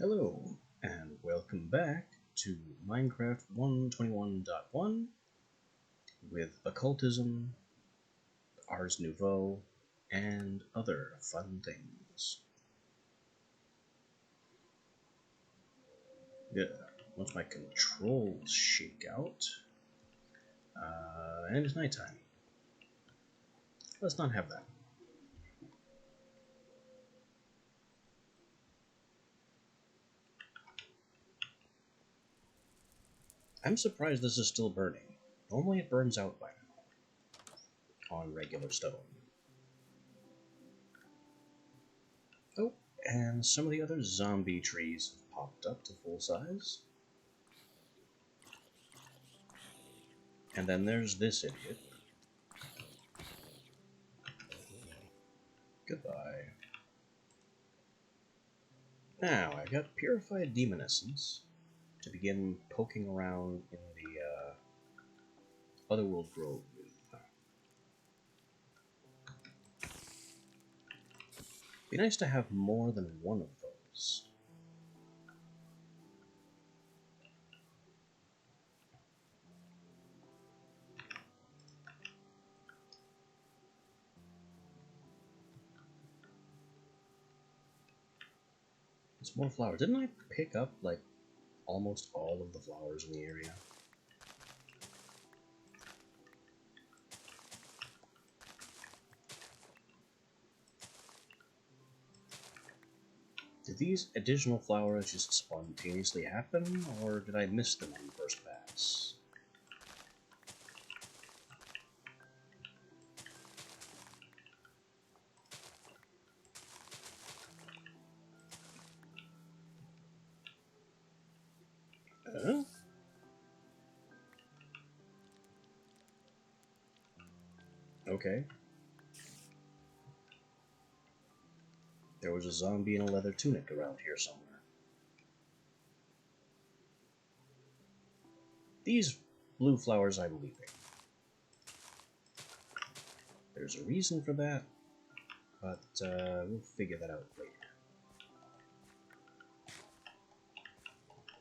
Hello, and welcome back to Minecraft 121.1 with Occultism, Ars Nouveau, and other fun things. Yeah, once my controls shake out, and it's nighttime. Let's not have that. I'm surprised this is still burning. Normally it burns out by now on regular stone. Oh, and some of the other zombie trees have popped up to full size. And then there's this idiot. Goodbye. Now, I got Purified Demon Essence to begin poking around in the Otherworld Grove with. Be nice to have more than one of those. It's more flowers. Didn't I pick up, like, almost all of the flowers in the area? Did these additional flowers just spontaneously happen, or did I miss them on the first pass? Okay. There was a zombie in a leather tunic around here somewhere. These blue flowers I'm leaving. There's a reason for that, but we'll figure that out later.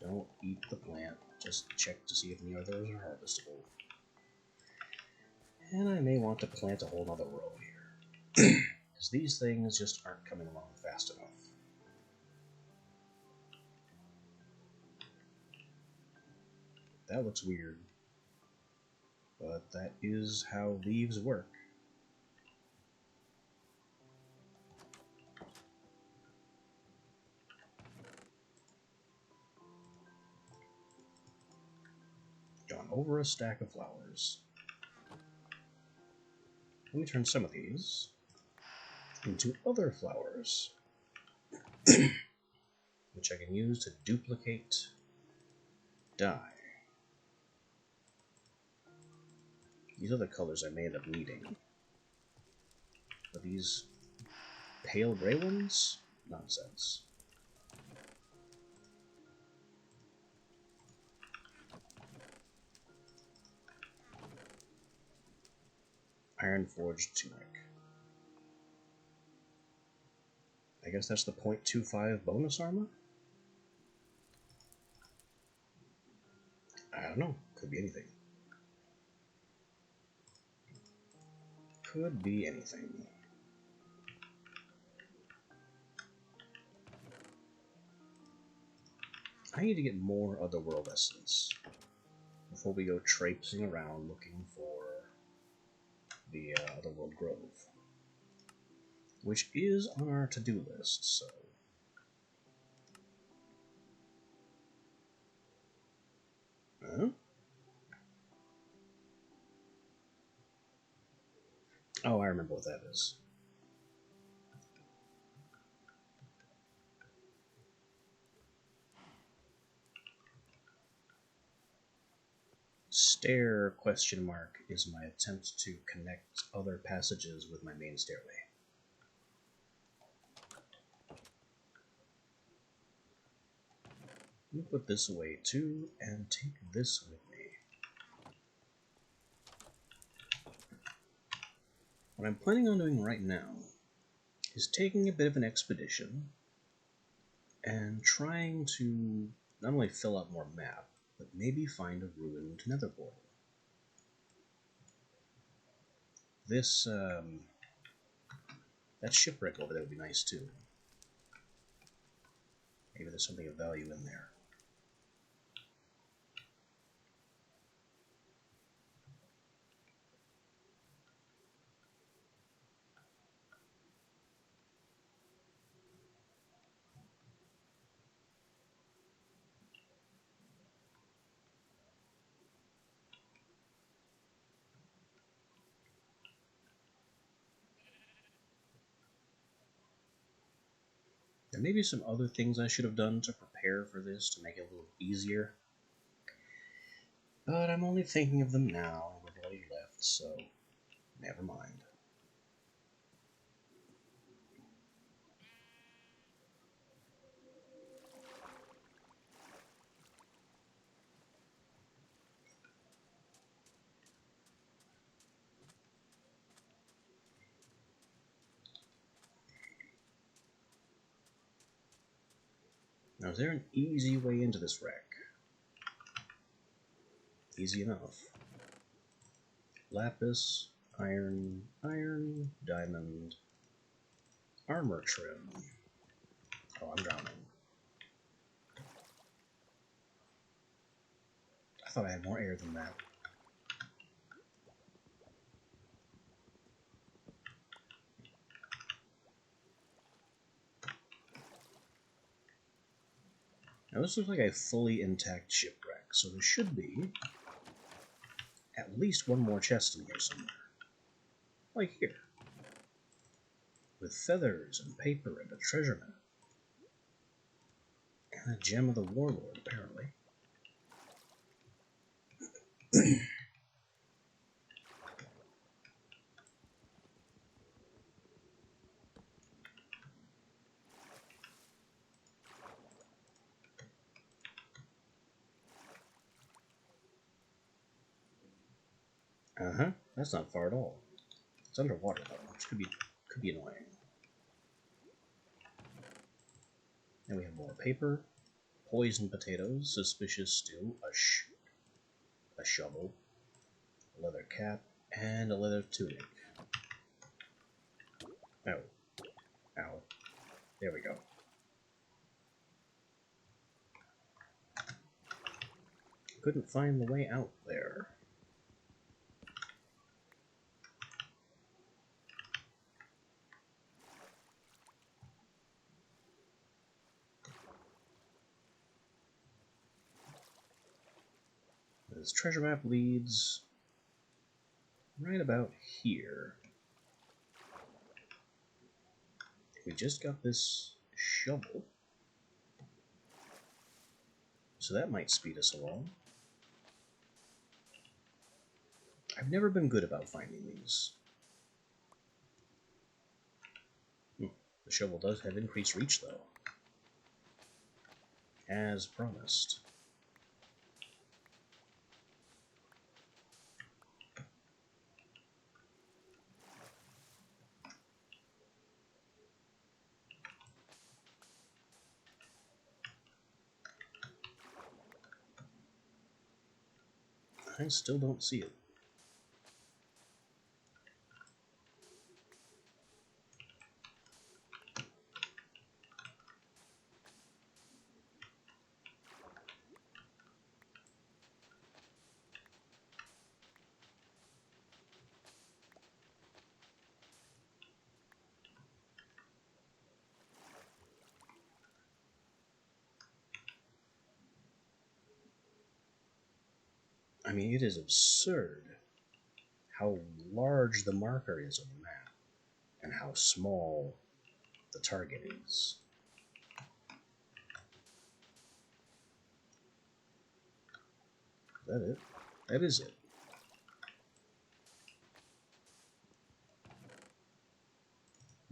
Don't eat the plant, just check to see if any others are harvestable. And I may want to plant a whole other row here, because these things just aren't coming along fast enough. That looks weird, but that is how leaves work. Gone over a stack of flowers. Let me turn some of these into other flowers, which I can use to duplicate dye. These are the colors I may end up needing. Are these pale gray ones? Nonsense. Ironforged tunic. I guess that's the 0.25 bonus armor? I don't know. Could be anything. Could be anything. I need to get more Otherworld Essence before we go traipsing around looking for the Otherworld Grove, which is on our to-do list, so... Huh? Oh, I remember what that is. Stair question mark is my attempt to connect other passages with my main stairway. Let me put this away too, and take this with me. What I'm planning on doing right now is taking a bit of an expedition and trying to not only fill out more map, but maybe find a ruined nether portal. This, that shipwreck over there would be nice too. Maybe there's something of value in there. There may be some other things I should have done to prepare for this to make it a little easier. But I'm only thinking of them now. We've already left, so never mind. Now, is there an easy way into this wreck? Easy enough. Lapis, iron, diamond, armor trim. Oh, I'm drowning. I thought I had more air than that. Now this looks like a fully intact shipwreck, so there should be at least one more chest in here somewhere. Like here. With feathers and paper and a treasure map. And a gem of the warlord, apparently. Uh-huh. That's not far at all. It's underwater though, which could be annoying. Then we have more paper, poisoned potatoes, suspicious stew, a shovel, a leather cap, and a leather tunic. Oh. Ow. There we go. Couldn't find the way out there. This treasure map leads right about here. We just got this shovel, so that might speed us along. I've never been good about finding these. The shovel does have increased reach, though. As promised. I still don't see it. I mean, it is absurd how large the marker is on the map and how small the target is. Is that it? That is it.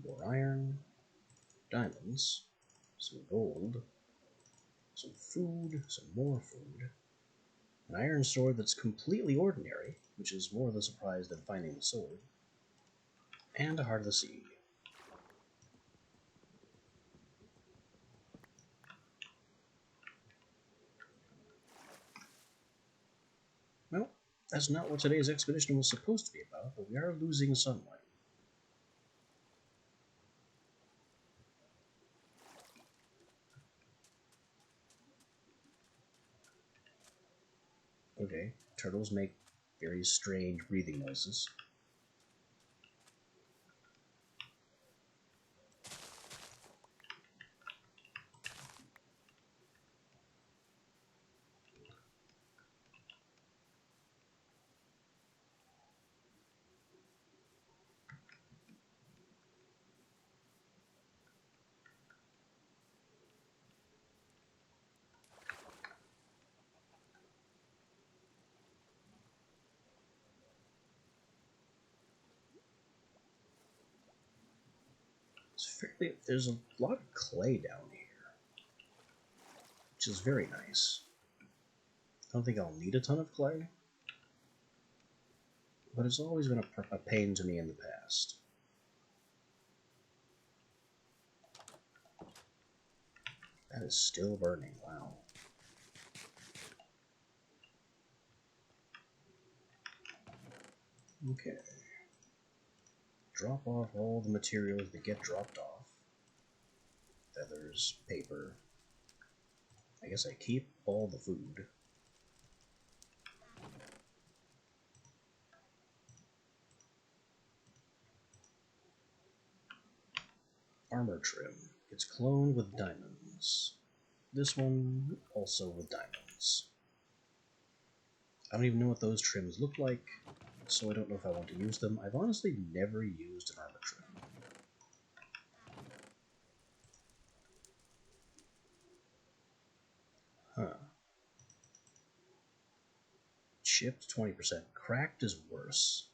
More iron, diamonds, some gold, some food, some more food, an iron sword that's completely ordinary, which is more of a surprise than finding the sword, and a heart of the sea. That's not what today's expedition was supposed to be about, but we are losing sunlight. Okay, turtles make very strange breathing noises. There's a lot of clay down here, which is very nice. I don't think I'll need a ton of clay, but it's always been a pain to me in the past. That is still burning, wow. Okay. Drop off all the materials that get dropped off. Feathers, paper. I guess I keep all the food. Armor trim. It's cloned with diamonds. This one also with diamonds. I don't even know what those trims look like, so I don't know if I want to use them. I've honestly never used an armor trim. Huh. Chipped 20%. Cracked is worse.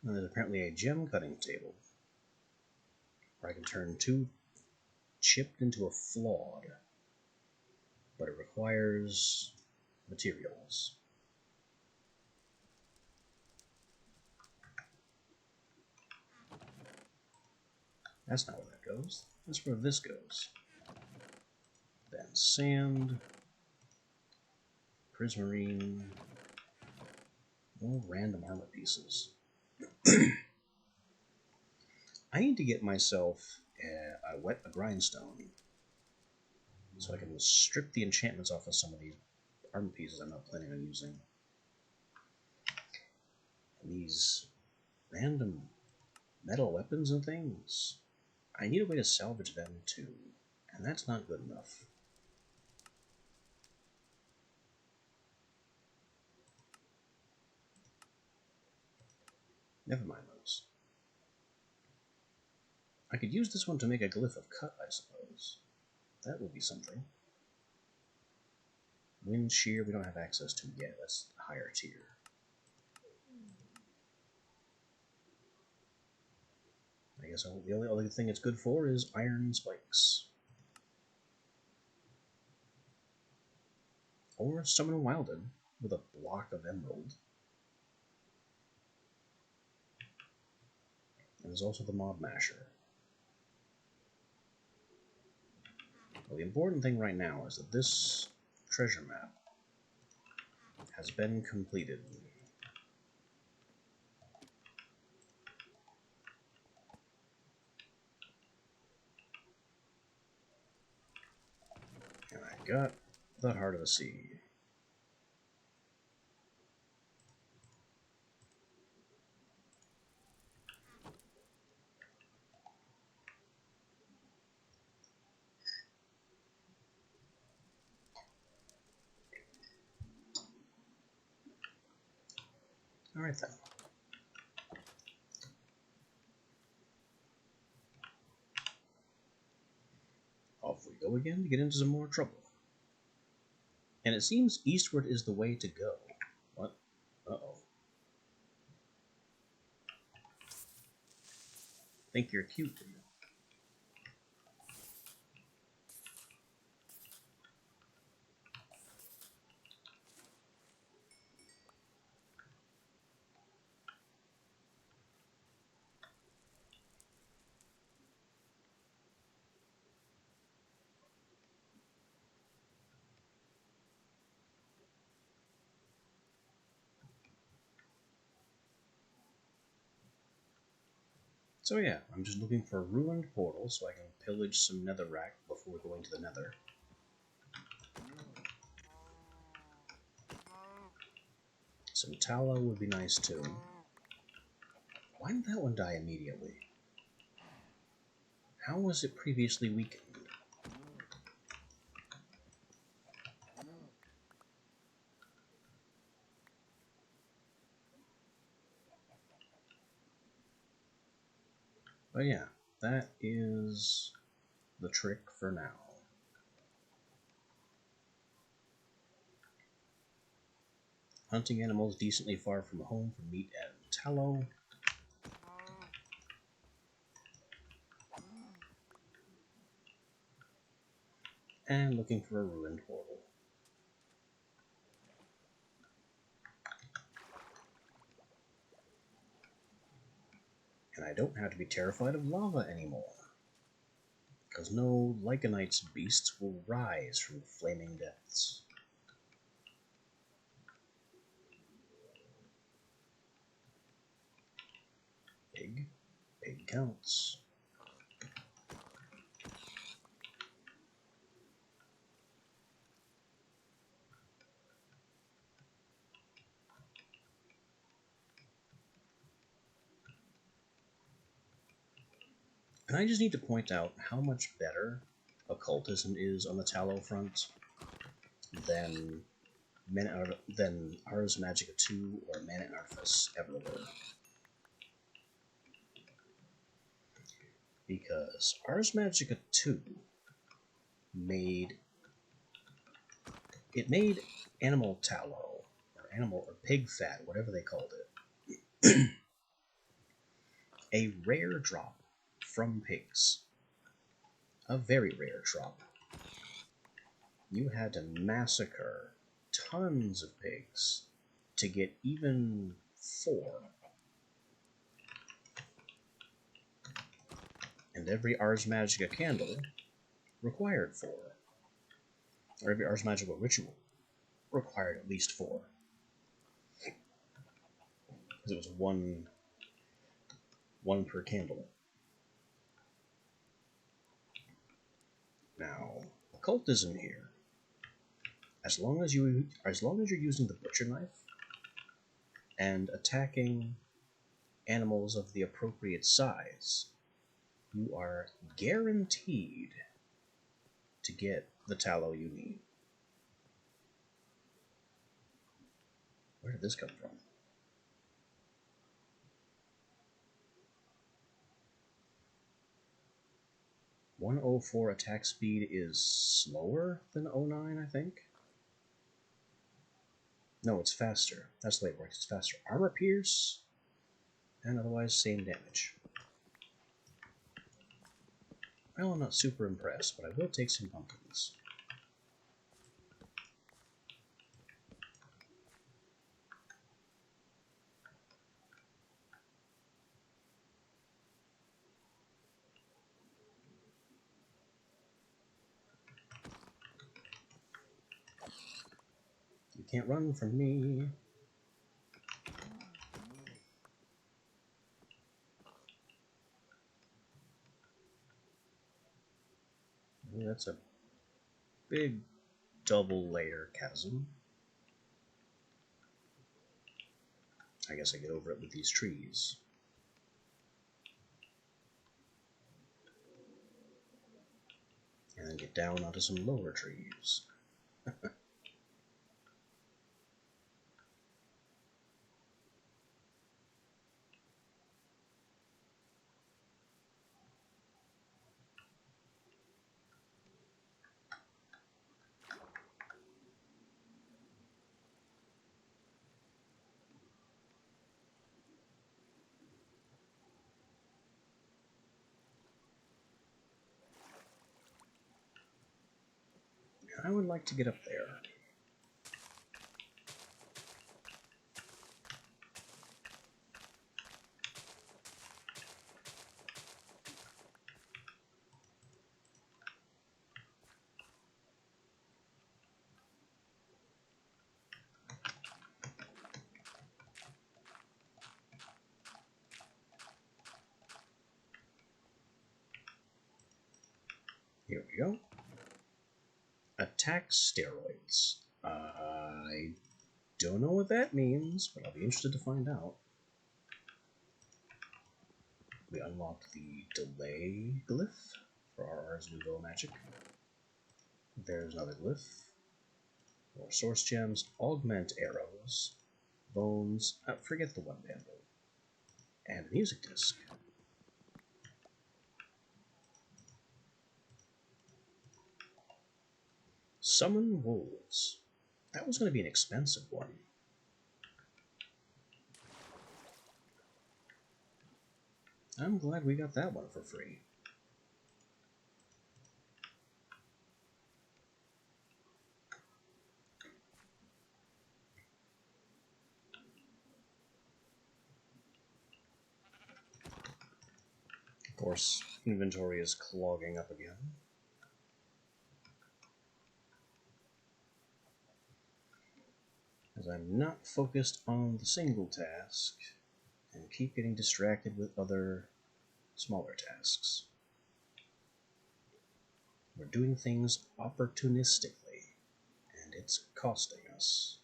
And there's apparently a gem cutting table where I can turn 2 chipped into a flawed, but it requires materials. That's not where that goes. That's where this goes. Then sand, prismarine, more random armor pieces. I need to get myself a grindstone so I can strip the enchantments off of some of these armor pieces I'm not planning on using. And these random metal weapons and things, I need a way to salvage them too, and that's not good enough. Never mind those. I could use this one to make a glyph of cut, I suppose. That would be something. Wind shear we don't have access to yet. That's a higher tier. I guess the only other thing it's good for is iron spikes. Or summon a Wilden with a block of emerald. And there's also the Mob Masher. Well, the important thing right now is that this treasure map has been completed. And I got the Heart of the Sea. Alright then. Off we go again to get into some more trouble. And it seems eastward is the way to go. What? Uh-oh. Think you're cute, do you? So yeah, I'm just looking for a ruined portal so I can pillage some netherrack before going to the nether. Some tallow would be nice too. Why did that one die immediately? How was it previously weakened? But yeah, that is the trick for now. Hunting animals decently far from home for meat and tallow. And looking for a ruined portal. And I don't have to be terrified of lava anymore, because no Lycanite's beasts will rise from the flaming depths. Pig counts. And I just need to point out how much better occultism is on the tallow front than Ars Magica 2 or Mana Arthas ever were. Because Ars Magica 2 made animal tallow or pig fat, whatever they called it, a rare drop from pigs. A very rare drop. You had to massacre tons of pigs to get even 4. And every Ars Magica candle required 4. Or every Ars Magica ritual required at least 4. Because it was one per candle. Now, occultism here, as long as you're using the butcher knife and attacking animals of the appropriate size, you are guaranteed to get the tallow you need. Where did this come from? .104 attack speed is slower than 09, I think. No, it's faster. That's the way it works. It's faster. Armor pierce, and otherwise same damage. Well, I'm not super impressed, but I will take some pumpkins. You can't run from me. Ooh, that's a big double layer chasm. I guess I get over it with these trees. And then get down onto some lower trees. I would like to get up there. Here we go. Attack steroids. I don't know what that means, but I'll be interested to find out. We unlocked the delay glyph for our Ars Nouveau magic. There's another glyph. More source gems, augment arrows, bones, forget the one bamboo, and a music disc. Summon wolves. That was going to be an expensive one. I'm glad we got that one for free. Of course, inventory is clogging up again. As I'm not focused on the single task and keep getting distracted with other smaller tasks. We're doing things opportunistically, and it's costing us.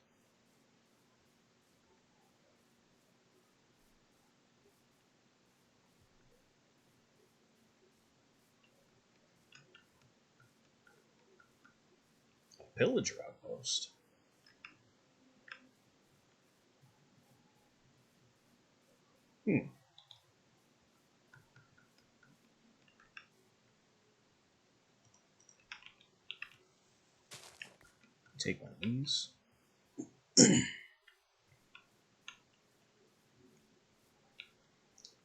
A pillager outpost? Take one of these.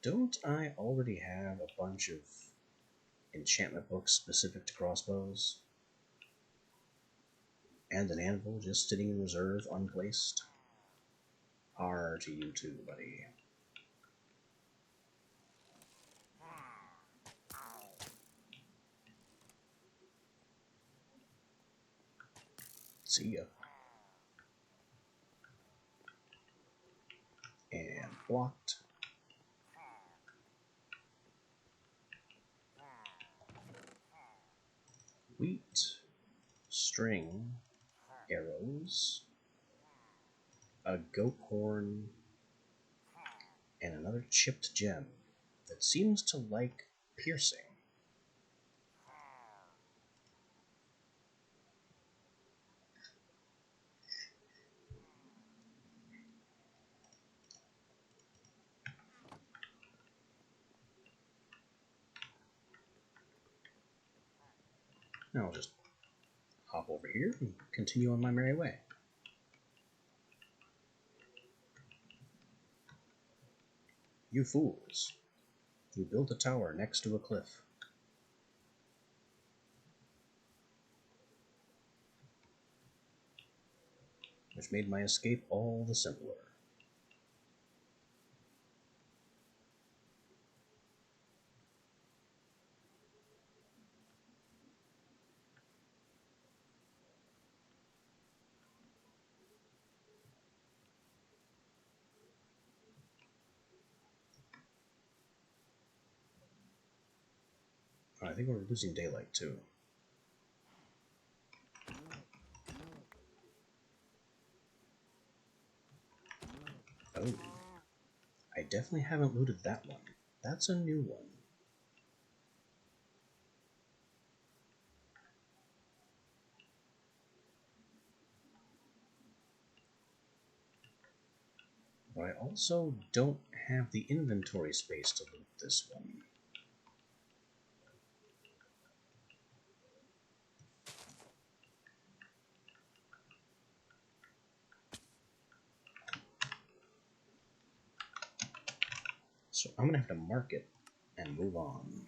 Don't I already have a bunch of enchantment books specific to crossbows? And an anvil just sitting in reserve, unplaced? R to you too, buddy. See ya. And blocked. Wheat, string, arrows, a goat horn, and another chipped gem that seems to like piercing. Now I'll just hop over here and continue on my merry way. You fools. You built a tower next to a cliff. Which made my escape all the simpler. I think we're losing daylight too. Oh. I definitely haven't looted that one. That's a new one. But I also don't have the inventory space to loot this one. So I'm gonna have to mark it and move on.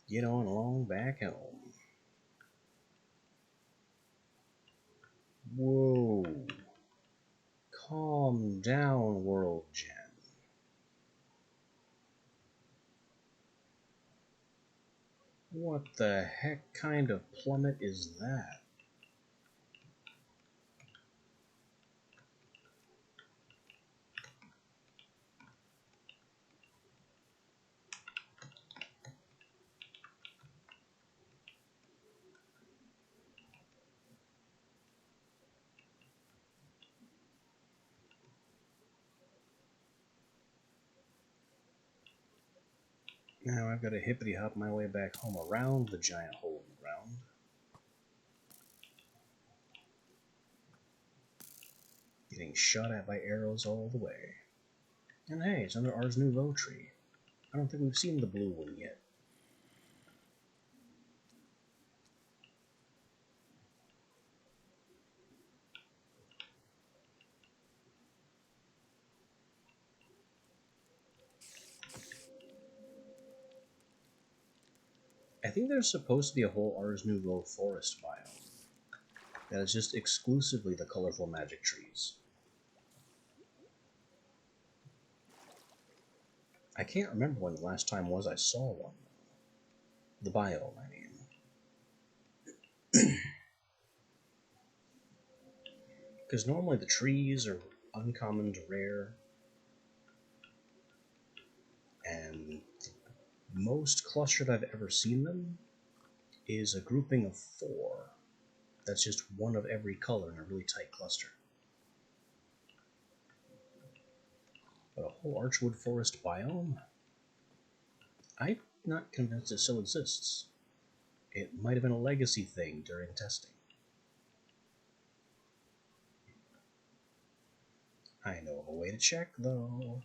Get on along back home. Whoa. Calm down, World Gen. What the heck kind of plummet is that? Now I've got to hippity hop my way back home around the giant hole in the ground. Getting shot at by arrows all the way. And hey, it's under Ars Nouveau tree. I don't think we've seen the blue one yet. I think there's supposed to be a whole Ars Nouveau forest biome that is just exclusively the colorful magic trees. I can't remember when the last time was I saw one. The biome, I mean. Because normally the trees are uncommon to rare, and the most clustered I've ever seen them is a grouping of 4. That's just one of every color in a really tight cluster. But a whole Archwood Forest biome? I'm not convinced it still exists. It might have been a legacy thing during testing. I know of a way to check, though.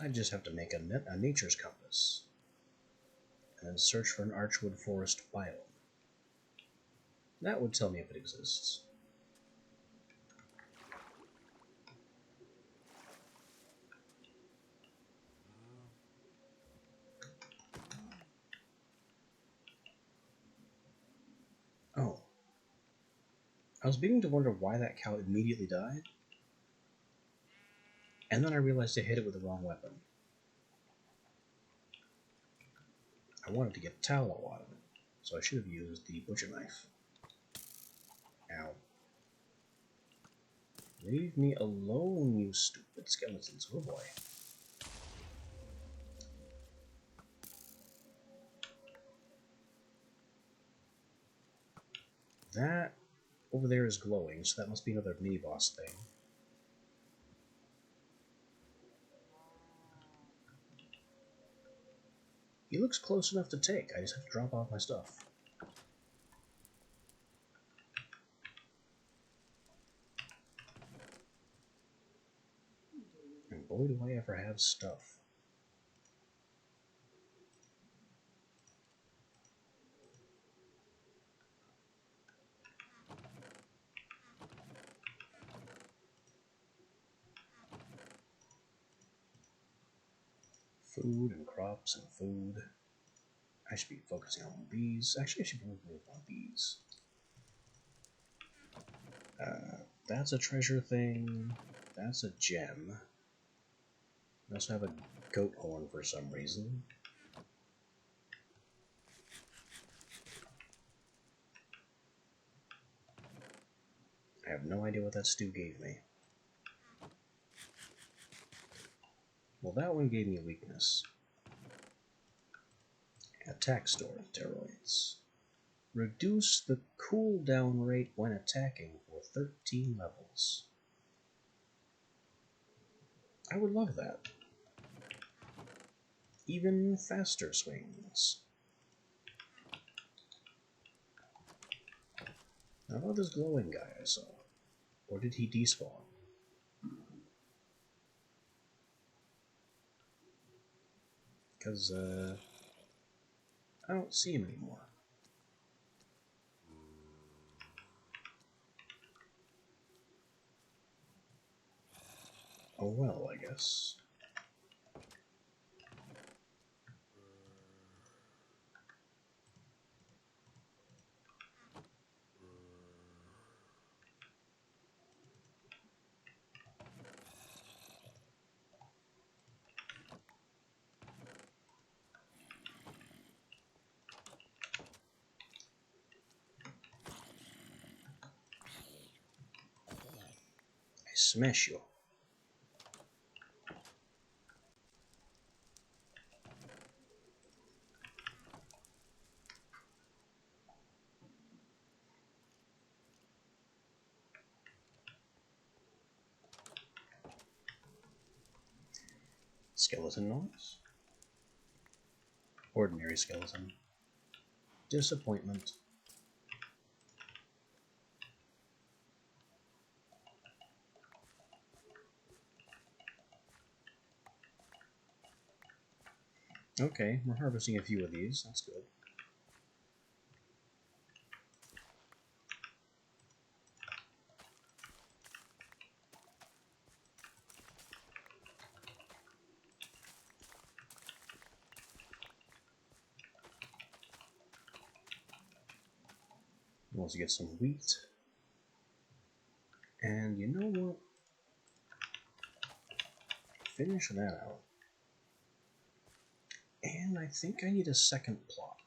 I just have to make a nature's compass, and then search for an Archwood Forest biome. That would tell me if it exists. Oh. I was beginning to wonder why that cow immediately died, and then I realized I hit it with the wrong weapon. I wanted to get tallow out of it, so I should have used the butcher knife. Ow. Leave me alone, you stupid skeletons. Oh boy. That over there is glowing, so that must be another mini-boss thing. He looks close enough to take. I just have to drop off my stuff. And boy, do I ever have stuff. Food and crops and food. I should be focusing on these. Actually, I should move on these. That's a treasure thing. That's a gem. I also have a goat horn for some reason. I have no idea what that stew gave me. Well, that one gave me a weakness. Attack store steroids. Reduce the cooldown rate when attacking for 13 levels. I would love that. Even faster swings. How about this glowing guy I saw? Or did he despawn? Because, I don't see him anymore. Oh well, I guess. I smash you. Skeleton noise. Ordinary skeleton. Disappointment. Okay, we're harvesting a few of these. That's good. Let's get some wheat. And you know what? Finish that out. And I think I need a second plot.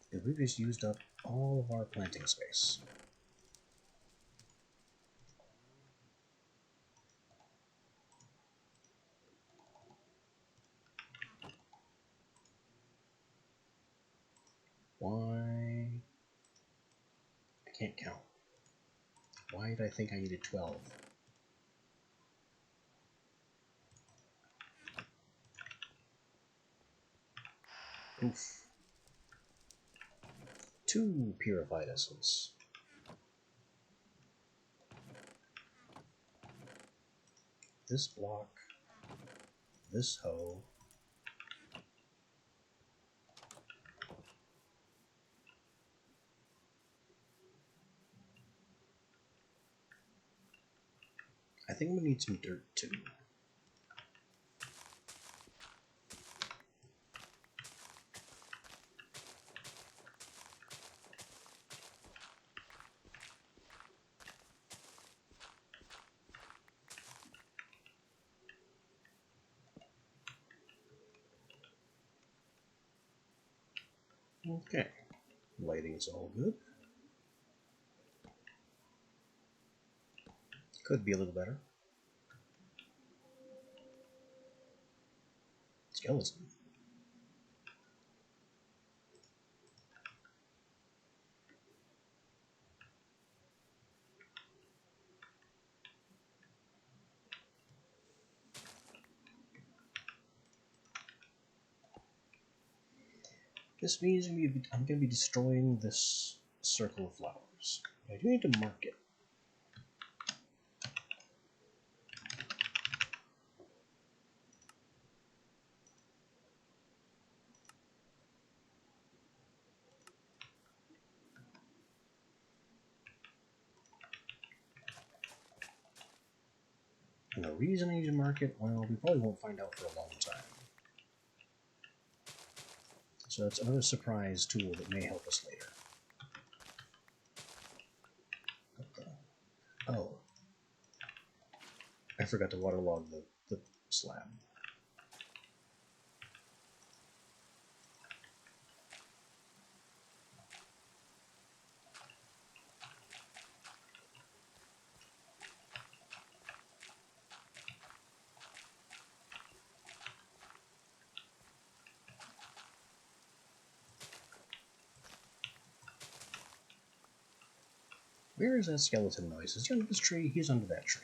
Because we just used up all of our planting space. Why? I can't count. Why did I think I needed 12? Oof. 2 purified essence. This block. This hoe. I think we need some dirt too. Okay. Lighting's all good. Could be a little better. Skeleton. This means I'm going to be destroying this circle of flowers. I do need to mark it. And the reason I need to mark it, well, we probably won't find out for a long time. So that's another surprise tool that may help us later. Oh. I forgot to waterlog the slab. Where is that skeleton noise? Is he under this tree? He's under that tree.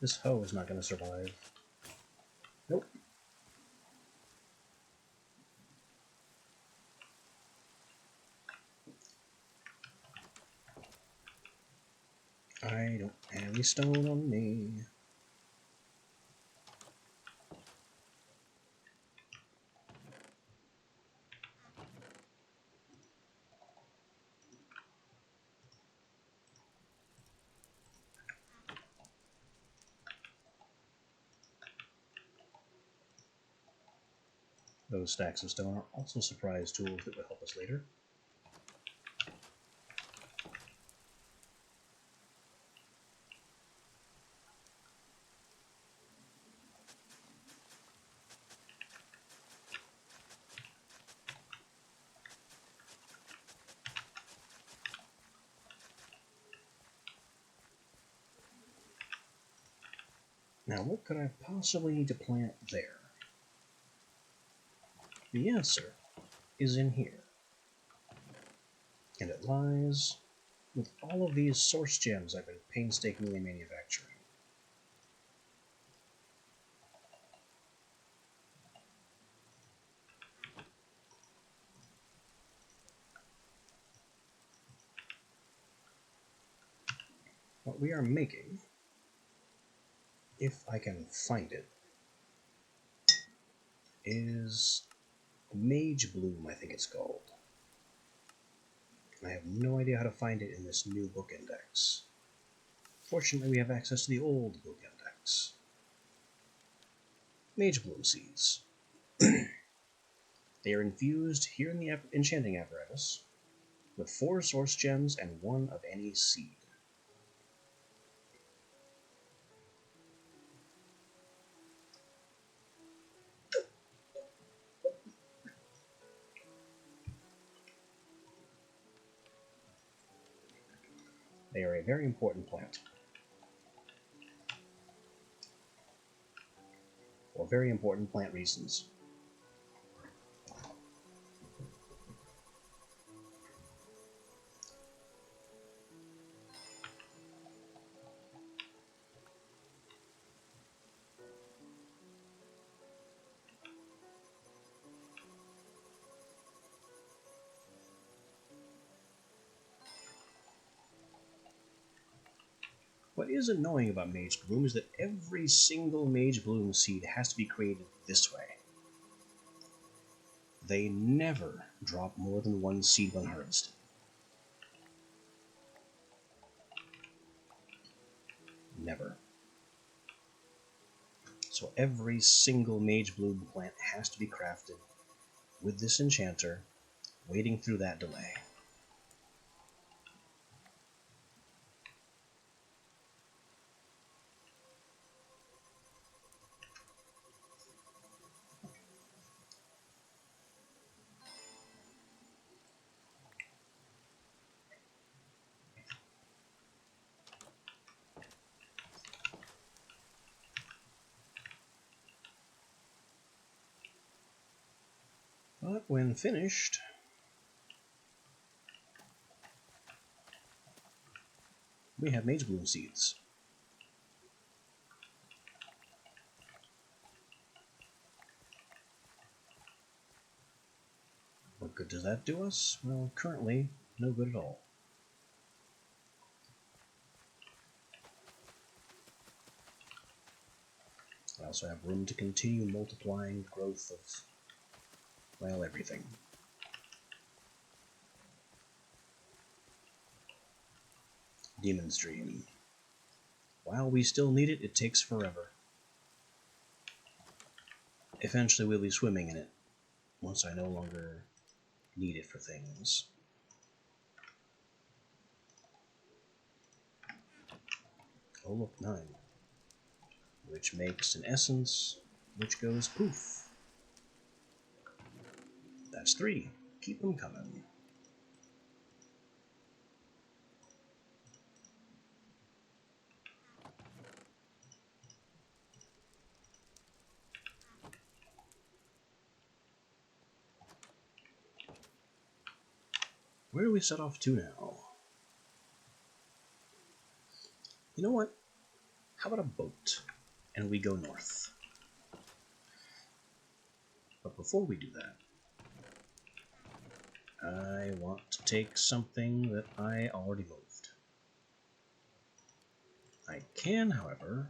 This hoe is not going to survive. Nope. I don't have any stone on me. Those stacks of stone are also surprise tools that will help us later. Now, what could I possibly need to plant there? The answer is in here. And it lies with all of these source gems I've been painstakingly manufacturing. What we are making, if I can find it, is Mage Bloom, I think it's called. I have no idea how to find it in this new book index. Fortunately, we have access to the old book index. Mage Bloom seeds. They are infused here in the enchanting apparatus with 4 source gems and 1 of any seed. They are a very important plant. For very important plant reasons. What is annoying about Mage Bloom is that every single Mage Bloom seed has to be created this way. They never drop more than 1 seed when harvested. Never. So every single Mage Bloom plant has to be crafted with this enchanter, waiting through that delay. But when finished, we have Mage Bloom seeds. What good does that do us? Well, currently, no good at all. I also have room to continue multiplying the growth of, well, everything. Demon's Dream. While we still need it, it takes forever. Eventually we'll be swimming in it, once I no longer need it for things. Oh look, 9. Which makes an essence, which goes poof. That's 3. Keep them coming. Where do we set off to now? You know what? How about a boat? And we go north. But before we do that, I want to take something that I already moved. I can, however...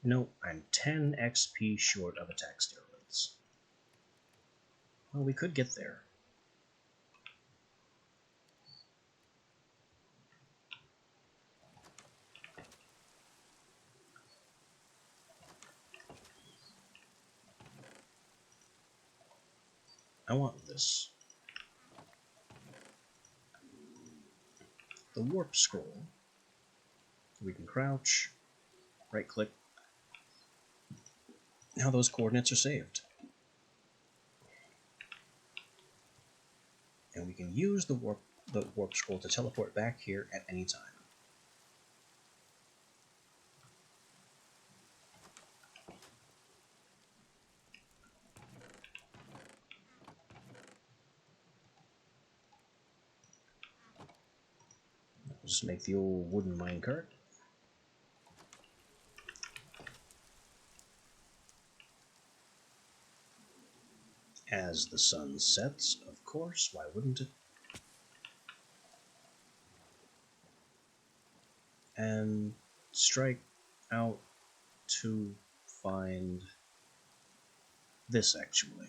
No, I'm 10 XP short of attack steroids. Well, we could get there. I want this. The warp scroll. We can crouch, right click. Now those coordinates are saved. And we can use the warp scroll to teleport back here at any time. Just make the old wooden minecart. As the sun sets, of course, why wouldn't it? And strike out to find this, actually.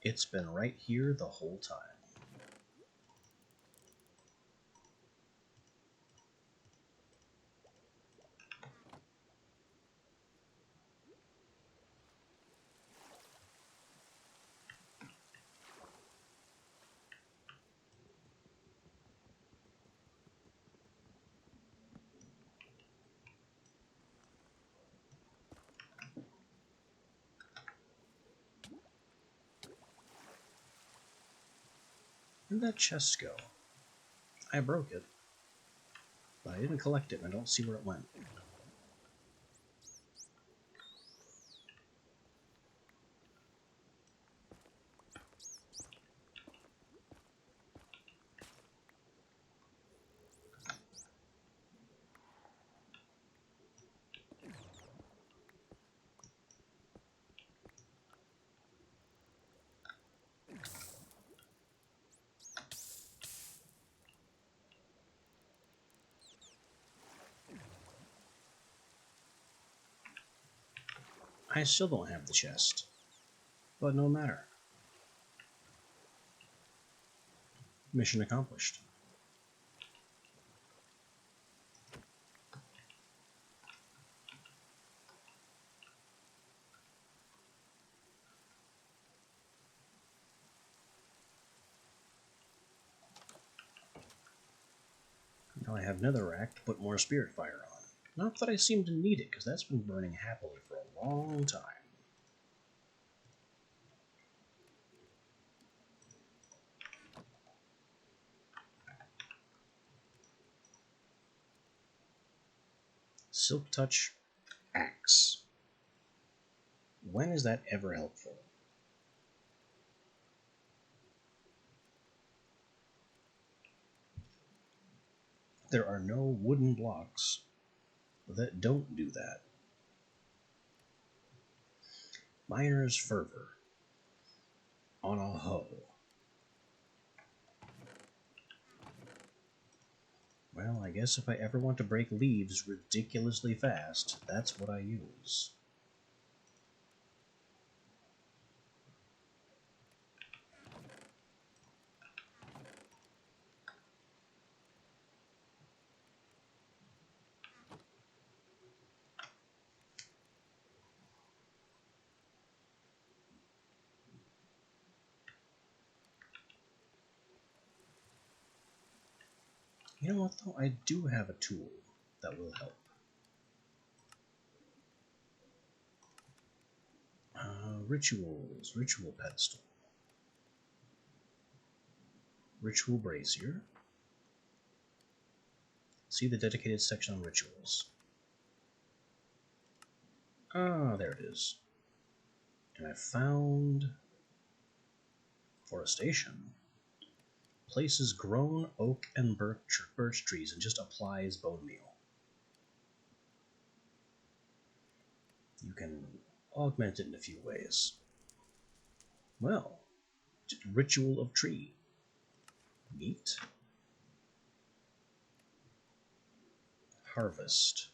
It's been right here the whole time. Where'd that chest go? I broke it, but I didn't collect it, and I don't see where it went. I still don't have the chest, but no matter. Mission accomplished. Now I have netherrack to put more spirit fire on. Not that I seem to need it, because that's been burning happily for a long time. Silk Touch Axe. When is that ever helpful? There are no wooden blocks that don't do that. Miner's Fervor. On a hoe. Well, I guess if I ever want to break leaves ridiculously fast, that's what I use. You know what, though? I do have a tool that will help. Rituals. Ritual Pedestal. Ritual Brazier. See the dedicated section on rituals. Ah, there it is. And I found forestation. Places grown oak and birch trees and just applies bone meal. You can augment it in a few ways. Well, Ritual of Tree. Neat. Harvest.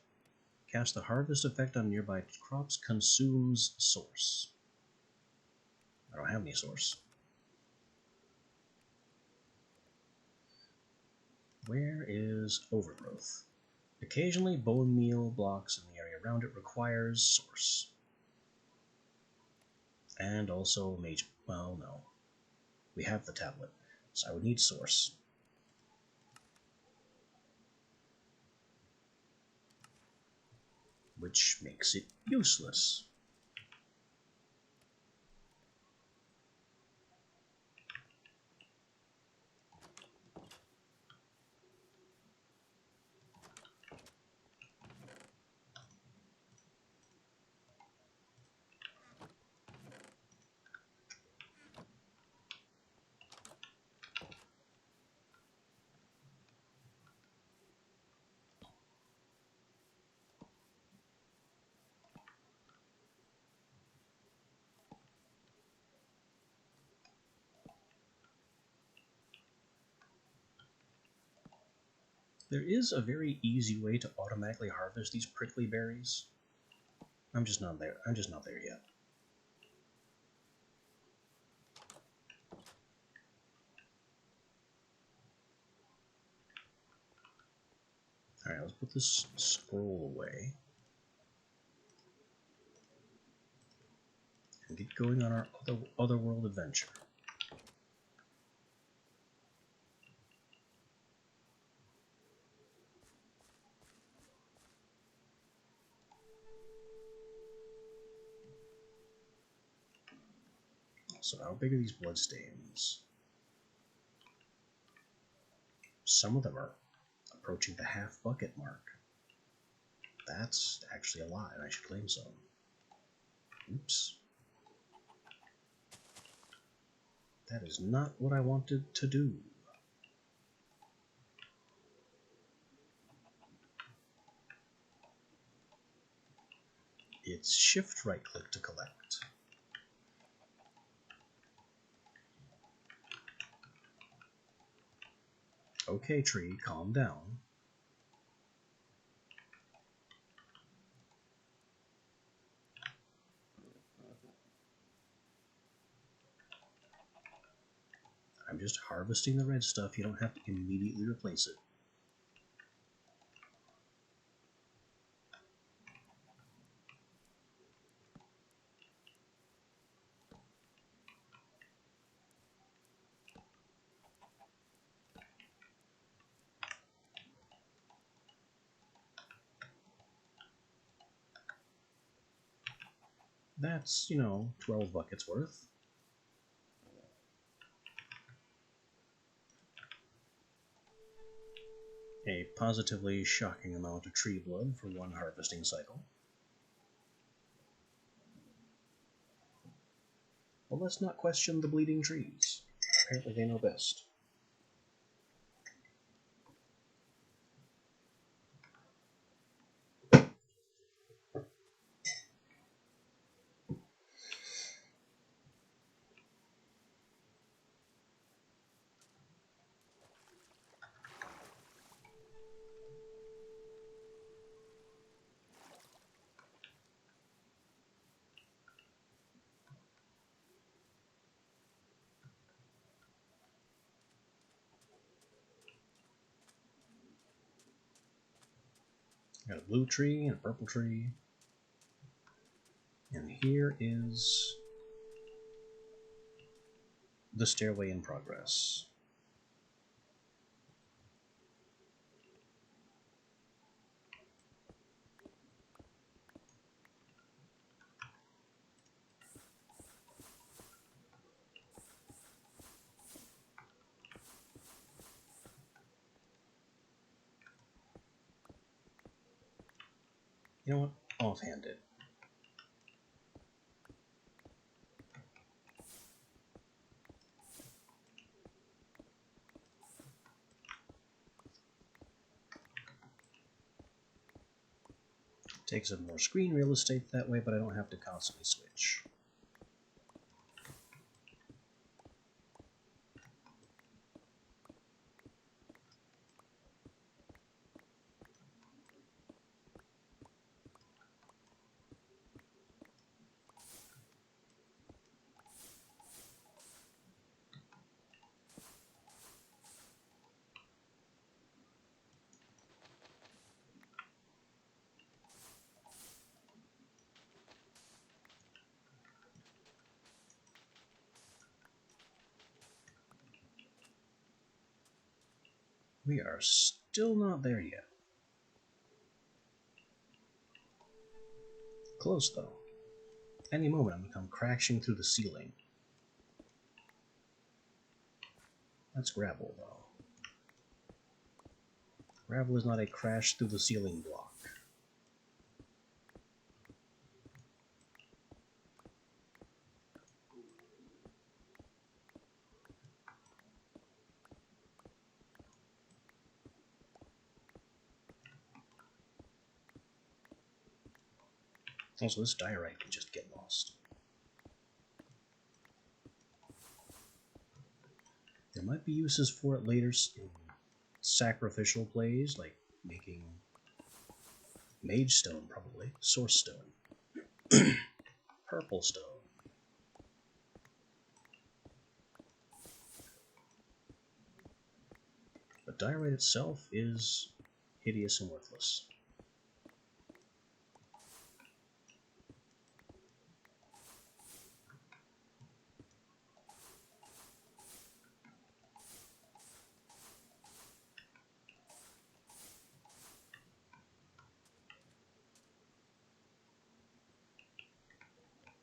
Cast the harvest effect on nearby crops. Consumes source. I don't have any source. Where is Overgrowth? Occasionally, bone meal blocks in the area around it requires source. And also mage. Well, no. We have the tablet, so I would need source. Which makes it useless. There is a very easy way to automatically harvest these prickly berries. I'm just not there. I'm just not there yet. Alright, let's put this scroll away. And get going on our otherworld adventure. So how big are these bloodstains? Some of them are approaching the half bucket mark. That's actually a lot, and I should claim some. Oops. That is not what I wanted to do. It's shift right click to collect. Okay, tree, calm down. I'm just harvesting the red stuff. You don't have to immediately replace it. That's, 12 buckets worth. A positively shocking amount of tree blood for one harvesting cycle. Well, let's not question the bleeding trees. Apparently they know best. Got a blue tree and a purple tree. And here is the stairway in progress. You know what? Offhand it. Takes up more screen real estate that way, but I don't have to constantly switch. We are still not there yet. Close, though. Any moment I'm going to come crashing through the ceiling. That's gravel, though. Gravel is not a crash through the ceiling block. Also, this diorite can just get lost. There might be uses for it later in sacrificial plays, like making mage stone, probably. Source stone. Purple stone. But diorite itself is hideous and worthless.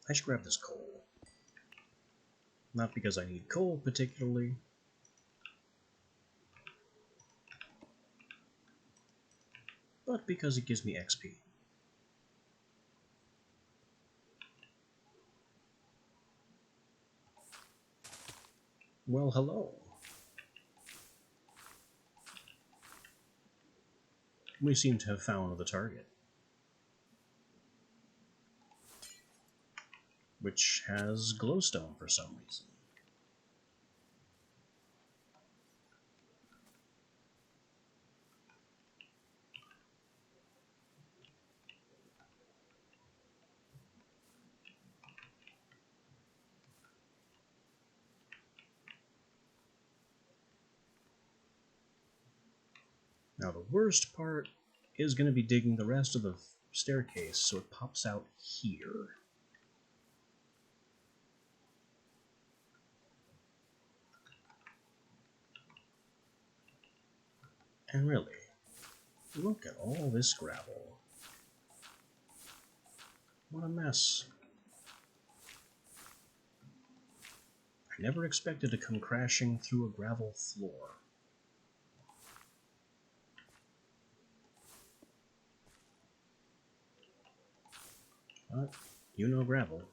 I should grab this coal. Not because I need coal particularly, but because it gives me XP. Well, hello. We seem to have found the target, which has glowstone for some reason. Now the worst part is going to be digging the rest of the staircase so it pops out here. And really, look at all this gravel. What a mess. I never expected to come crashing through a gravel floor. But, you know gravel. It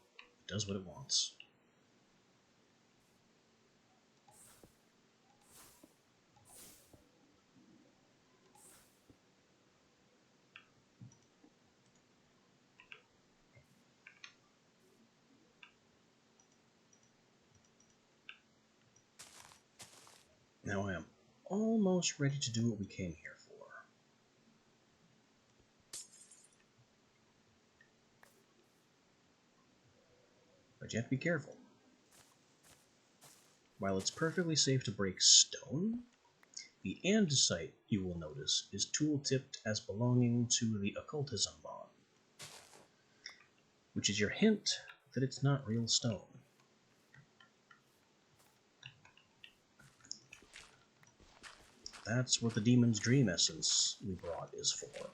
does what it wants. Now I am almost ready to do what we came here for. But you have to be careful. While it's perfectly safe to break stone, the andesite, you will notice, is tool-tipped as belonging to the occultism bond, which is your hint that it's not real stone. That's what the Demon's Dream Essence we brought is for.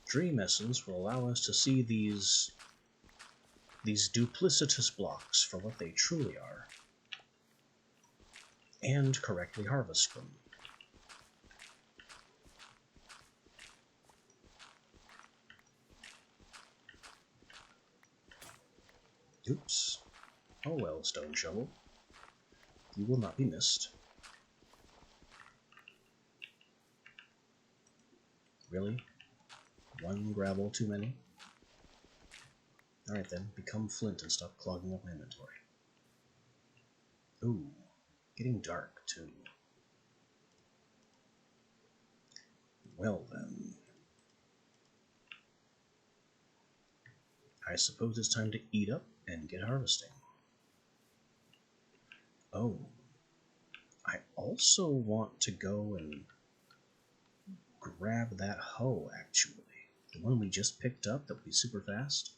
Dream Essence will allow us to see these duplicitous blocks for what they truly are, and correctly harvest them. Oops. Oh well, Stone Shovel. You will not be missed. Really? One gravel too many? Alright then, become flint and stop clogging up my inventory. Ooh, getting dark too. Well then. I suppose it's time to eat up and get harvesting. Oh, I also want to go and grab that hoe, actually. The one we just picked up that would be super fast.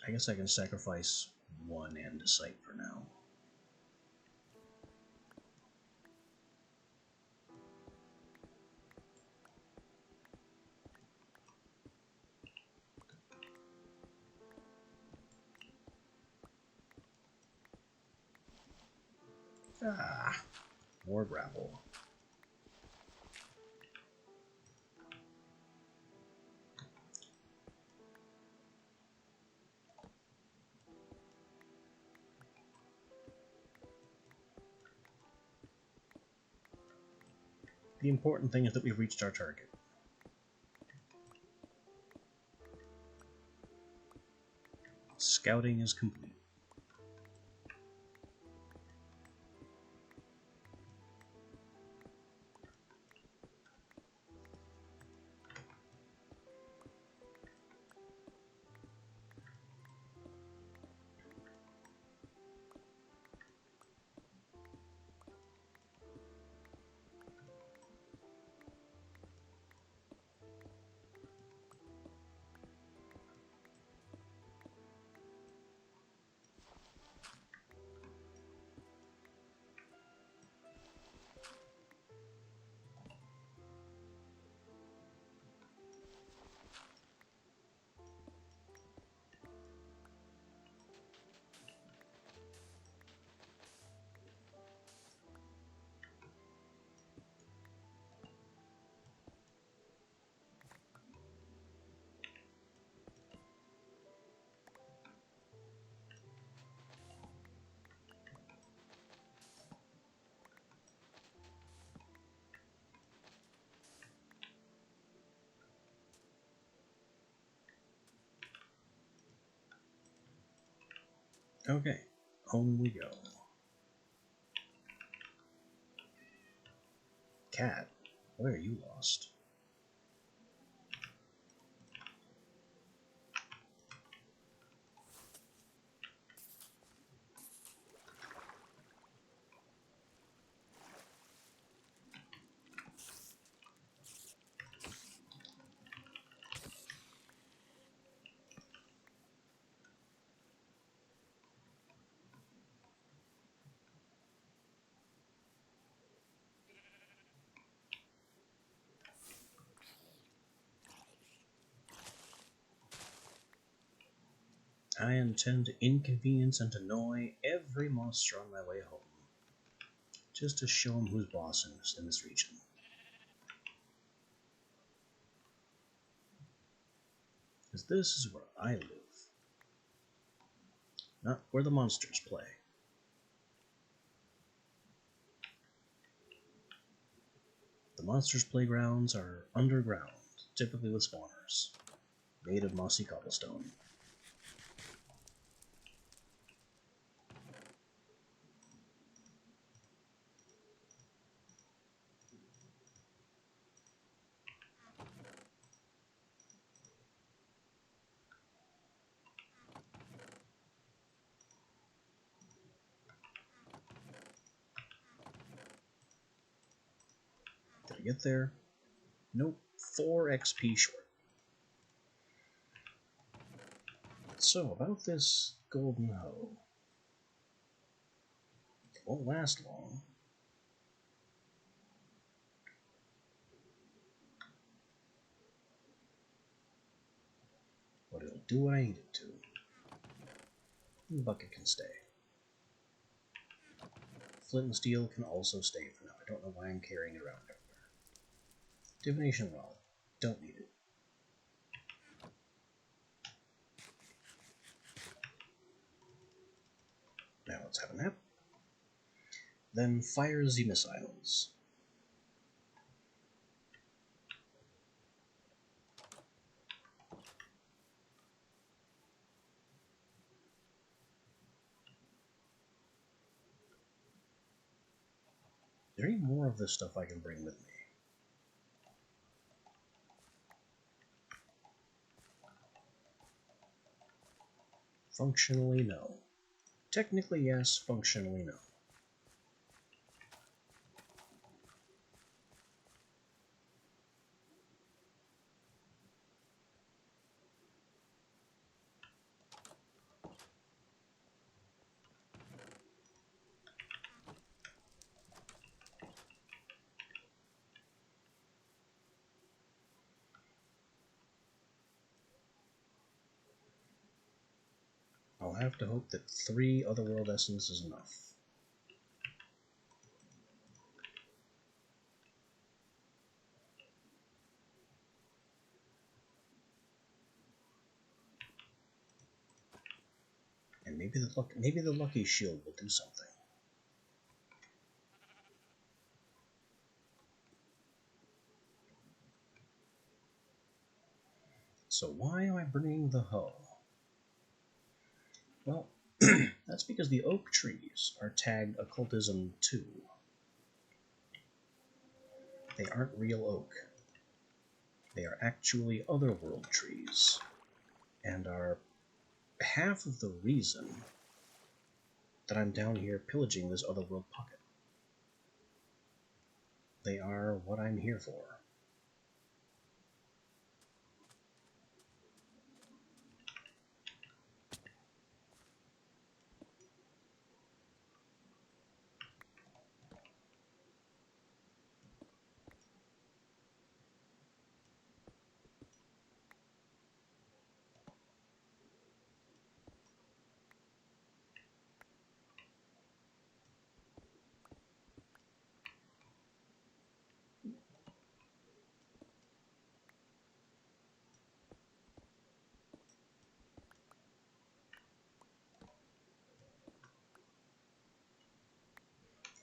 I guess I can sacrifice one andesite for now. Ah, more gravel. The important thing is that we've reached our target. Scouting is complete. Okay, home we go. Cat, where are you lost? I intend to inconvenience and annoy every monster on my way home, just to show him who's boss in this region. Because this is where I live, not where the monsters play. The monsters' playgrounds are underground, typically with spawners, made of mossy cobblestone. Did I get there? Nope, 4 XP short. So, about this golden hoe. It won't last long. But it'll do what I need it to. The bucket can stay. Flint and steel can also stay for now. I don't know why I'm carrying it around everywhere. Divination rod. Don't need it. Now let's have a nap. Then fire the missiles. Is there any more of this stuff I can bring with me? Functionally, no. Technically, yes. Functionally, no. have to hope that 3 Otherworld Essence is enough. And maybe the Lucky Shield will do something. So why am I bringing the hoe? Well, that's because the oak trees are tagged Occultism 2. They aren't real oak. They are actually Otherworld trees, and are half of the reason that I'm down here pillaging this Otherworld pocket. They are what I'm here for.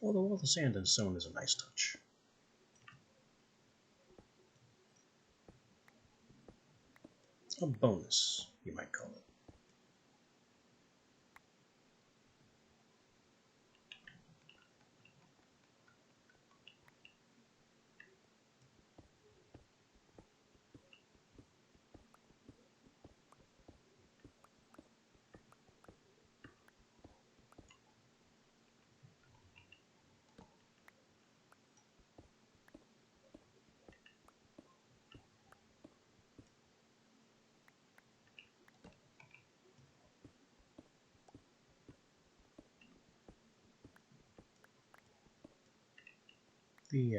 Although all the sand and stone is a nice touch. A bonus, you might call it. The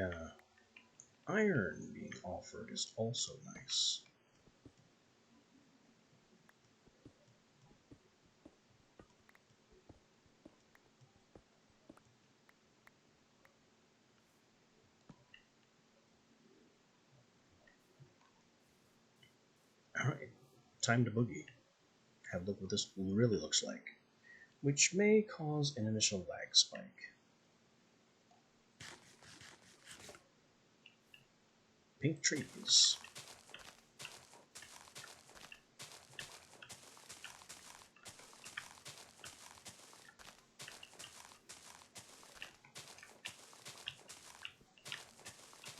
iron being offered is also nice. Alright, time to boogie. Have a look what this really looks like, which may cause an initial lag spike. Pink trees.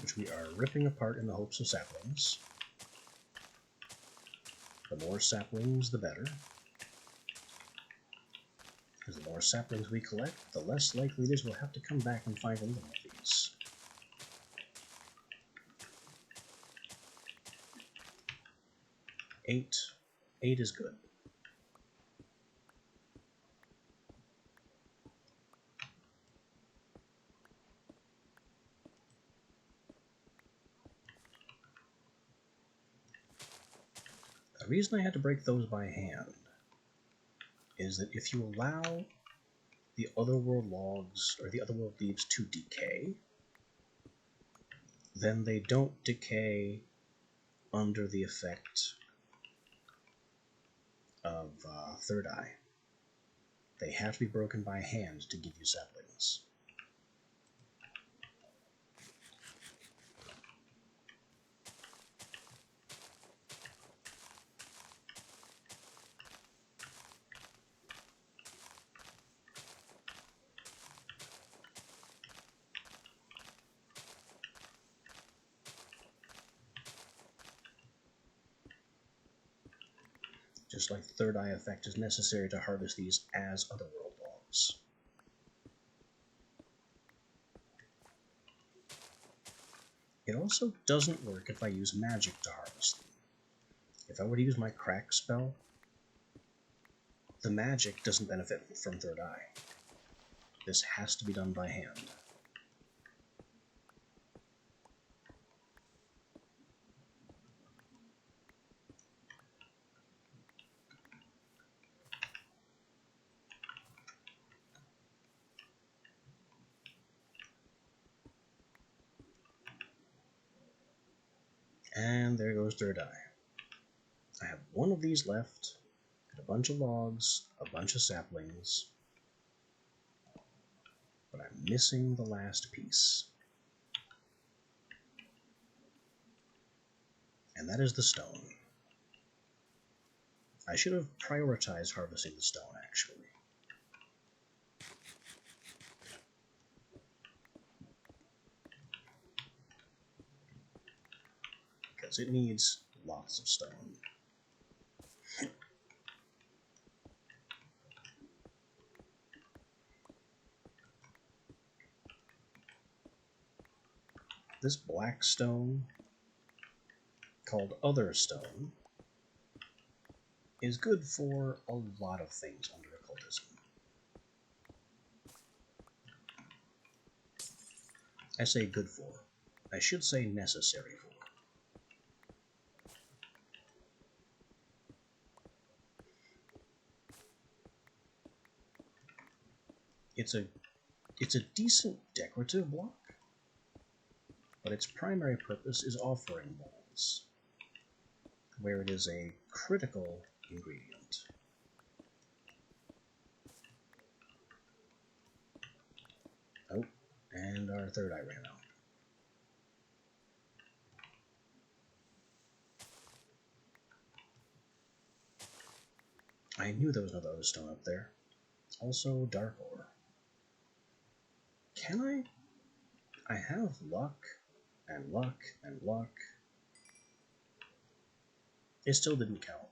Which we are ripping apart in the hopes of saplings. The more saplings, the better. Because the more saplings we collect, the less likely it is we'll have to come back and find another one of these. Eight is good. The reason I had to break those by hand is that if you allow the Otherworld logs or the Otherworld leaves to decay, then they don't decay under the effect of Third Eye. They have to be broken by hand to give you saplings. Just like the Third Eye effect is necessary to harvest these as Otherworld logs. It also doesn't work if I use magic to harvest them. If I were to use my crack spell, the magic doesn't benefit from Third Eye. This has to be done by hand. And there goes third eye. I have one of these left, and a bunch of logs, a bunch of saplings, but I'm missing the last piece. And that is the stone. I should have prioritized harvesting the stone, actually. Because it needs lots of stone. This black stone, called Other Stone, is good for a lot of things under occultism. I say good for. I should say necessary for. It's a decent decorative block, but its primary purpose is offering bowls, where it is a critical ingredient. Oh, and our third eye ran out. I knew there was another other stone up there. Also dark ore. Can I? I have luck, and luck, and luck. It still didn't count.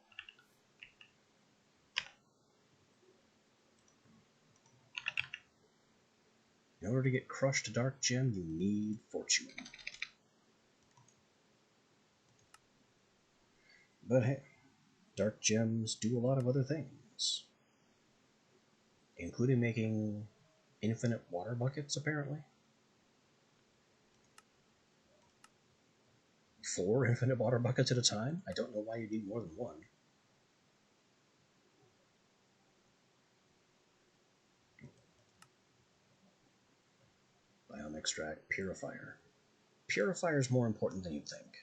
In order to get crushed dark gem, you need fortune. But hey, dark gems do a lot of other things, including making infinite water buckets, apparently. 4 infinite water buckets at a time? I don't know why you need more than one. Biome extract, purifier. Purifier is more important than you'd think.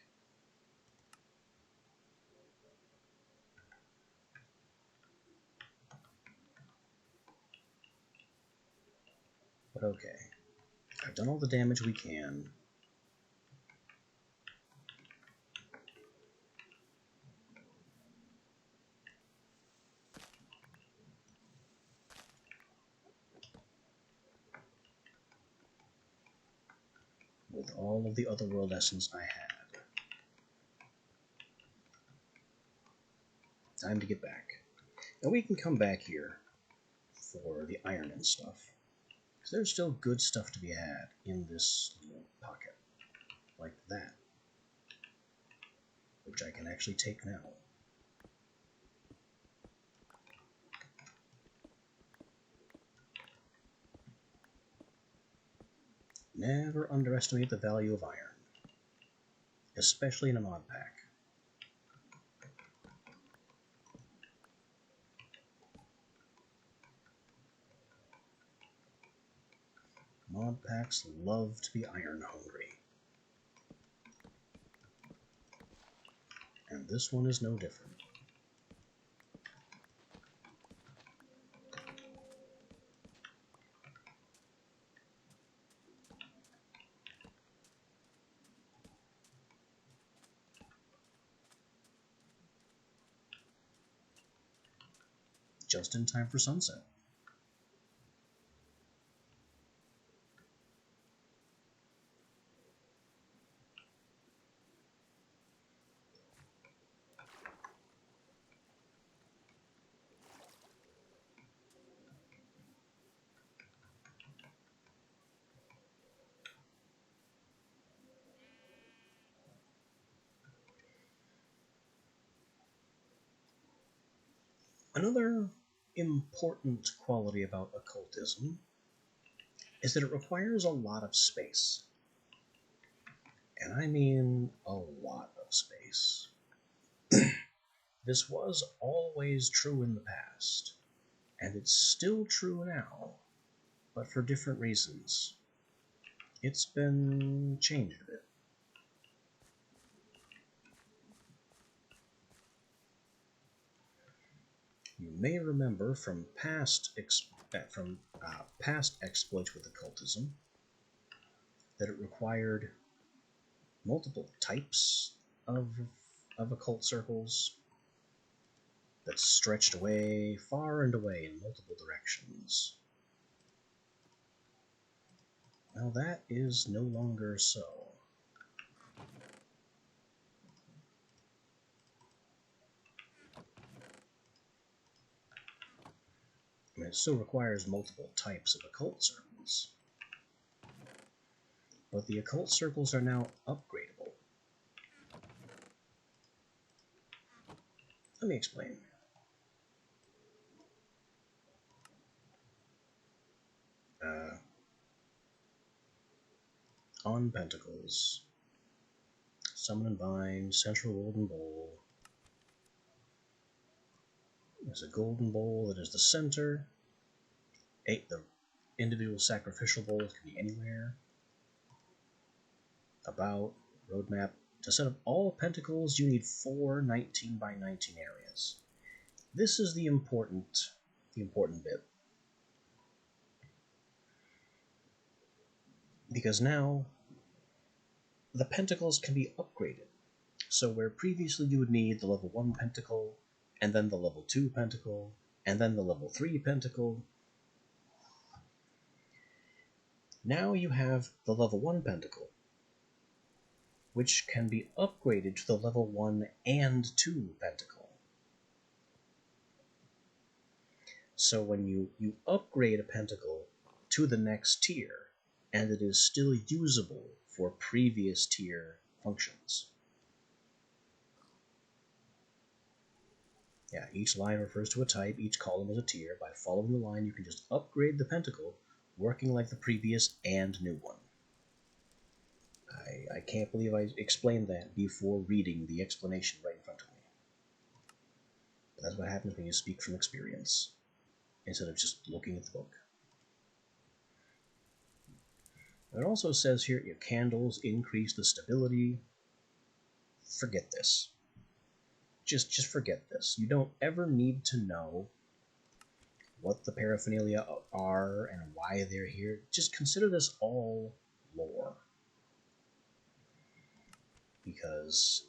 But okay. I've done all the damage we can. With all of the otherworld essence I had. Time to get back. Now we can come back here for the iron and stuff. Because there's still good stuff to be had in this little pocket. Like that. Which I can actually take now. Never underestimate the value of iron. Especially in a mod pack. Mod packs love to be iron hungry. And this one is no different. Just in time for sunset. Another important quality about occultism is that it requires a lot of space. And I mean a lot of space. This was always true in the past, and it's still true now, but for different reasons. It's been changed a bit. You may remember from past exploits with occultism that it required multiple types of occult circles that stretched away, far and away in multiple directions. Well, that is no longer so. I mean, it still requires multiple types of occult circles, but the occult circles are now upgradable. Let me explain. On Pentacles, Summon and Bind, Central Golden Bowl. There's a golden bowl that is the center. The individual sacrificial bowls can be anywhere. About, roadmap. To set up all pentacles, you need 4 19 by 19 areas. This is the important bit. Because now, the pentacles can be upgraded. So where previously you would need the level 1 pentacle, and then the level 2 pentacle, and then the level 3 pentacle, now you have the level 1 pentacle, which can be upgraded to the level 1 and 2 pentacle. So when you upgrade a pentacle to the next tier, and it is still usable for previous tier functions. Yeah, each line refers to a type, each column is a tier. By following the line, you can just upgrade the pentacle, working like the previous and new one. I can't believe I explained that before reading the explanation right in front of me. But that's what happens when you speak from experience, instead of just looking at the book. It also says here, your candles increase the stability. Forget this. Just forget this. You don't ever need to know what the paraphernalia are and why they're here. Just consider this all lore. Because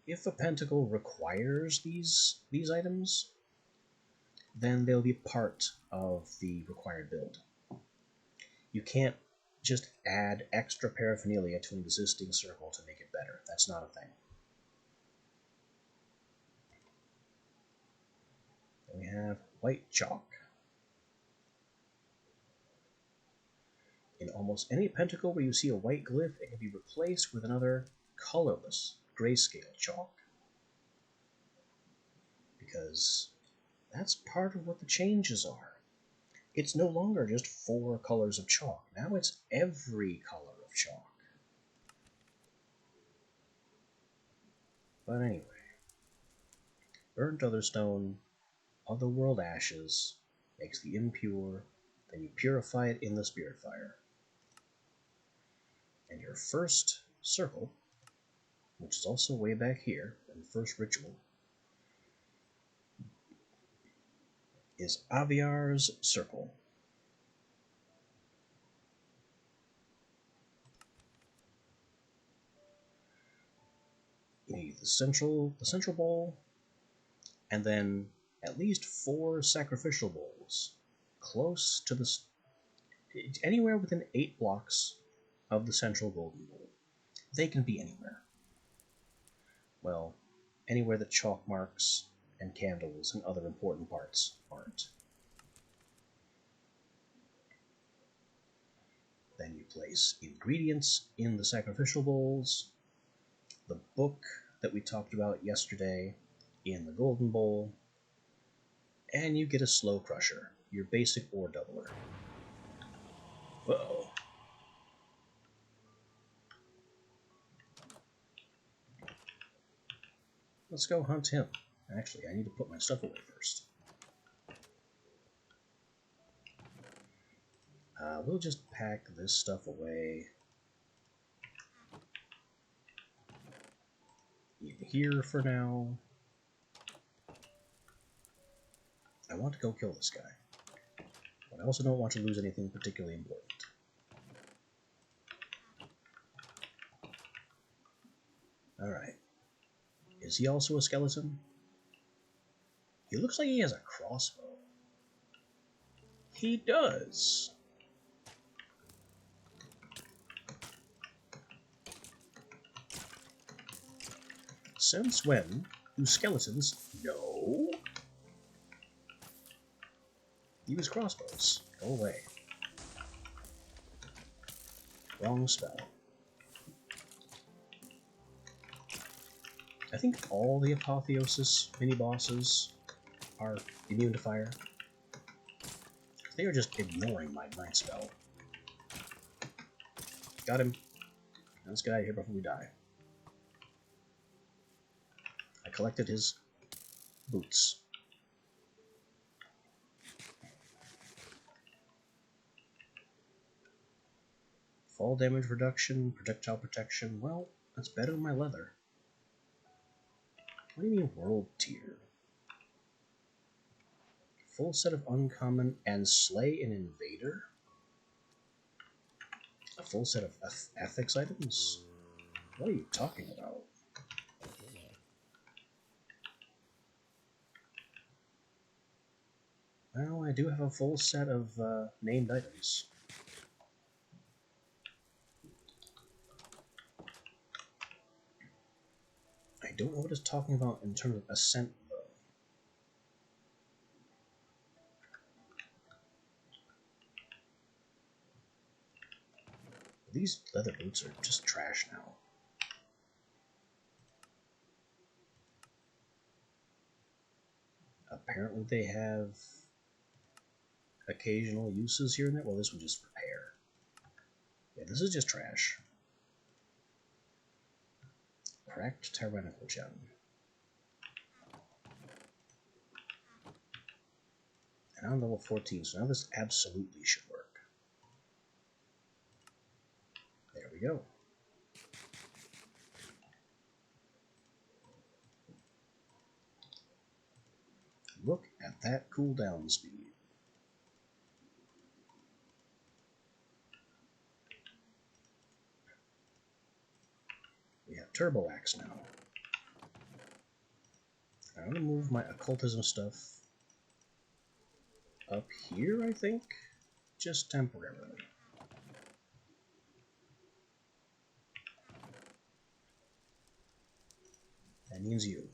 if a pentacle requires these items, then they'll be part of the required build. You can't just add extra paraphernalia to an existing circle to make it better. That's not a thing. Then we have white chalk. In almost any pentacle where you see a white glyph, it can be replaced with another colorless grayscale chalk. Because that's part of what the changes are. It's no longer just 4 colors of chalk. Now it's every color of chalk. But anyway, burnt otherstone, otherworld ashes, makes the impure, then you purify it in the spirit fire. And your first circle, which is also way back here in the first ritual, is Aviar's circle. You need the central bowl, and then at least 4 sacrificial bowls, close to the anywhere within 8 blocks of the central golden bowl. They can be anywhere. Well, anywhere that chalk marks and candles and other important parts aren't. Then you place ingredients in the sacrificial bowls, the book that we talked about yesterday in the golden bowl, and you get a slow crusher, your basic ore doubler. Uh-oh. Let's go hunt him. Actually, I need to put my stuff away first. We'll just pack this stuff away in here for now. want to go kill this guy. But I also don't want to lose anything particularly important. Alright. Is he also a skeleton? He looks like he has a crossbow. He does! Since when do skeletons no use crossbows? Go away. Wrong spell. I think all the Apotheosis mini-bosses are immune to fire. They are just ignoring my night spell. Got him. Let's get out of here before we die. I collected his boots. Fall damage reduction, projectile protection. Well, that's better than my leather. What do you mean world tier? Full set of uncommon and slay an invader? A full set of ethics items? What are you talking about? Well, I do have a full set of named items. I don't know what it's talking about in terms of ascent, though. These leather boots are just trash now. Apparently they have occasional uses here and there. Well, this one just repair. Yeah, this is just trash. Cracked tyrannical gem. And I'm level 14, so now this absolutely should work. There we go. Look at that cooldown speed. We have Turbo Axe now. I'm going to move my occultism stuff up here, I think, just temporarily. That means you.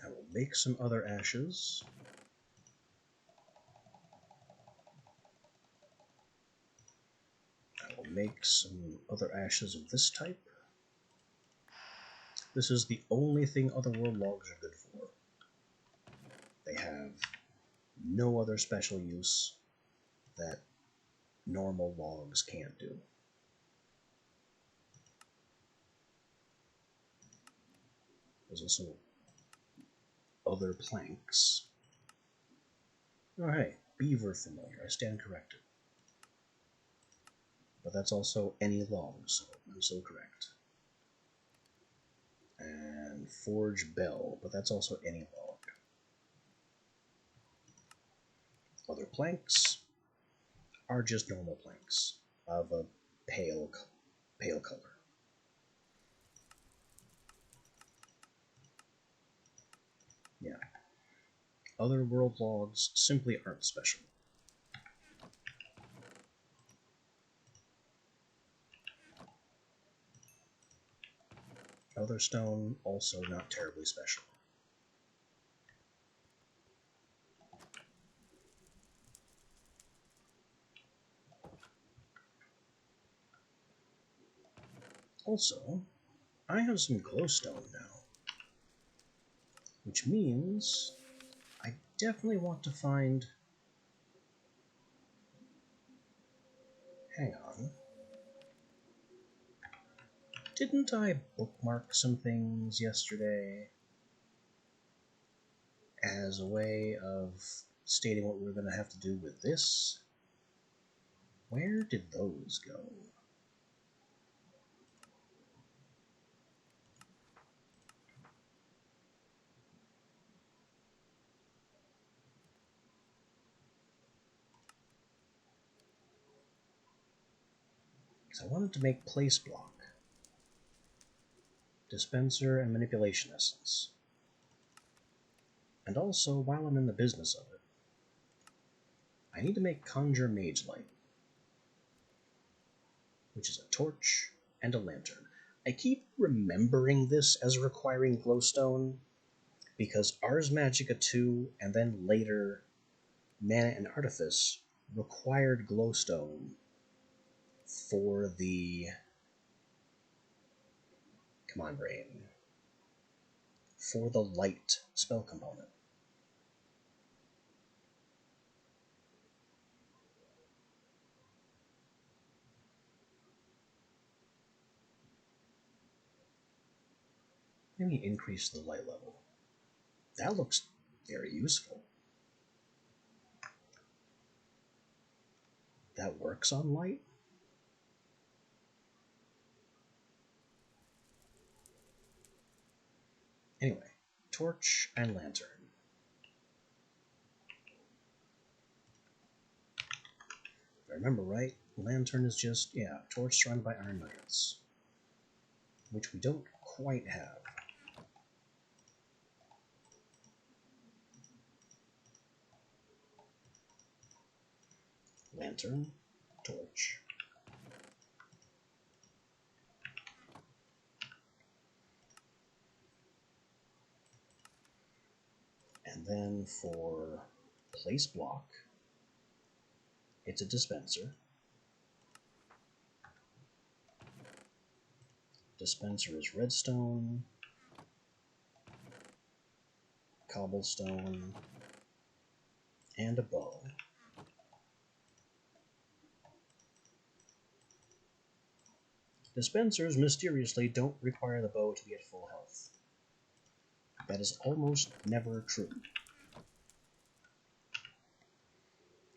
I will make some other ashes. I will make some other ashes of this type. This is the only thing Otherworld logs are good for. They have no other special use that normal logs can't do. There's also other planks. Oh hey, beaver familiar, I stand corrected. But that's also any log, so I'm still correct. And forge bell, but that's also any log. Other planks are just normal planks of a pale color. Yeah. Other world logs simply aren't special. Other stone, also not terribly special. Also, I have some glowstone now, which means definitely want to find... Hang on. Didn't I bookmark some things yesterday as a way of stating what we're going to have to do with this? Where did those go? Because I wanted to make place block, dispenser, and manipulation essence. And also, while I'm in the business of it, I need to make conjure mage light, which is a torch and a lantern. I keep remembering this as requiring glowstone, because Ars Magica 2 and then later Mana and Artifice required glowstone for the... Come on, brain. For the light spell component. Let me increase the light level. That looks very useful. That works on light? Anyway, torch and lantern. If I remember right, lantern is just, yeah, torch surrounded by iron nuggets, which we don't quite have. Lantern, torch. And then for place block, it's a dispenser. Dispenser is redstone, cobblestone, and a bow. Dispensers mysteriously don't require the bow to be at full health. That is almost never true.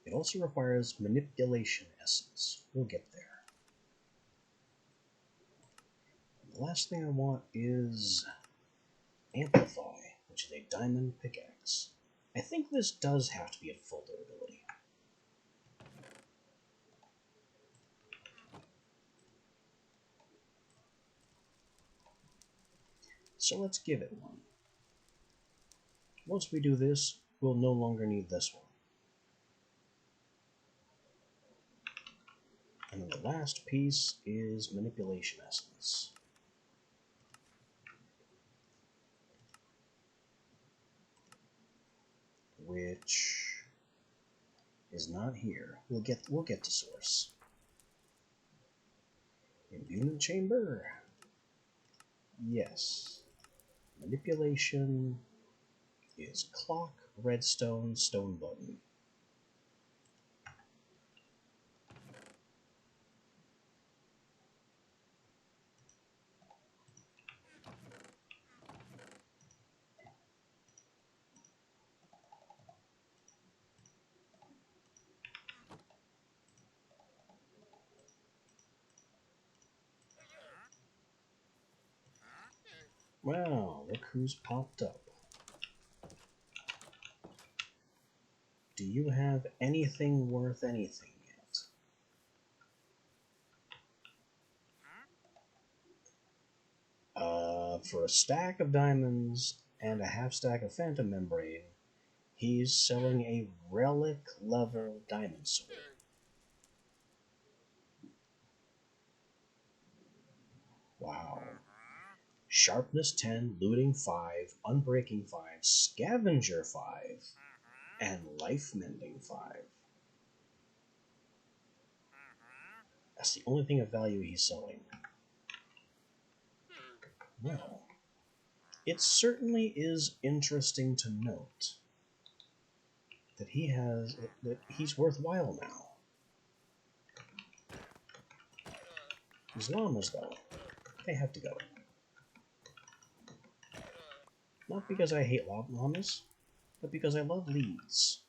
It also requires manipulation essence. We'll get there. The last thing I want is amplify, which is a diamond pickaxe. I think this does have to be at full durability. So let's give it one. Once we do this, we'll no longer need this one. And then the last piece is manipulation essence. Which is not here. We'll get to source. Imbuement chamber. Yes. Manipulation is clock, redstone, stone button. Wow, look who's popped up. Do you have anything worth anything yet? For a stack of diamonds and a half stack of phantom membrane, he's selling a relic level diamond sword. Wow. Sharpness 10, looting 5, unbreaking 5, scavenger 5, and life mending 5. That's the only thing of value he's selling. Well, it certainly is interesting to note that he's worthwhile now. These llamas, though, they have to go. Not because I hate llamas, but because I love leads.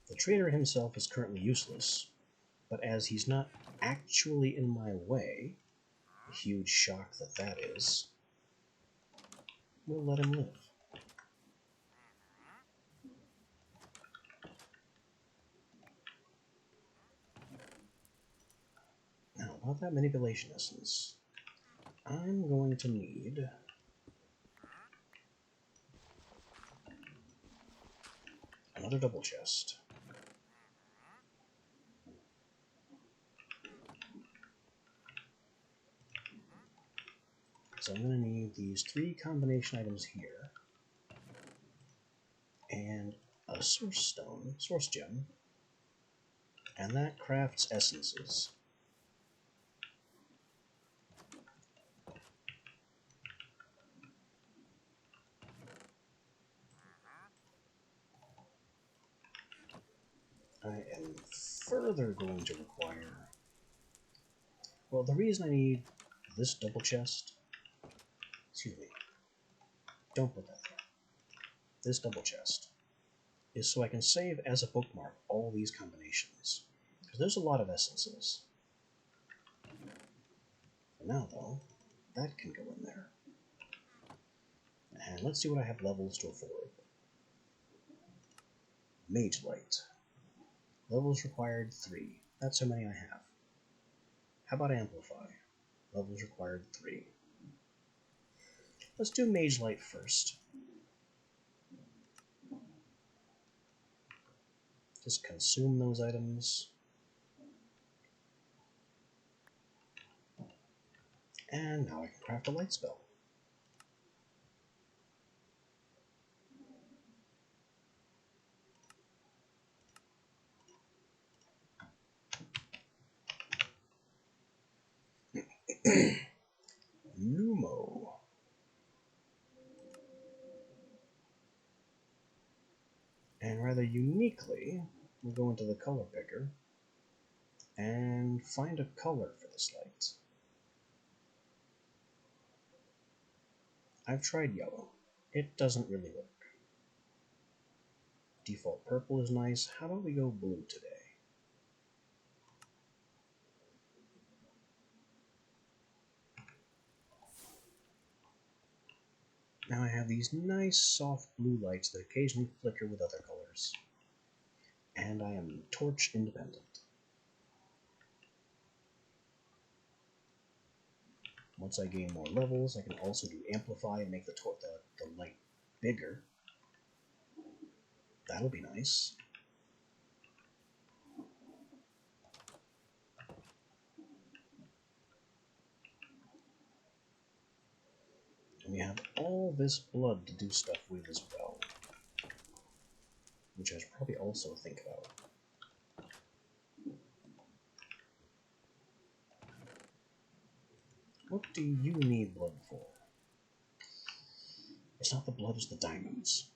The trader himself is currently useless, but as he's not actually in my way, a huge shock that is, we'll let him live. Now, about that manipulation essence, I'm going to need another double chest. So I'm going to need these 3 combination items here, and a source gem, and that crafts essences. I am further going to require... Well, the reason I need this double chest... Excuse me. Don't put that there. This double chest is so I can save as a bookmark all these combinations. Because there's a lot of essences. For now, though, that can go in there. And let's see what I have levels to afford. Mage Light. Levels required 3. That's how many I have. How about Amplify? Levels required 3. Let's do Mage Light first. Just consume those items. And now I can craft a light spell. Numo. And rather uniquely, we'll go into the color picker and find a color for this light. I've tried yellow. It doesn't really work. Default purple is nice. How about we go blue today? Now I have these nice soft blue lights that occasionally flicker with other colors. And I am torch independent. Once I gain more levels, I can also do amplify and make the light bigger. That'll be nice. And we have all this blood to do stuff with as well, which I should probably also think about. What do you need blood for? It's not the blood, it's the diamonds.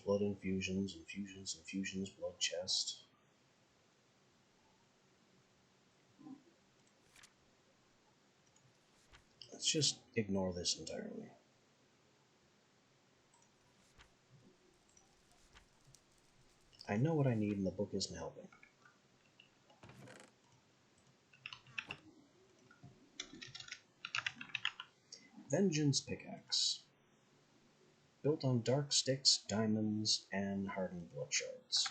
Blood infusions, infusions, blood chest. Let's just ignore this entirely. I know what I need and the book isn't helping. Vengeance Pickaxe. Built on dark sticks, diamonds, and hardened blood shards.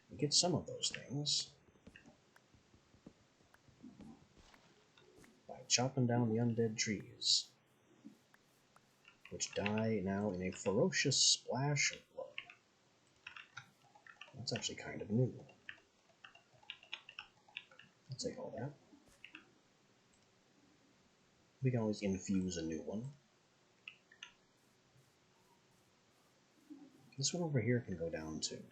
We get some of those things by chopping down the undead trees. which die now in a ferocious splash of blood. That's actually kind of new. I'll take all that. We can always infuse a new one. This one over here can go down too.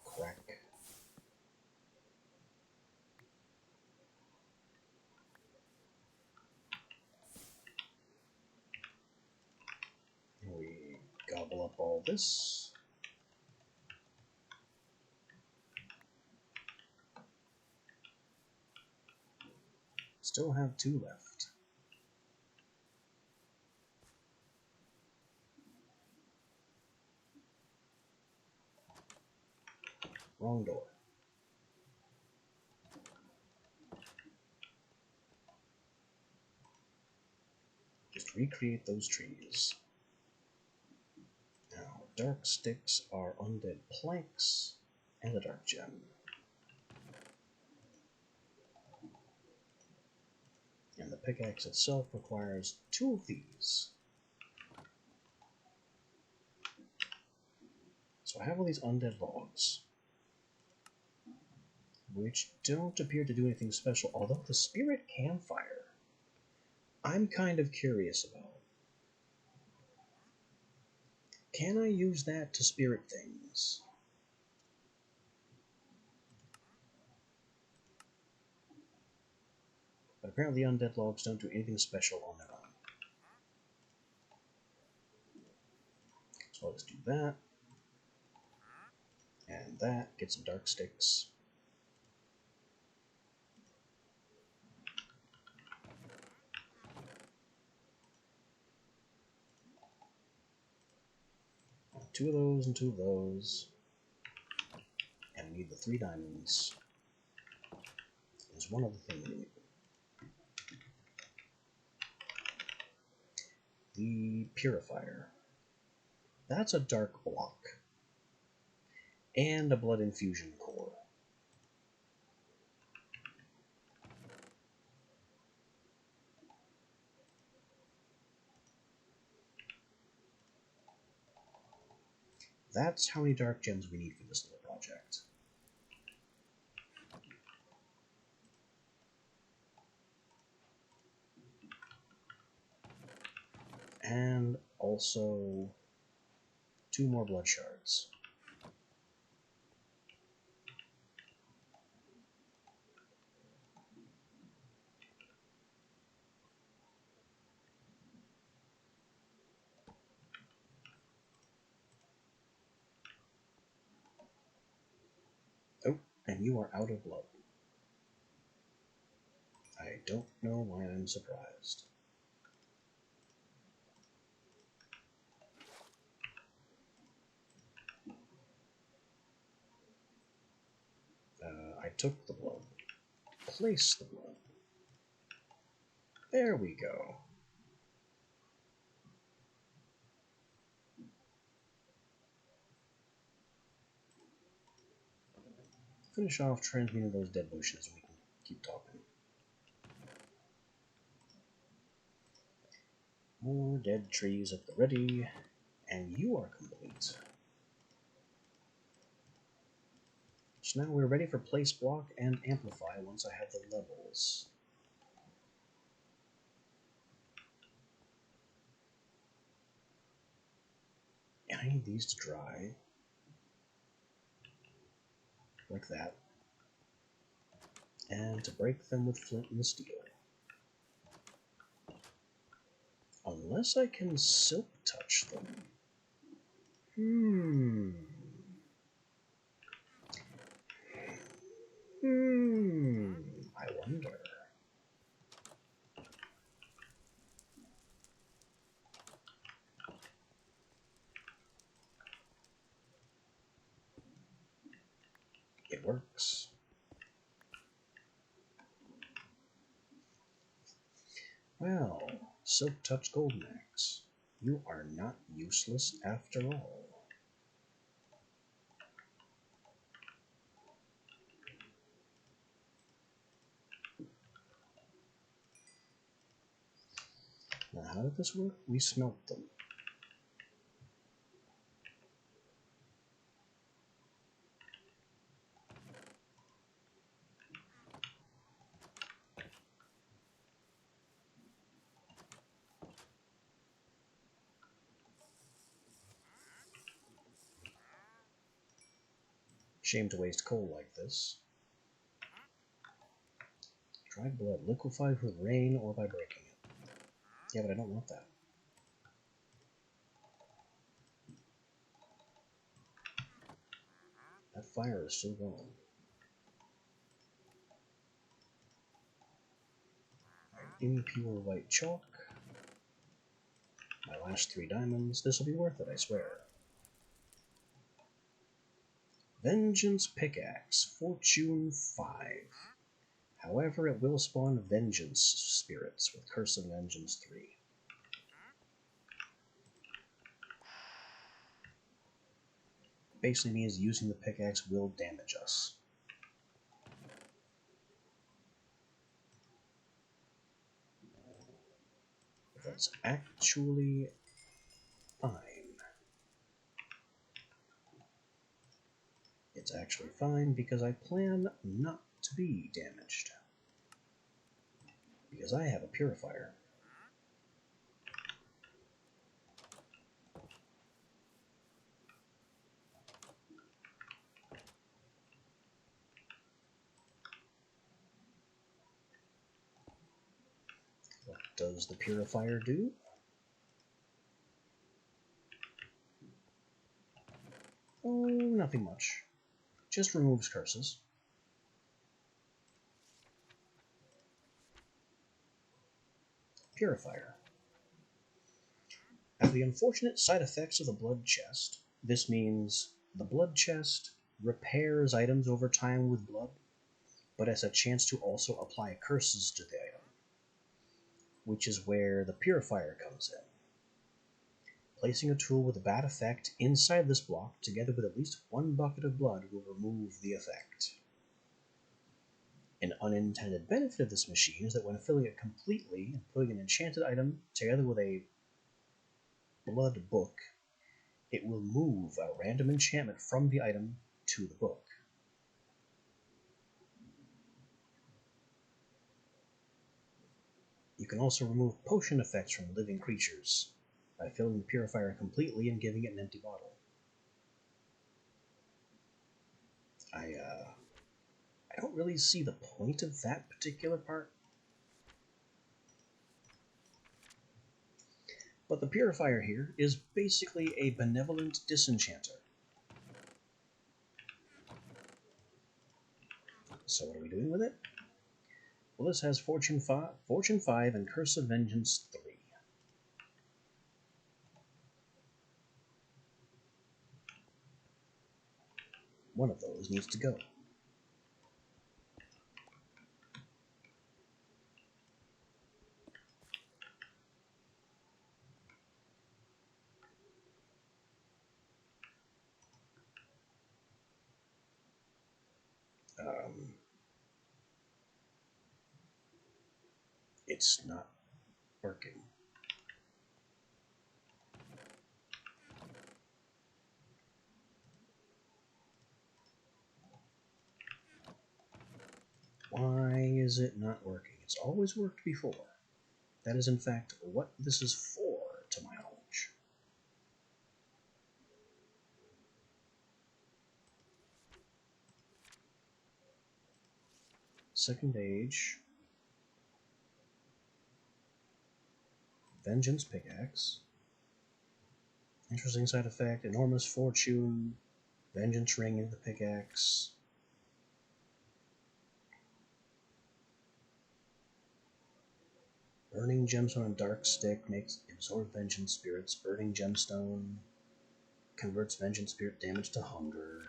Crack. We gobble up all this. Still have 2 left. Wrong door. Just recreate those trees. Now, dark sticks are undead planks and a dark gem. And the pickaxe itself requires 2 of these. So I have all these undead logs, which don't appear to do anything special, although the spirit campfire, I'm kind of curious about. Can I use that to spirit things? But apparently undead logs don't do anything special on their own. So let's do that. And that, get some dark sticks. Two of those and 2 of those. And we need the 3 diamonds. There's one other thing we need. The purifier. That's a dark block. And a blood infusion core. That's how many dark gems we need for this little project. And also 2 more blood shards. Oh, and you are out of blood. I don't know why I'm surprised. I took the blood. Place the blood. There we go. Finish off transmuting those dead bushes and we can keep talking. More dead trees at the ready, and you are complete. So now we're ready for place block and amplify once I have the levels. And I need these to dry. Like that. And to break them with flint and steel. Unless I can silk touch them. I wonder. It works. Well, Silk Touch Golden Axe, you are not useless after all. how did this work? We smelt them. Shame to waste coal like this. Dried blood, liquefied with rain or by breaking it. Yeah, but I don't want that. That fire is still going. Impure white chalk. My last 3 diamonds. This will be worth it, I swear. Vengeance Pickaxe, Fortune 5. However, it will spawn Vengeance Spirits with Curse of Vengeance 3. Basically means using the pickaxe will damage us. That's actually fine. It's actually fine because I plan not to be damaged. Because I have a purifier. What does the purifier do? Oh, nothing much. Just removes curses. Purifier. Have the unfortunate side effects of the blood chest. This means the blood chest repairs items over time with blood, but has a chance to also apply curses to the item, which is where the purifier comes in. Placing a tool with a bad effect inside this block, together with at least 1 bucket of blood, will remove the effect. An unintended benefit of this machine is that when filling it completely and putting an enchanted item together with a blood book, it will move a random enchantment from the item to the book. You can also remove potion effects from living creatures by filling the purifier completely and giving it an empty bottle. I don't really see the point of that particular part. But the purifier here is basically a benevolent disenchanter. So what are we doing with it? Well, this has Fortune 5 and Curse of Vengeance 3. One of those needs to go. It's not working. Why is it not working? It's always worked before. That is in fact what this is for, to my knowledge. Second age. Vengeance Pickaxe. Interesting side effect. Enormous Fortune. Vengeance Ring into the pickaxe. Burning Gemstone and Dark Stick makes absorb Vengeance Spirits. Burning Gemstone converts Vengeance Spirit damage to hunger.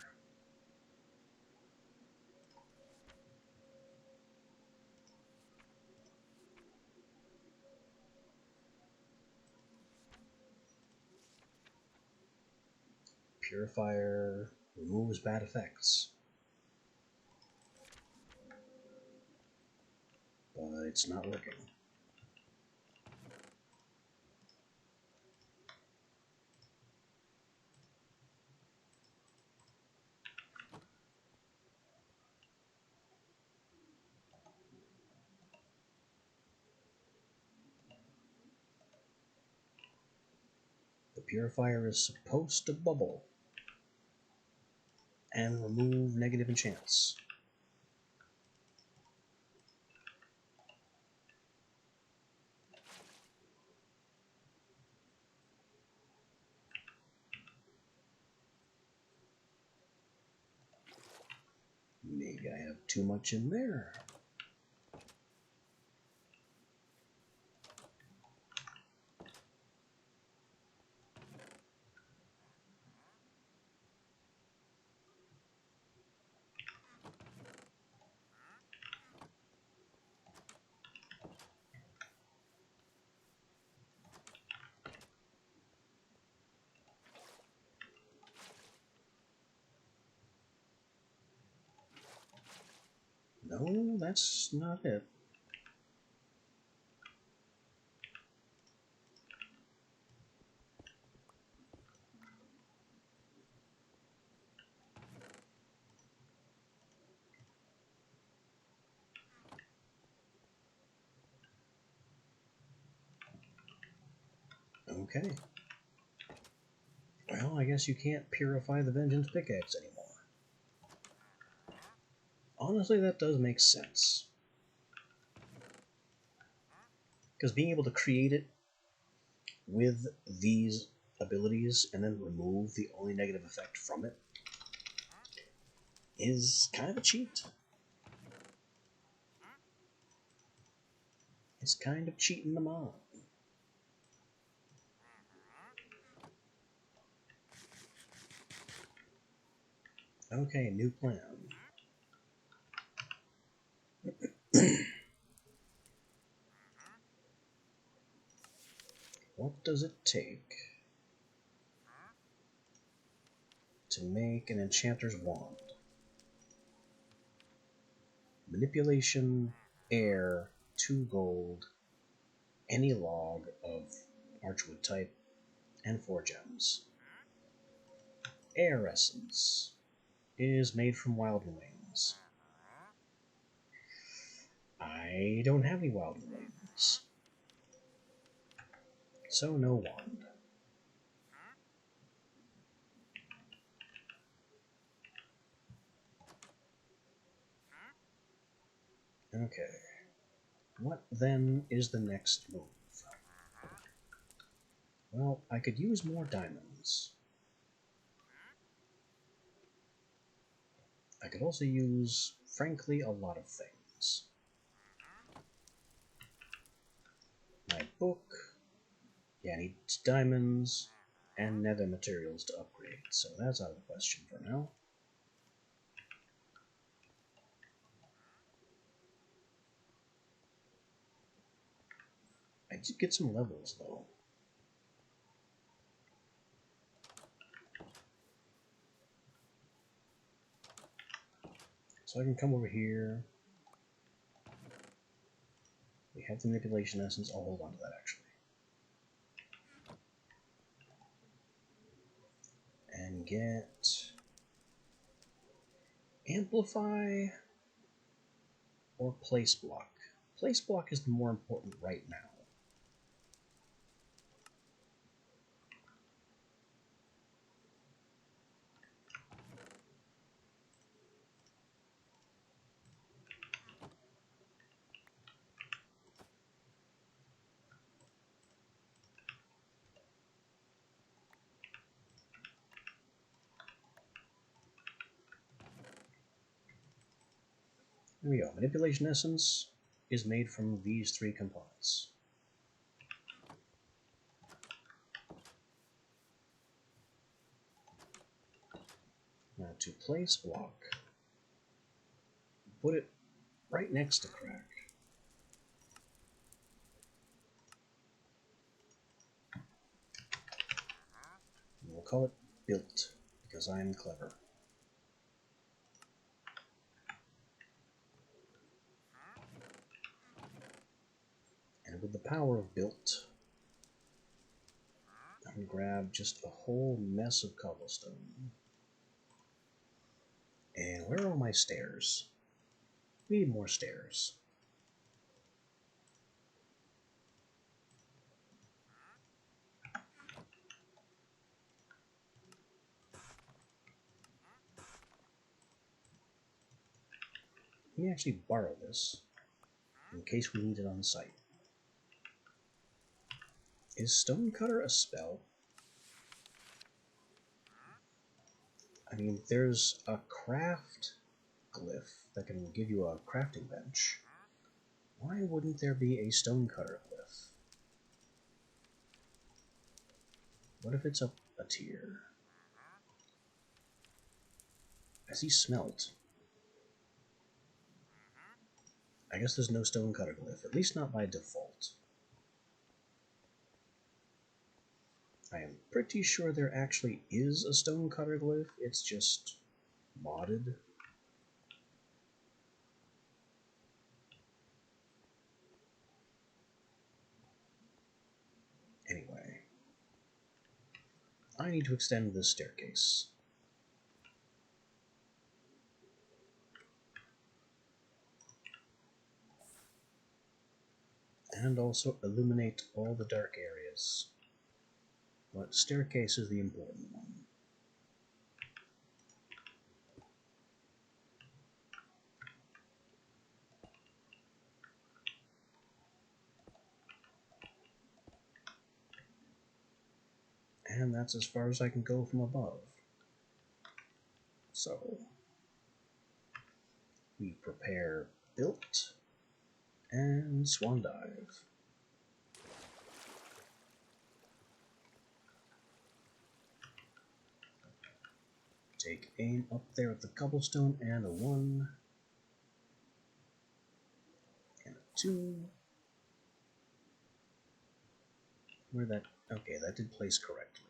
Purifier removes bad effects. But it's not working. purifier is supposed to bubble and remove negative enchants. Maybe I have too much in there. No, that's not it. Okay. Well, I guess you can't purify the Vengeance Pickaxe anymore. Honestly, that does make sense. Because being able to create it with these abilities and then remove the only negative effect from it is kind of a cheat. It's kind of cheating them out. Okay, new plan. What does it take to make an enchanter's wand? Manipulation, air, 2 gold, any log of Archwood type, and 4 gems. Air essence is made from wild wings. I don't have any wild wings, so no wand. Okay. What then is the next move? Well, I could use more diamonds. I could also use, frankly, a lot of things. My book. Yeah, I need diamonds and nether materials to upgrade, so that's out of the question for now. I did get some levels, though. So I can come over here. We have the manipulation essence. I'll hold on to that, actually. And get amplify or place block. Place block is the more important right now. Here we go. Manipulation essence is made from these 3 components. Now to place block, put it right next to crack. And we'll call it built, because I'm clever. And with the power of built, I'm going to grab just a whole mess of cobblestone. And where are all my stairs? We need more stairs. Let me actually borrow this in case we need it on site. Is Stonecutter a spell? I mean, there's a craft glyph that can give you a crafting bench. Why wouldn't there be a Stonecutter glyph? What if it's a tier? I see smelt. I guess there's no Stonecutter glyph, at least not by default. I am pretty sure there actually is a Stonecutter glyph, it's just modded. Anyway, I need to extend this staircase. And also illuminate all the dark areas. But staircase is the important one. And that's as far as I can go from above. So, we prepare built and swan dive. Take aim up there with the cobblestone and a 1 and a 2. Where that? Okay, that did place correctly.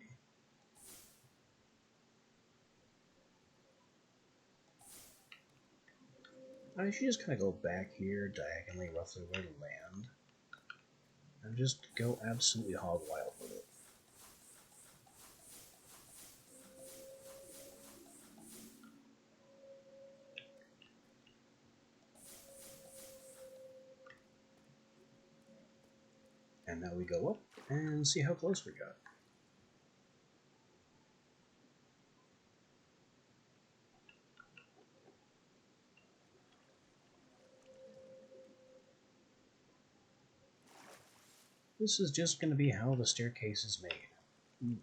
I should just kind of go back here diagonally, roughly where to land, and just go absolutely hog wild with it. And now we go up and see how close we got. This is just going to be how the staircase is made.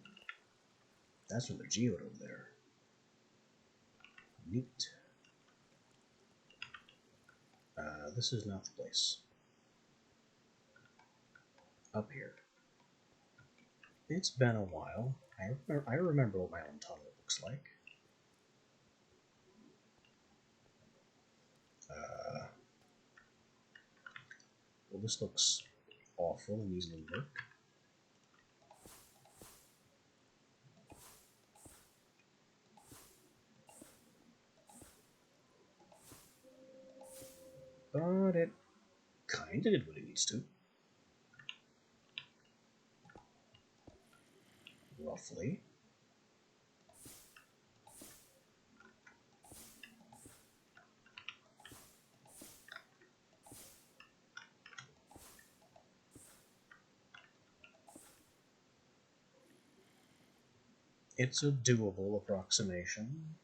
That's another geode over there. Neat. This is not the place. Up here. It's been a while. I remember what my own tunnel looks like. Well, this looks awful and easily work. But it kinda did what it needs to. Roughly. It's a doable approximation.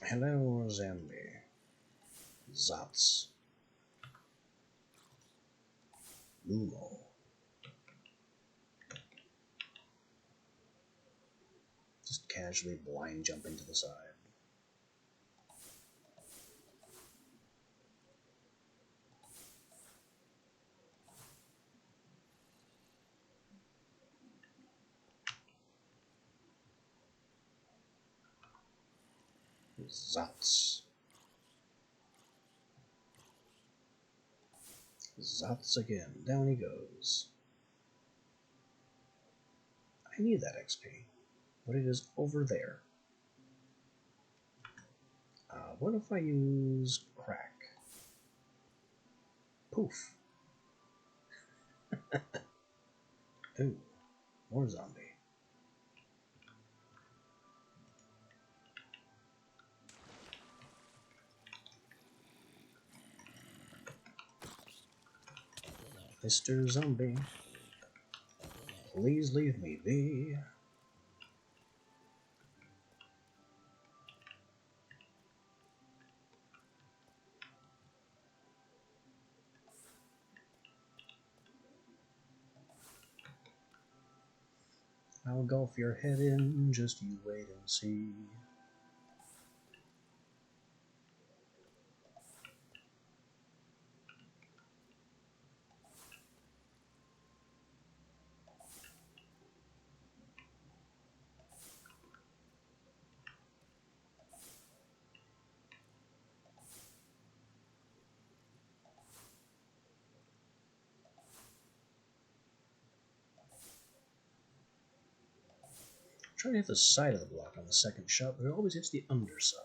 Hello, Zambi. Zats. Lumo. Just casually blind jumping to the side. Zats. Zats again. Down he goes. I need that XP, but it is over there. What if I use crack? Poof. Ooh, more zombie. Mr. Zombie, please leave me be. I'll golf your head in, just you wait and see. Try to hit the side of the block on the second shot, but it always hits the underside.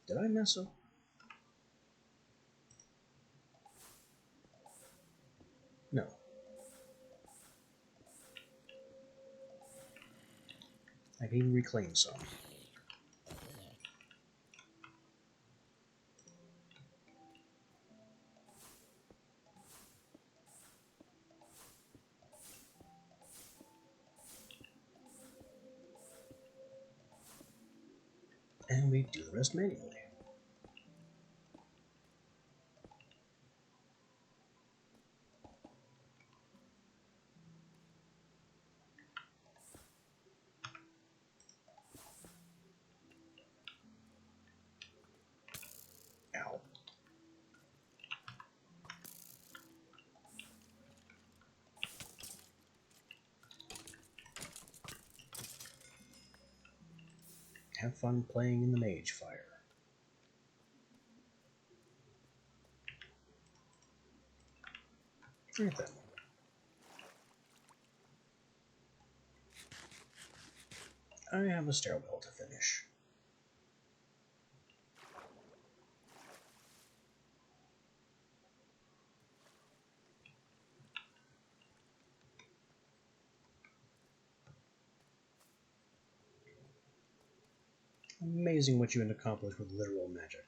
Did I mess up? No. I can even reclaim some. And we do the rest manually. Ow. Have fun playing in the mage fire. Forget that one. I have a stairwell to finish. Amazing what you can accomplish with literal magic.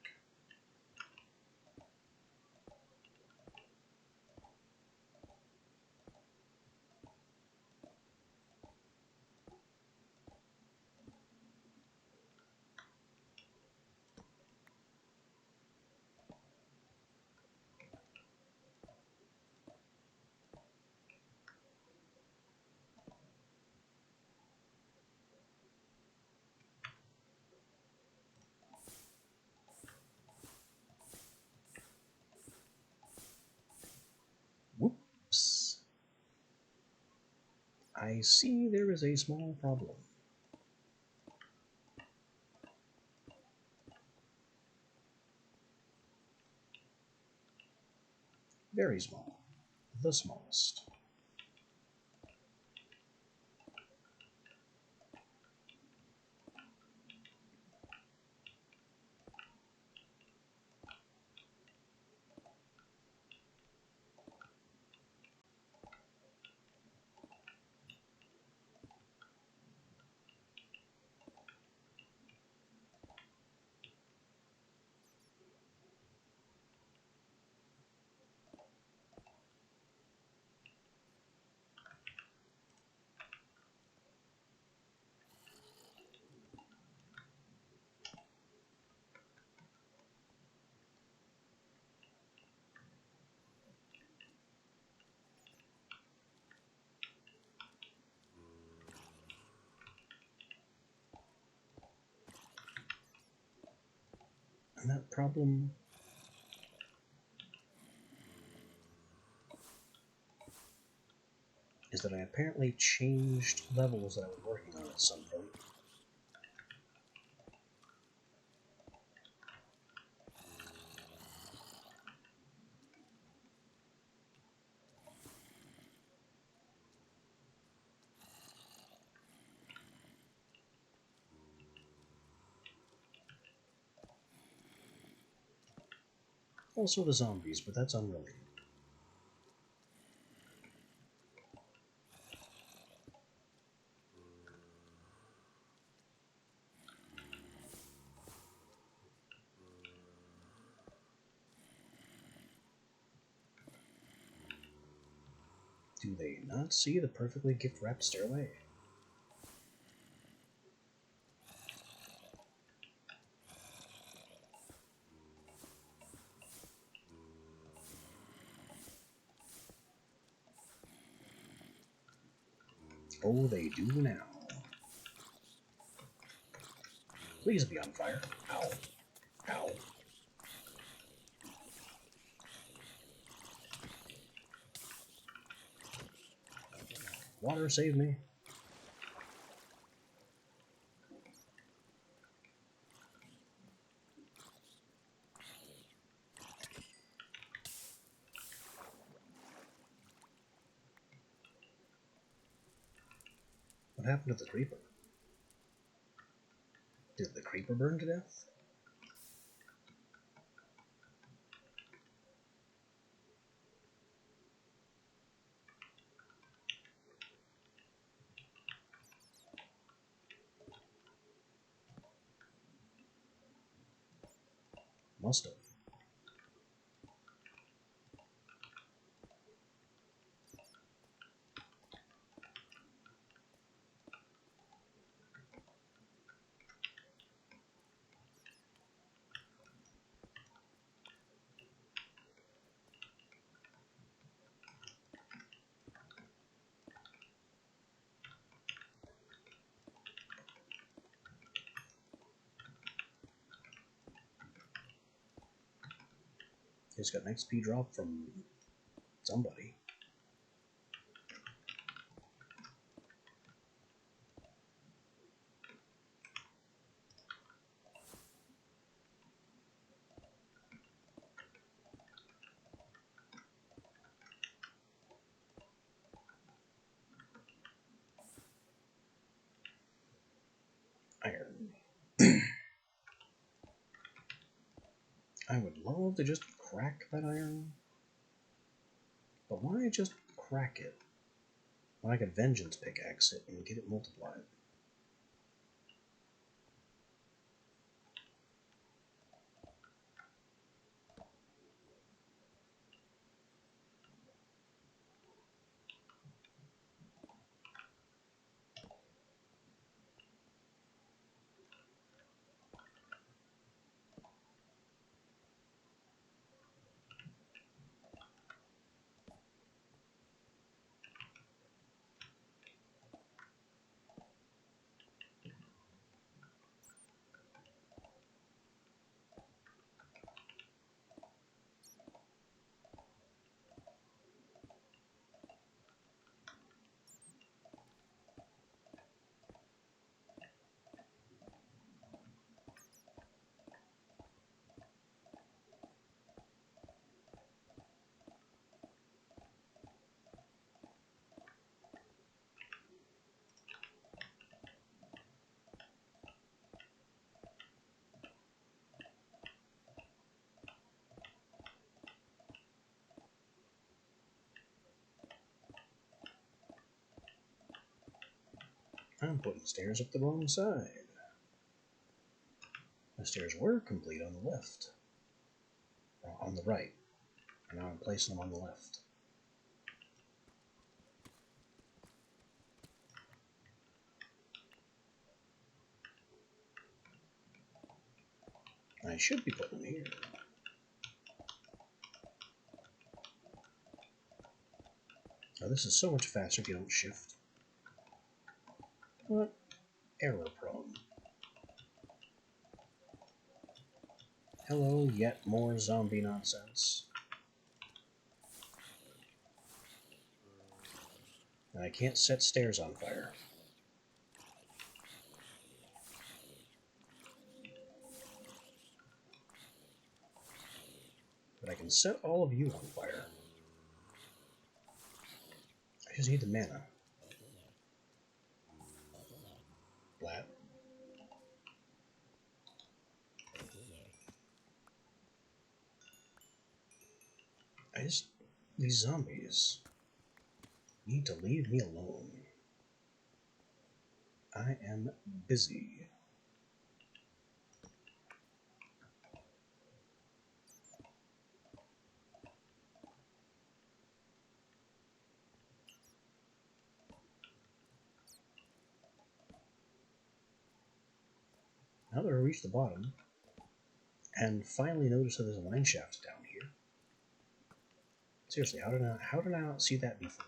Whoops. I see there is a small problem. Very small. The smallest. And that problem is that I apparently changed levels that I was working on at some point. Also the zombies, but that's unrelated. Do they not see the perfectly gift-wrapped stairway? Oh, they do now. Please be on fire. Ow. Ow. Water, save me. What happened to the creeper? Did the creeper burn to death? Must have. Just got an XP drop from somebody. Iron. I would love to just crack that iron. But why just crack it? When I could vengeance pickaxe it and get it multiplied. I'm putting stairs up the wrong side. The stairs were complete on the left. On the right. And now I'm placing them on the left. I should be putting them here. Now this is so much faster if you don't shift. What? Error prone. Hello, yet more zombie nonsense. And I can't set stairs on fire. But I can set all of you on fire. I just need the mana. Blat. These zombies need to leave me alone. I am busy. Now that I reached the bottom, and finally notice that there's a mine shaft down here. Seriously, how did I not see that before?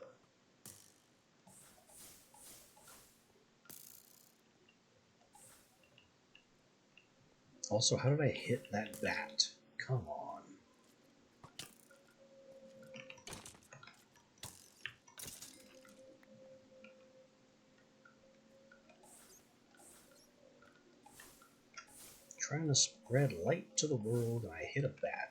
Also, how did I hit that bat? Come on. Trying to spread light to the world, and I hit a bat.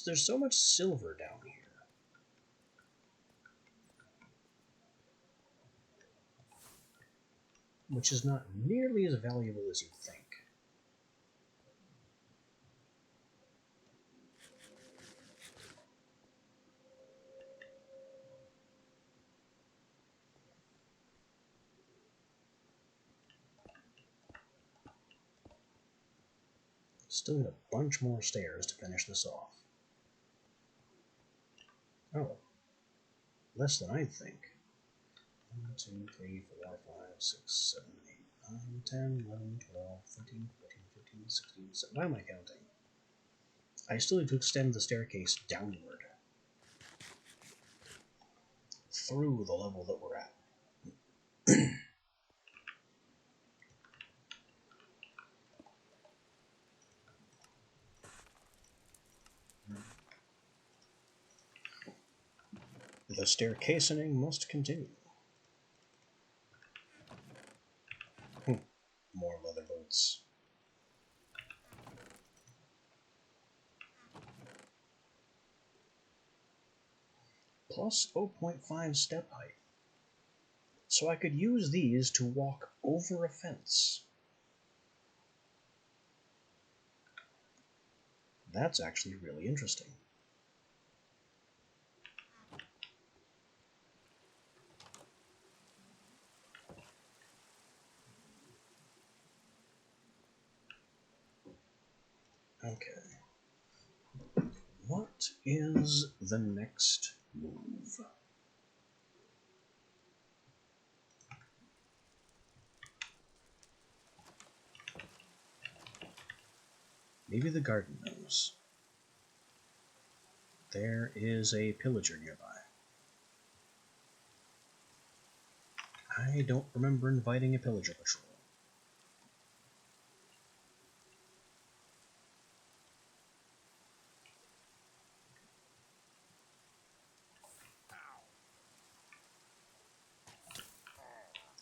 There's so much silver down here. Which is not nearly as valuable as you'd think. Still need a bunch more stairs to finish this off. Oh, less than I'd think. 1, 2, 3, 4, 5, 6, 7, 8, 9, 10, 11, 12, 13, 14, 15, 16, 17. Why am I counting? I still need to extend the staircase downward. Through the level that we're at. The staircasening must continue. More leather boots. Plus 0.5 step height. So I could use these to walk over a fence. That's actually really interesting. Okay. What is the next move? Maybe the garden knows. There is a pillager nearby. I don't remember inviting a pillager patrol.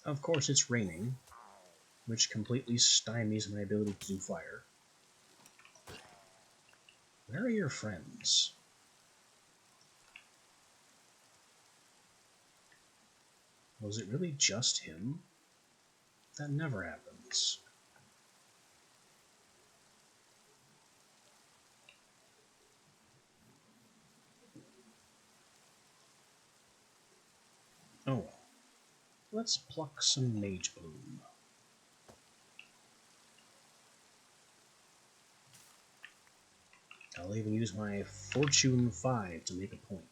Of course, it's raining, which completely stymies my ability to do fire. Where are your friends? Was it really just him? That never happens. Oh, let's pluck some Mage Bloom. I'll even use my Fortune 5 to make a point.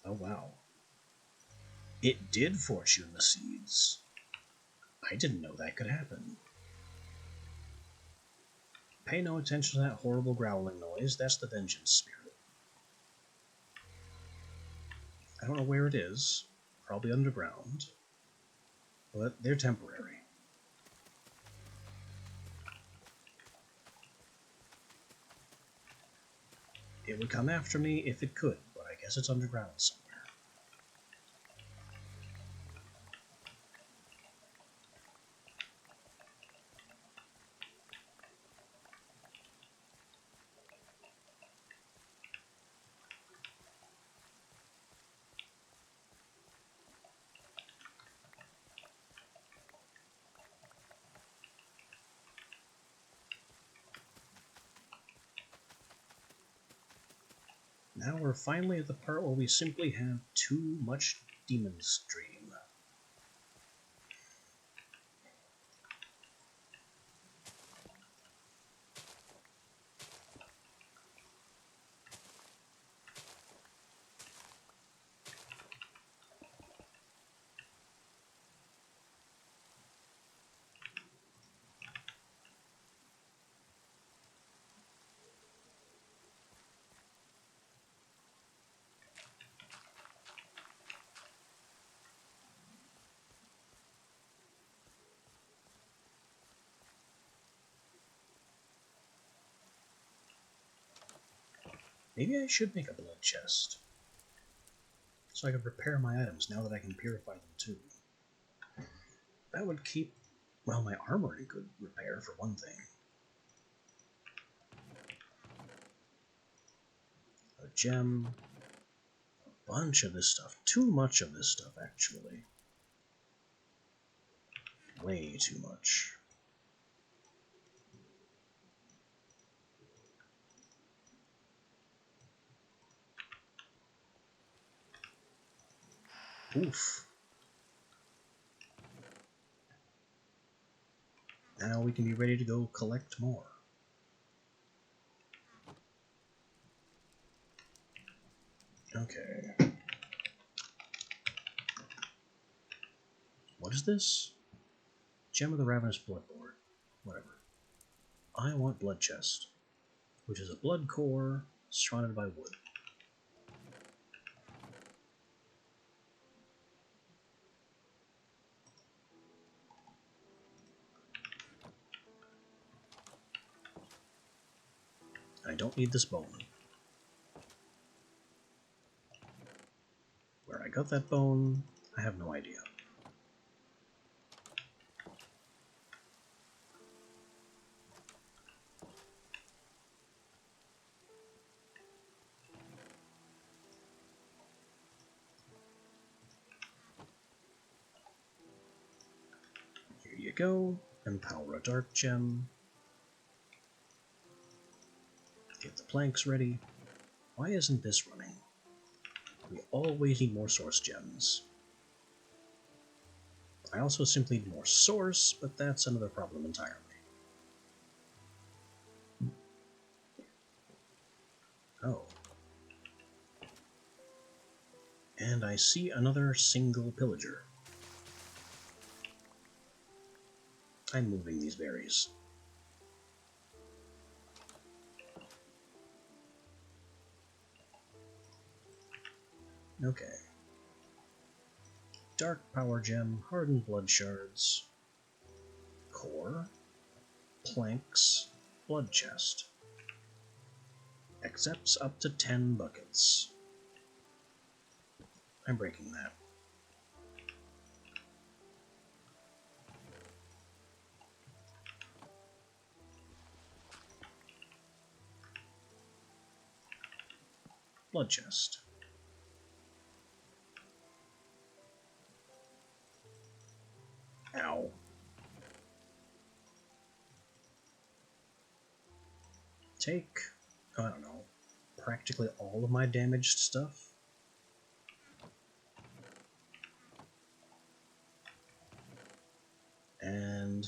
Oh wow. It did fortune the seeds. I didn't know that could happen. Pay no attention to that horrible growling noise. That's the vengeance spirit. I don't know where it is. Probably underground. But they're temporary. It would come after me if it could, but I guess it's underground somewhere. Now we're finally at the part where we simply have too much Demon Stream. Maybe I should make a blood chest, so I can prepare my items now that I can purify them too. That would keep, well, my armor in good repair for one thing. A gem, a bunch of this stuff, too much of this stuff actually. Way too much. Oof. Now we can be ready to go collect more. Okay. What is this? Gem of the Ravenous Bloodlord. Whatever. I want Blood Chest, which is a blood core surrounded by wood. I don't need this bone. Where I got that bone, I have no idea. Here you go. Empower a dark gem. Get the planks ready. Why isn't this running? We always need more source gems. I also simply need more source, but that's another problem entirely. Oh. And I see another single pillager. I'm moving these berries. Okay. Dark Power Gem, Hardened Blood Shards, Core, Planks, Blood Chest. Accepts up to 10 buckets. I'm breaking that. Blood Chest. Ow. Take, I don't know, practically all of my damaged stuff. And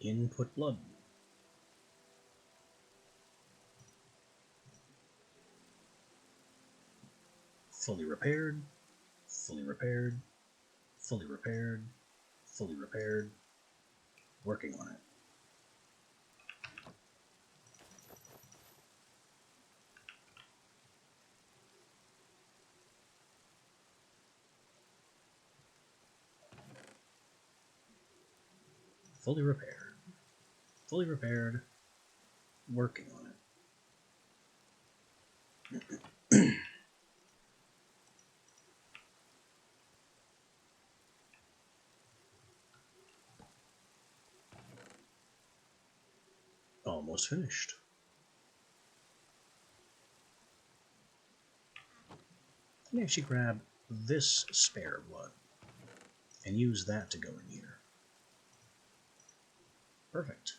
input blood. Fully repaired, fully repaired, fully repaired, fully repaired. Working on it. Fully repaired. Fully repaired. Working on it. Almost finished. Let me actually grab this spare blood and use that to go in here. Perfect.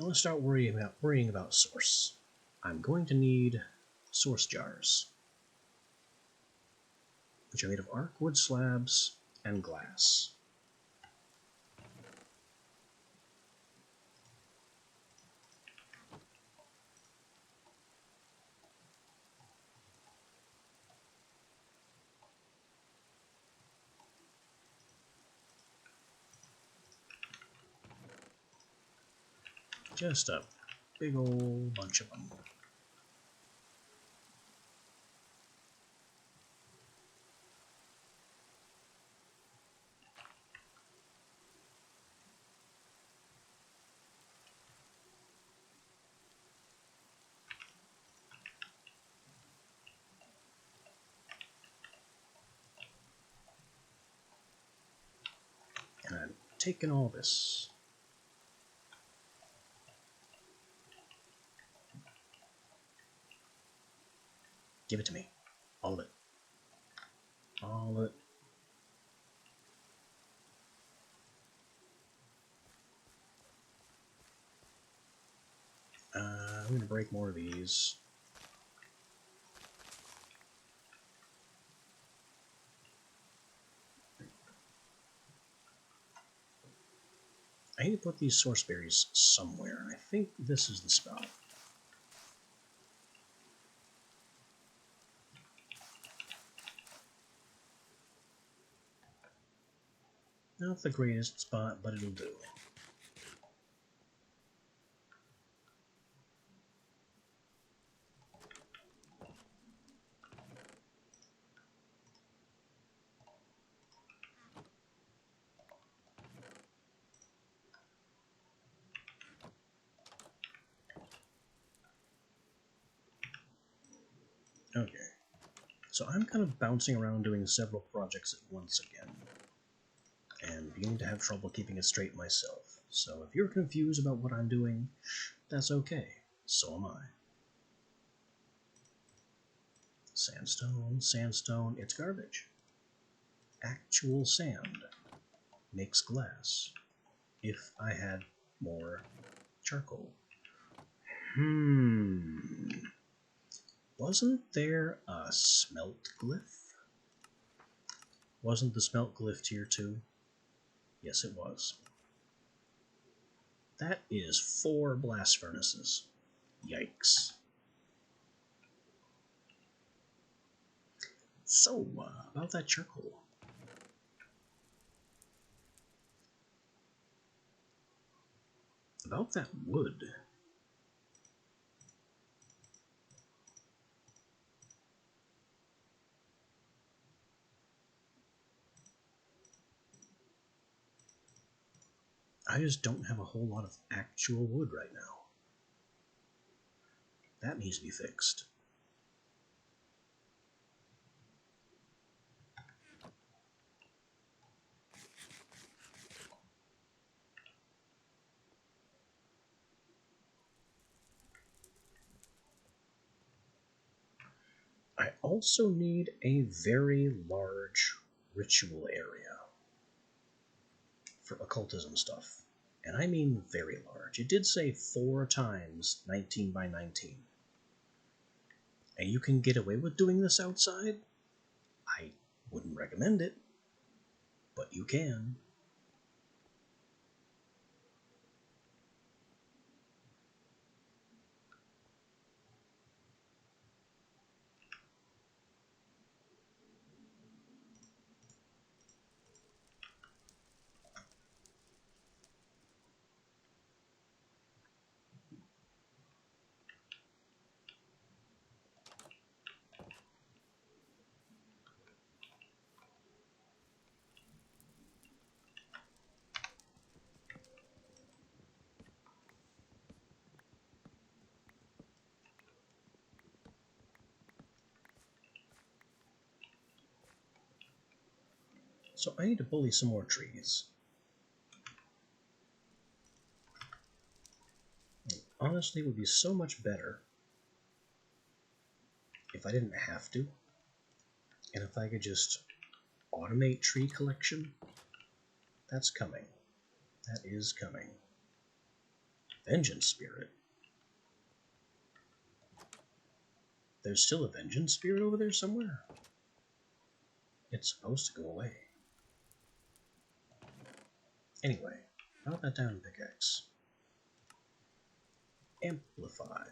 Now let's start worrying about source. I'm going to need source jars, which are made of arc wood slabs and glass. Just a big old bunch of them. And I'm taking all this. Give it to me. All of it. All of it. I'm going to break more of these. I need to put these source berries somewhere. I think this is the spot. Not the greatest spot, but it'll do. Okay. So I'm kind of bouncing around doing several projects at once again, and beginning to have trouble keeping it straight myself. So if you're confused about what I'm doing, that's okay. So am I. Sandstone, sandstone, it's garbage. Actual sand makes glass. If I had more charcoal. Wasn't there a smelt glyph? Wasn't the smelt glyph tier 2? Yes, it was. That is 4 blast furnaces. Yikes. So, about that charcoal. About that wood. I just don't have a whole lot of actual wood right now. That needs to be fixed. I also need a very large ritual area for occultism stuff. And I mean very large. It did say 4 times 19 by 19. And you can get away with doing this outside? I wouldn't recommend it, but you can. So I need to bully some more trees. Honestly, it would be so much better if I didn't have to, and if I could just automate tree collection. That's coming. That is coming. Vengeance Spirit? There's still a Vengeance Spirit over there somewhere? It's supposed to go away. Anyway, not that down pickaxe. Amplify.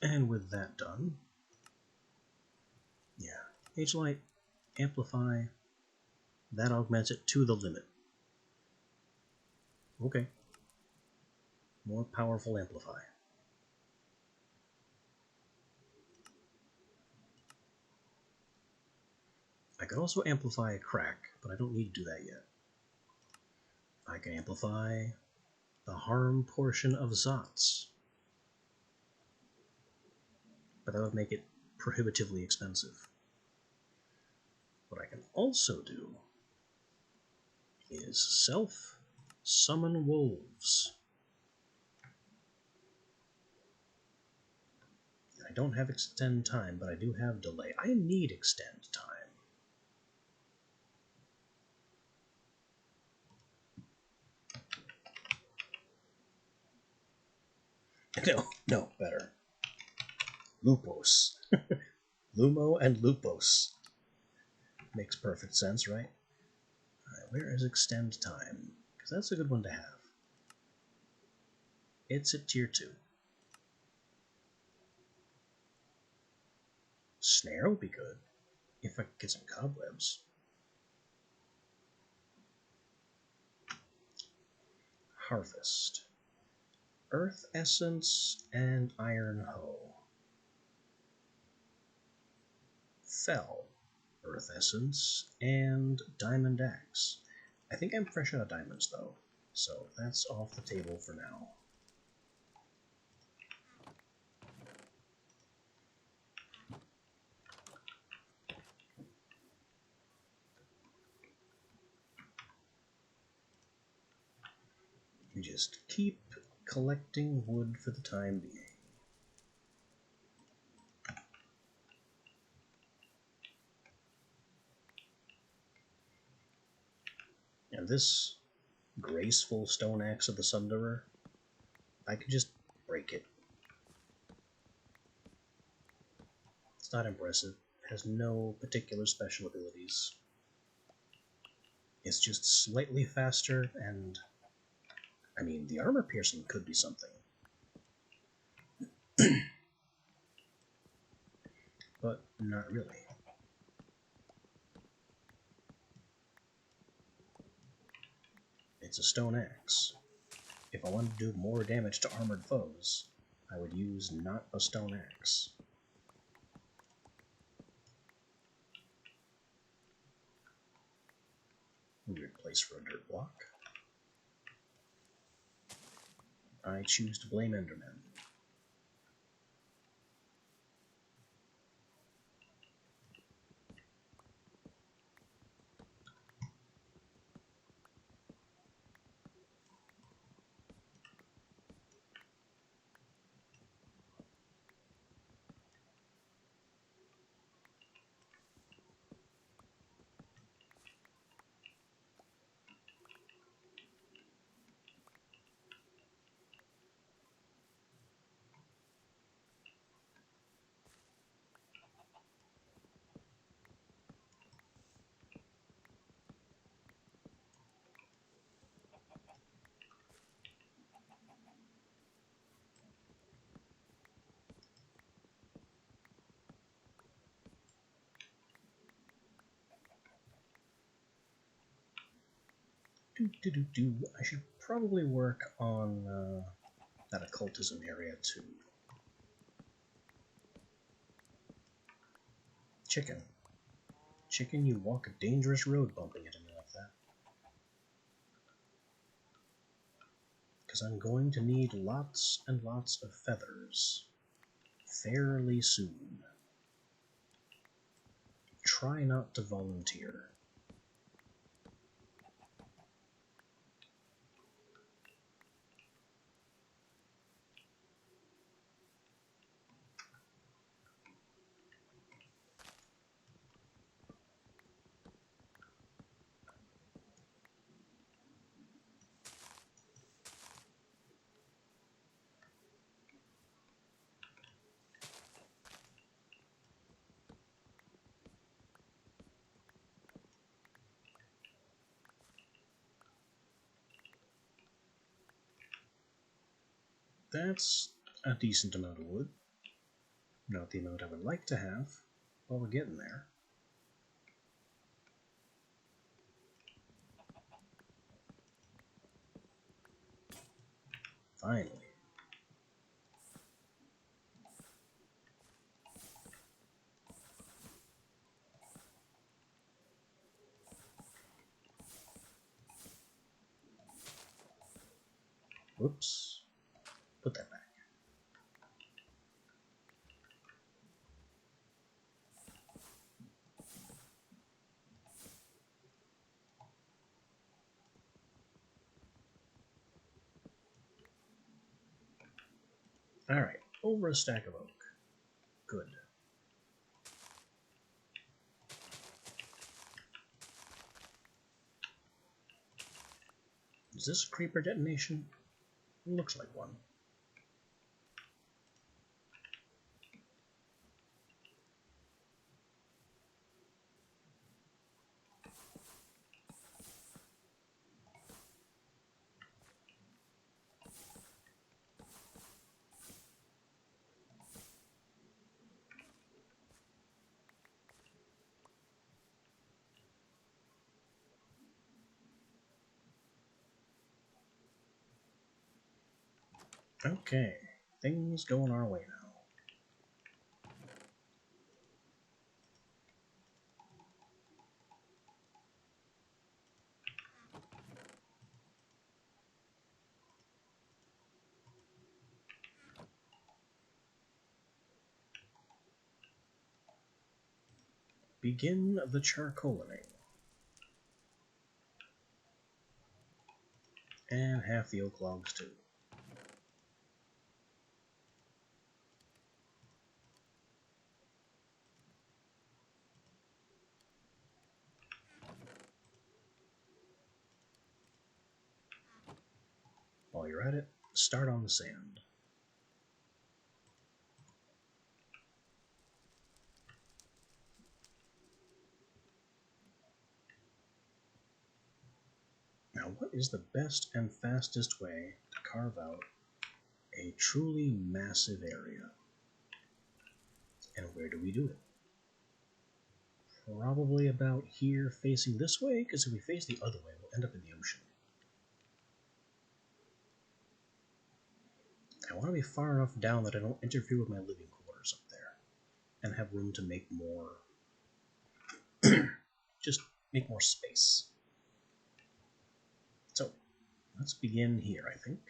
And with that done, yeah, H-Light, Amplify, that augments it to the limit. Okay. More powerful Amplify. I could also amplify a crack, but I don't need to do that yet. I can amplify the harm portion of Zots, but that would make it prohibitively expensive. What I can also do is self-summon wolves. I don't have extend time, but I do have delay. I need extend time. No, better. Lupos. Lumo and Lupos. Makes perfect sense, right? Alright, where is extend time? Because that's a good one to have. It's at tier 2. Snare would be good, if I could get some cobwebs. Harvest. Earth Essence and Iron Hoe. Fell. Earth Essence and Diamond Axe. I think I'm fresh out of diamonds though, so that's off the table for now. We just keep collecting wood for the time being. And this graceful stone axe of the Sunderer, I could just break it. It's not impressive. It has no particular special abilities. It's just slightly faster, and I mean, the armor piercing could be something. But not really. It's a stone axe. If I wanted to do more damage to armored foes, I would use not a stone axe. Weird place for a dirt block. I choose to blame Enderman. I should probably work on that occultism area too. Chicken. Chicken, you walk a dangerous road bumping into me like that. Because I'm going to need lots and lots of feathers. Fairly soon. Try not to volunteer. That's a decent amount of wood. Not the amount I would like to have, but we're getting there. Finally. Whoops. Put that back. Alright, over a stack of oak. Good. Is this a creeper detonation? Looks like one. Okay, things going our way now. Begin the charcoaling. And half the oak logs too. While you're at it, start on the sand. Now, what is the best and fastest way to carve out a truly massive area? And where do we do it? Probably about here facing this way, because if we face the other way, we'll end up in the ocean. I want to be far enough down that I don't interfere with my living quarters up there, and have room to make more, just make more space. So, let's begin here, I think.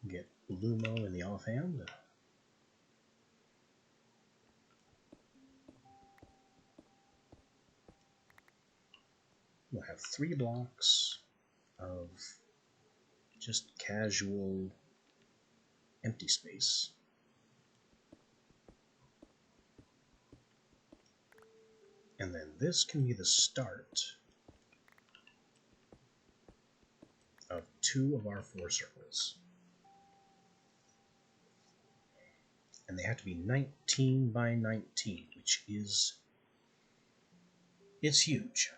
Get Lumo in the offhand. We'll have 3 blocks of just casual empty space. And then this can be the start of 2 of our 4 circles. And they have to be 19 by 19, which is, it's huge.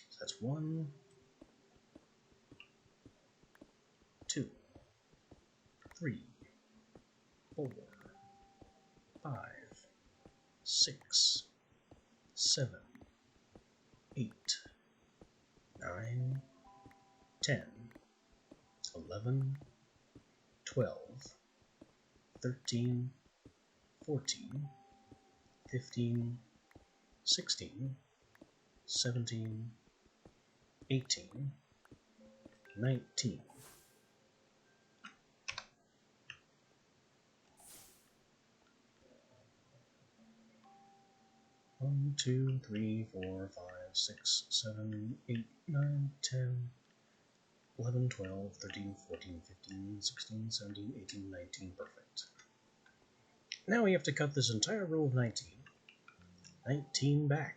So that's 1, 2, 3, 4, 5, 6, 7, 8, 9, 10, 11, 12, 13, 14, 15, 16, 17, 18, 19. One, 2, 3, 4, 5, 6, 7, 8, 9, 10, 11, 12, 13, 14, 15, 16, 17, 18, 19. Perfect. Now we have to cut this entire row of 19. 19 back.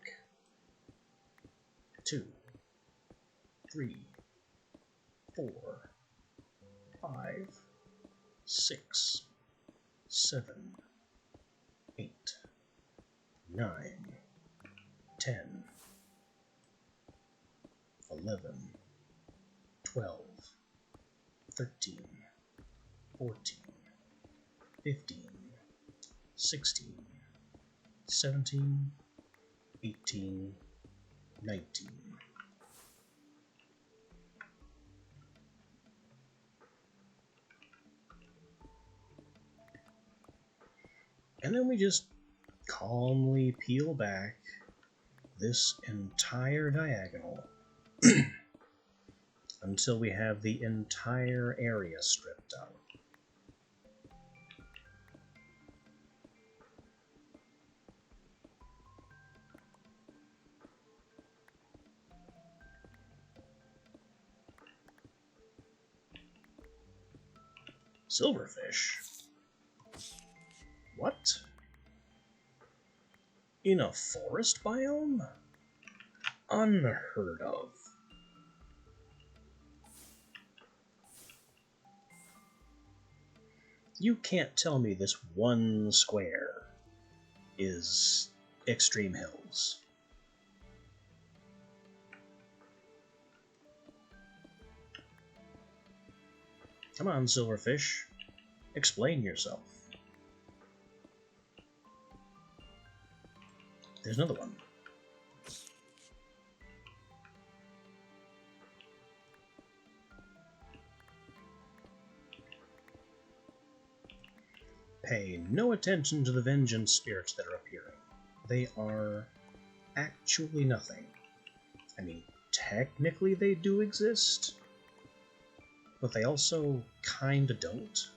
2, 3, 4, 5, 6, 7, 8, 9, 10, 11, 12, 13, 14, 15, 16, 17, 18, 19. And then we just calmly peel back this entire diagonal until we have the entire area stripped out. Silverfish? What? In a forest biome? Unheard of. You can't tell me this one square is Extreme Hills. Come on, Silverfish. Explain yourself. There's another one. Pay no attention to the vengeance spirits that are appearing. They are actually nothing. I mean, technically they do exist, but they also kinda don't.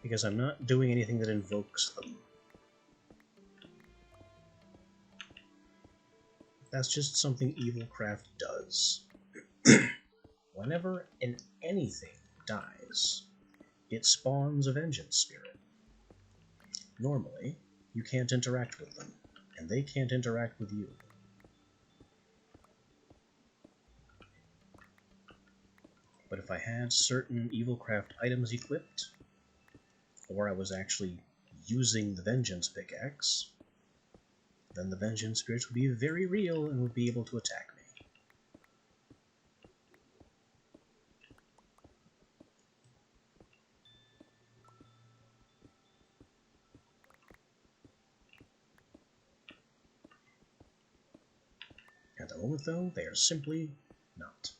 Because I'm not doing anything that invokes them. That's just something Evilcraft does. Whenever anything dies, it spawns a vengeance spirit. Normally, you can't interact with them, and they can't interact with you. But if I had certain Evilcraft items equipped, or I was actually using the Vengeance Pickaxe, then the Vengeance Spirits would be very real and would be able to attack me. At the moment, though, they are simply not.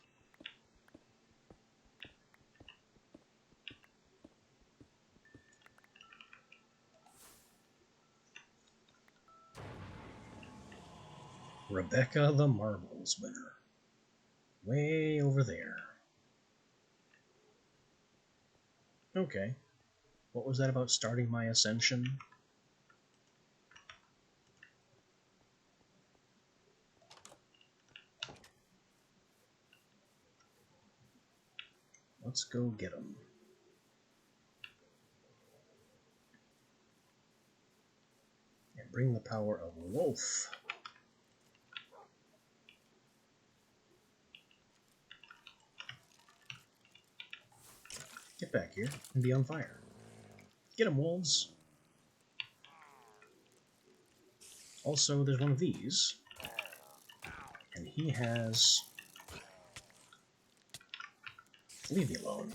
Rebecca the Marbles winner. Way over there. Okay. What was that about starting my ascension? Let's go get him. And bring the power of Wolf. Get back here and be on fire. Get him, wolves. Also, there's one of these. And he has... Leave me alone.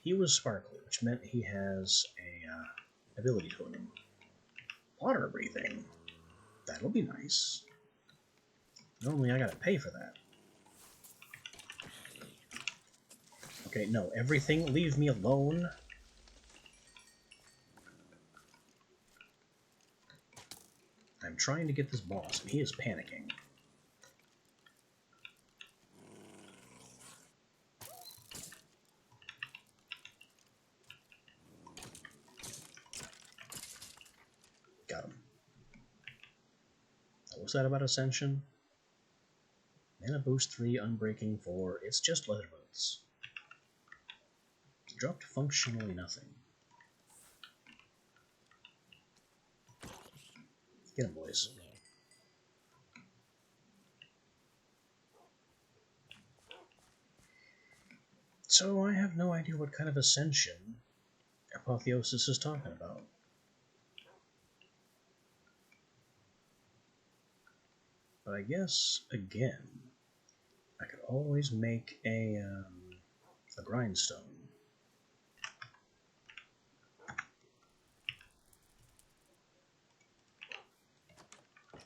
He was sparkly, which meant he has a ability totem. Water breathing. That'll be nice. Normally I gotta pay for that. Okay, no, everything, leave me alone. I'm trying to get this boss, and he is panicking. Got him. What was that about Ascension? Mana boost 3, Unbreaking 4, it's just leather boots. Dropped functionally nothing. Get him, boys. So I have no idea what kind of Ascension Apotheosis is talking about. But I guess, again, I could always make a grindstone.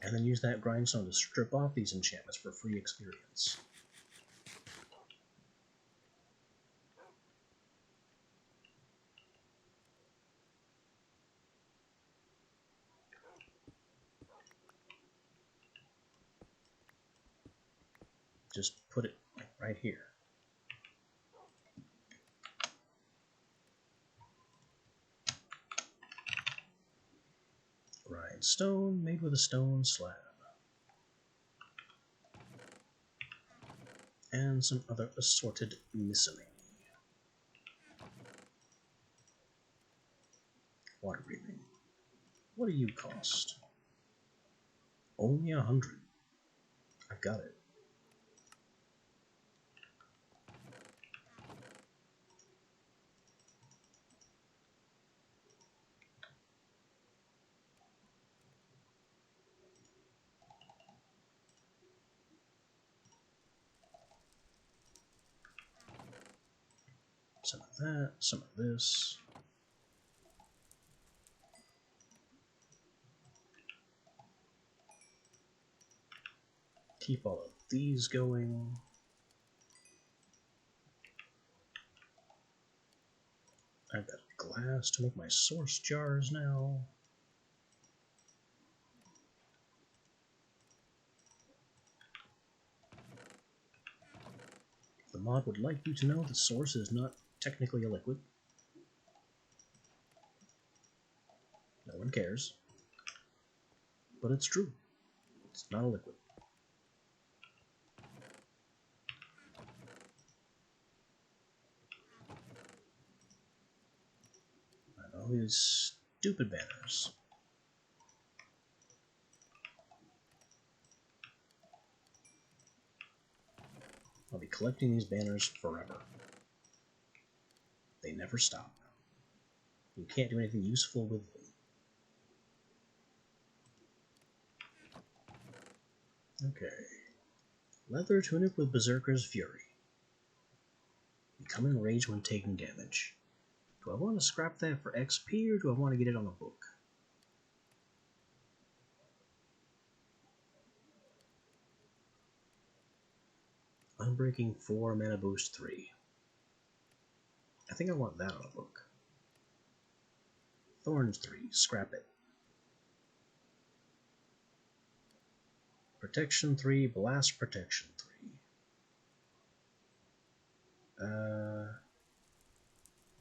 And then use that grindstone to strip off these enchantments for free experience. Just put it right here. Grindstone made with a stone slab. And some other assorted miscellany. Water breathing. What do you cost? Only 100. I've got it. Some of that, some of this. Keep all of these going. I've got glass to make my source jars now. The mod would like you to know that source is not technically a liquid. No one cares. But it's true. It's not a liquid. And all these stupid banners. I'll be collecting these banners forever. They never stop. You can't do anything useful with them. Okay. Leather tunic with Berserker's Fury. Become enraged when taking damage. Do I want to scrap that for XP or do I want to get it on a book? Unbreaking 4, mana boost 3. I think I want that on a book. Thorns 3, scrap it. Protection 3, blast protection 3.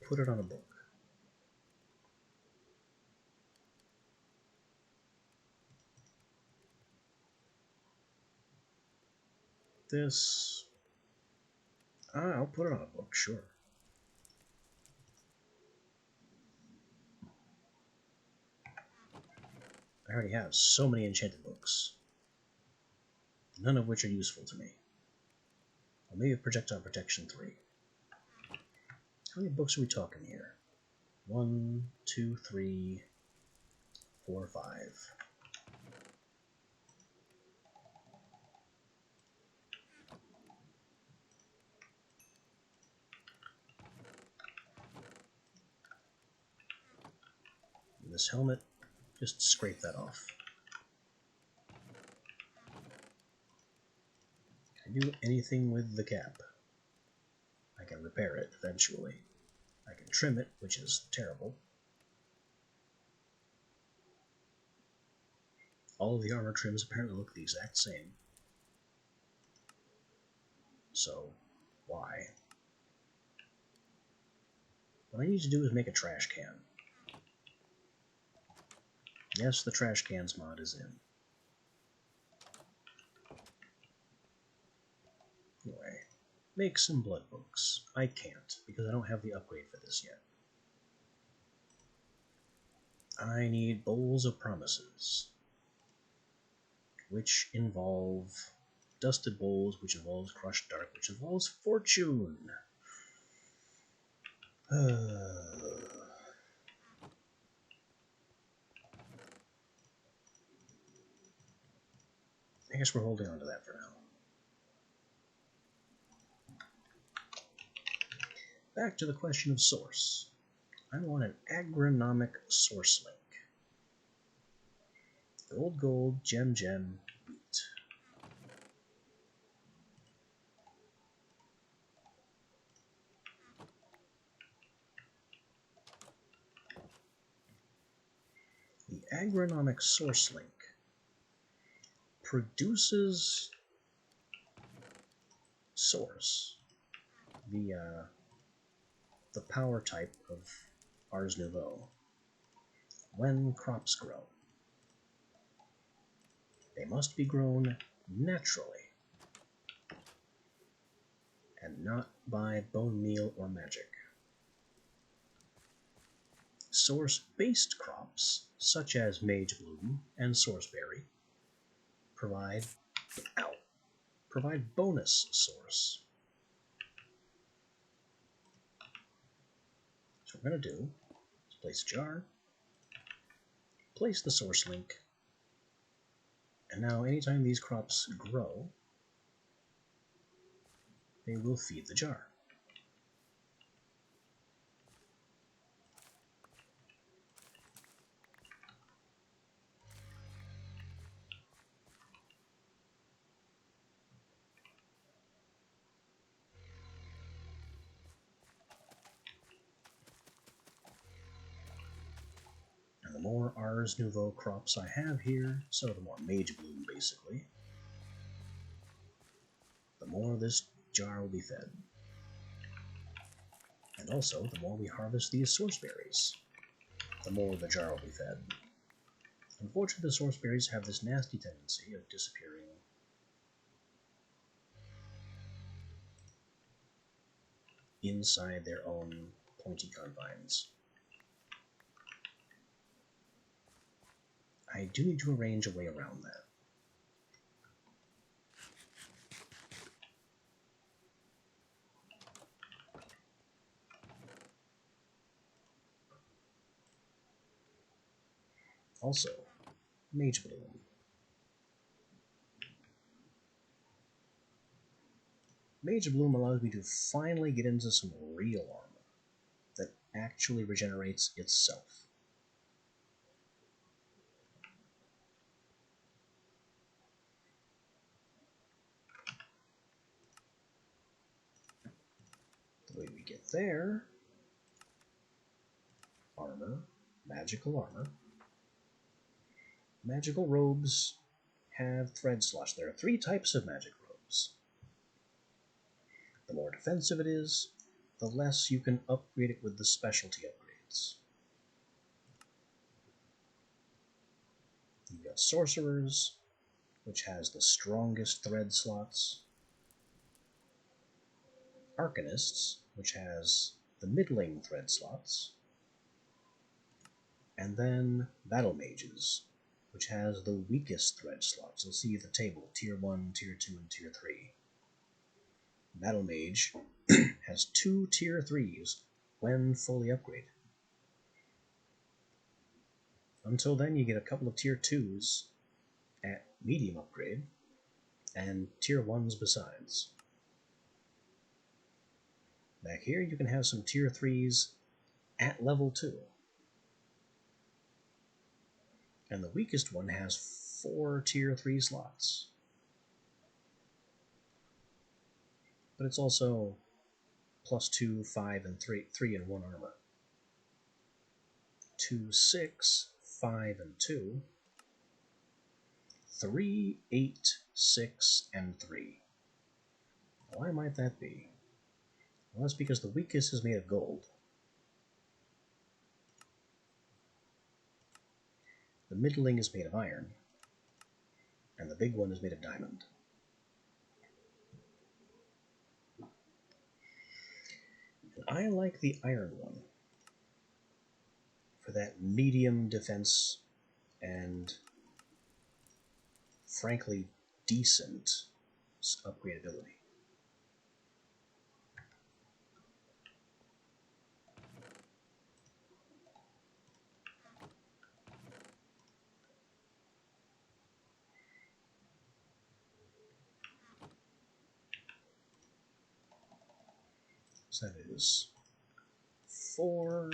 Put it on a book. This... I'll put it on a book, sure. I already have so many enchanted books. None of which are useful to me. Well, maybe projectile protection 3. How many books are we talking here? 1, 2, 3, 4, 5. And this helmet, just scrape that off. Can I do anything with the cap? I can repair it eventually. I can trim it, which is terrible. All of the armor trims apparently look the exact same. So, why? What I need to do is make a trash can. Yes, the trash cans mod is in. Anyway, make some blood books. I can't, because I don't have the upgrade for this yet. I need bowls of promises, which involve dusted bowls, which involves crushed dark, which involves fortune. guess we're holding on to that for now. Back to the question of source. I want an agronomic source link. Gold, gold, gem, gem, wheat. The agronomic source link produces source via the power type of Ars Nouveau when crops grow. They must be grown naturally and not by bone meal or magic. Source-based crops, such as Mage Bloom and Sourceberry, provide bonus source. So what we're going to do is place a jar, place the source link, and now anytime these crops grow, they will feed the jar. And the more Ars Nouveau crops I have here, so the more Mage Bloom basically, the more this jar will be fed. And also, the more we harvest these source berries, the more the jar will be fed. Unfortunately, the source berries have this nasty tendency of disappearing inside their own pointy confines. I do need to arrange a way around that. Also, Mage Bloom. Mage Bloom allows me to finally get into some real armor that actually regenerates itself. The way we get there, armor, magical armor. Magical robes have thread slots. There are 3 types of magic robes. The more defensive it is, the less you can upgrade it with the specialty upgrades. You've got Sorcerers, which has the strongest thread slots. Arcanists, which has the middling thread slots. And then Battle Mages, which has the weakest thread slots. You'll see the table, Tier 1, Tier 2, and Tier 3. Battle Mage has 2 Tier 3s when fully upgraded. Until then, you get a couple of Tier 2s at medium upgrade, and Tier 1s besides. Back here, you can have some Tier 3s at level 2. And the weakest one has 4 Tier 3 slots. But it's also +2, 5, and 3 and 1 armor. 2, 6, 5, and 2. 3, 8, 6, and 3. Why might that be? Well, that's because the weakest is made of gold. The middling is made of iron, and the big one is made of diamond. And I like the iron one for that medium defense and, frankly, decent upgradability. So that is 4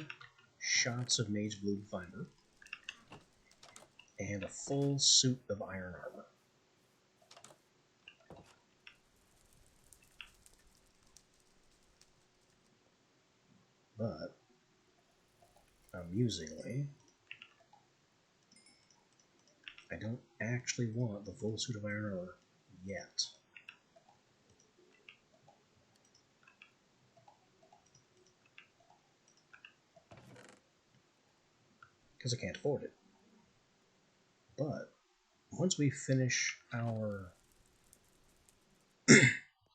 shots of Mage Bloom Fiber and a full suit of iron armor. But, amusingly, I don't actually want the full suit of iron armor yet. Because I can't afford it. But, once we finish our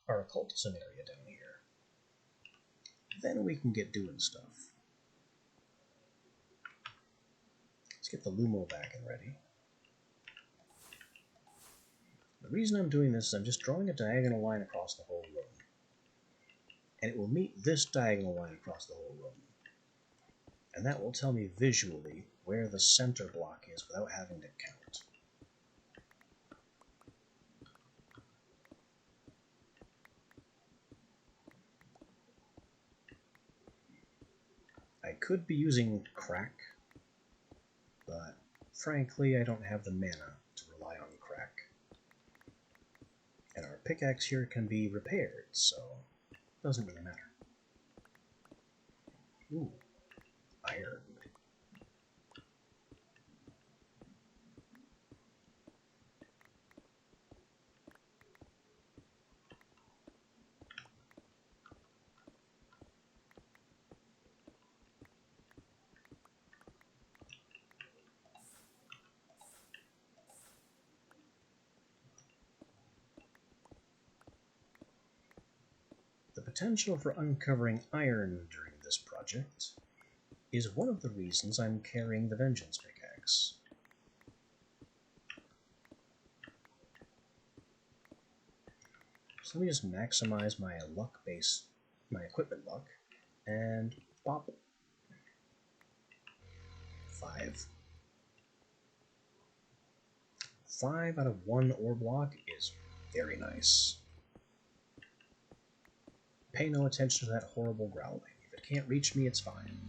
occultism area down here, then we can get doing stuff. Let's get the Lumo back and ready. The reason I'm doing this is I'm just drawing a diagonal line across the whole room. And it will meet this diagonal line across the whole room. And that will tell me visually where the center block is without having to count. I could be using crack, but frankly I don't have the mana to rely on crack. And our pickaxe here can be repaired, so it doesn't really matter. Ooh, iron. The potential for uncovering iron during this project is one of the reasons I'm carrying the Vengeance pickaxe. So let me just maximize my luck base, my equipment luck, and pop. 5. 5 out of 1 ore block is very nice. Pay no attention to that horrible growling. If it can't reach me, it's fine.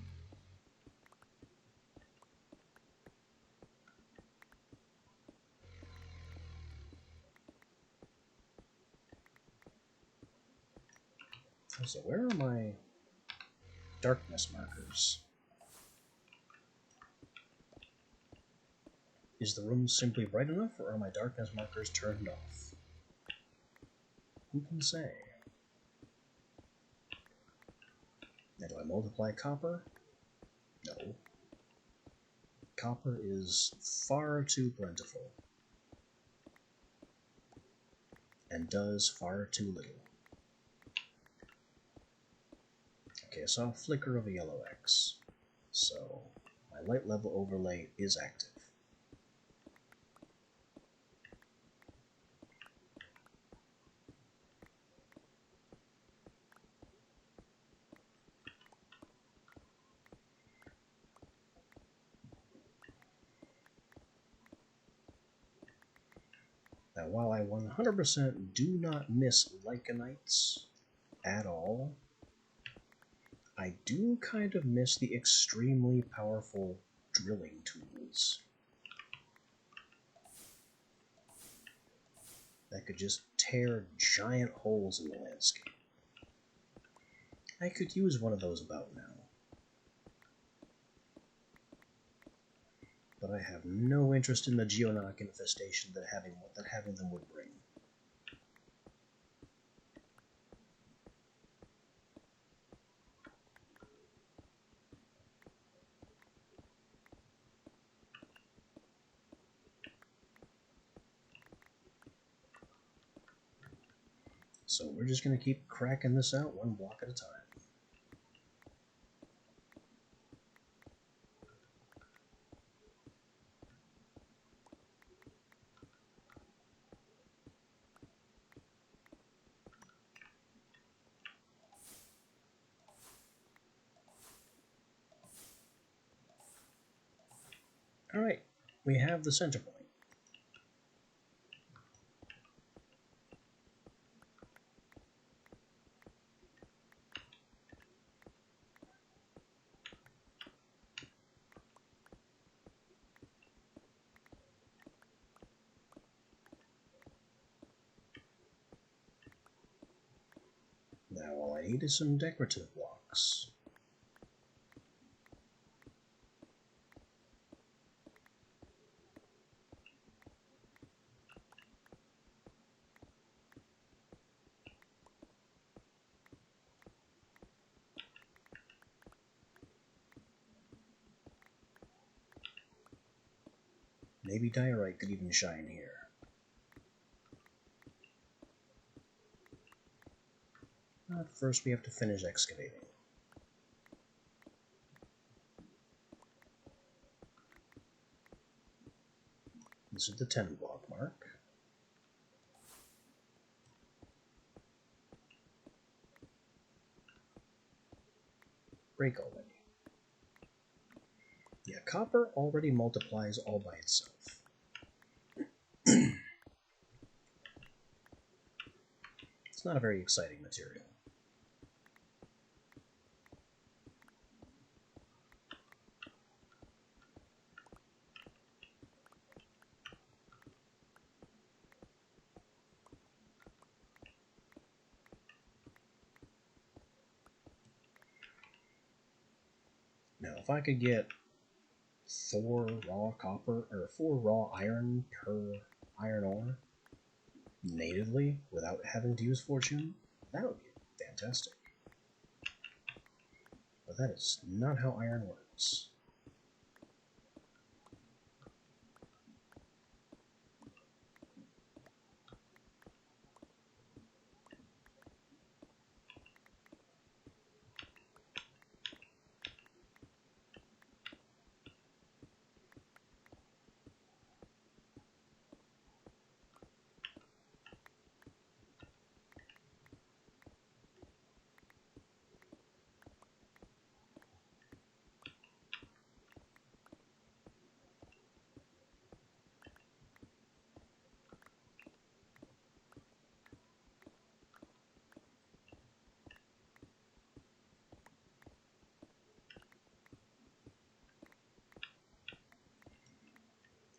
So where are my darkness markers? Is the room simply bright enough, or are my darkness markers turned off? Who can say? Now, do I multiply copper? No. Copper is far too plentiful, and does far too little. Okay, I saw a flicker of a yellow X, so my light level overlay is active. Now, while I 100% do not miss Lycanites at all, I do kind of miss the extremely powerful drilling tools that could just tear giant holes in the landscape. I could use one of those about now. But I have no interest in the Geonarch infestation that having them would bring. So we're just going to keep cracking this out one block at a time. Alright, we have the center point. I needed some decorative blocks. Maybe diorite could even shine here. But first we have to finish excavating. This is the 10 block mark. Break already. Yeah, copper already multiplies all by itself. It's not a very exciting material. Now, if I could get 4 raw copper or 4 raw iron per iron ore natively without having to use fortune, that would be fantastic. But that is not how iron works.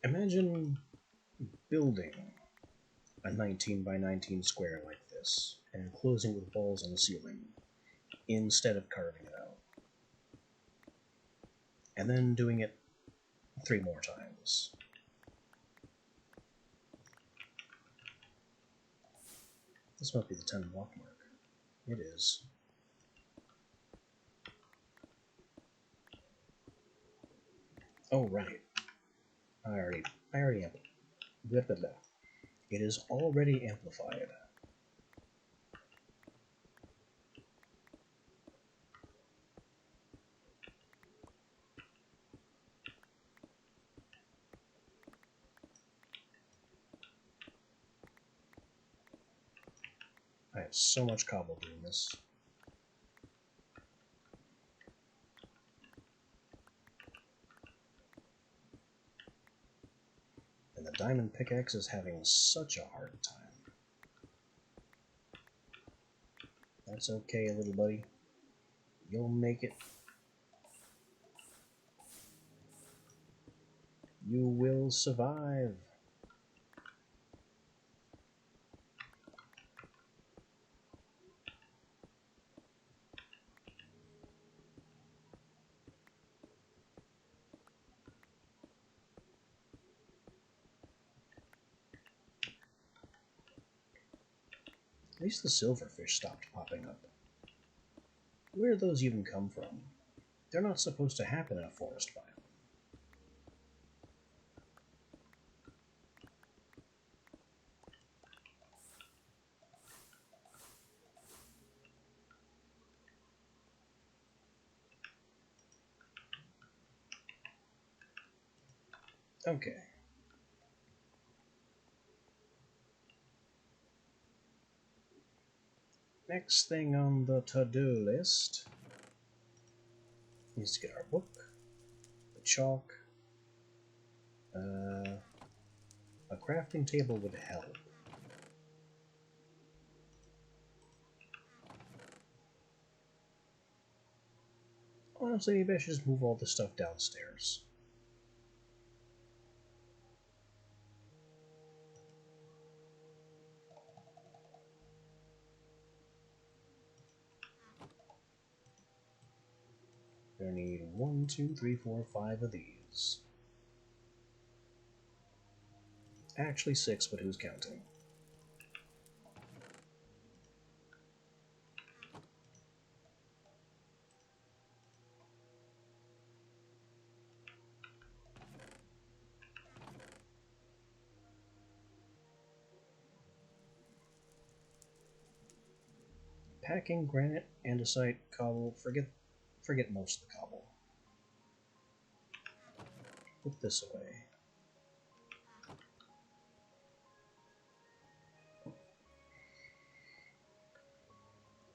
Imagine building a 19 by 19 square like this and enclosing with walls on the ceiling instead of carving it out. And then doing it 3 more times. This must be the 10 block mark. It is. Oh, right. I already have it. Blah, blah, blah. It is already amplified. I have so much cobble doing this. And the diamond pickaxe is having such a hard time. That's okay, little buddy. You'll make it. You will survive. At least the silverfish stopped popping up. Where did those even come from? They're not supposed to happen in a forest biome. Okay. Next thing on the to-do list is to get our book, the chalk, a crafting table would help. Honestly, maybe I should just move all this stuff downstairs. We're going to need 1, 2, 3, 4, 5 of these. Actually 6, but who's counting? Packing, granite, andesite, cobble. Forget most of the cobble. Put this away.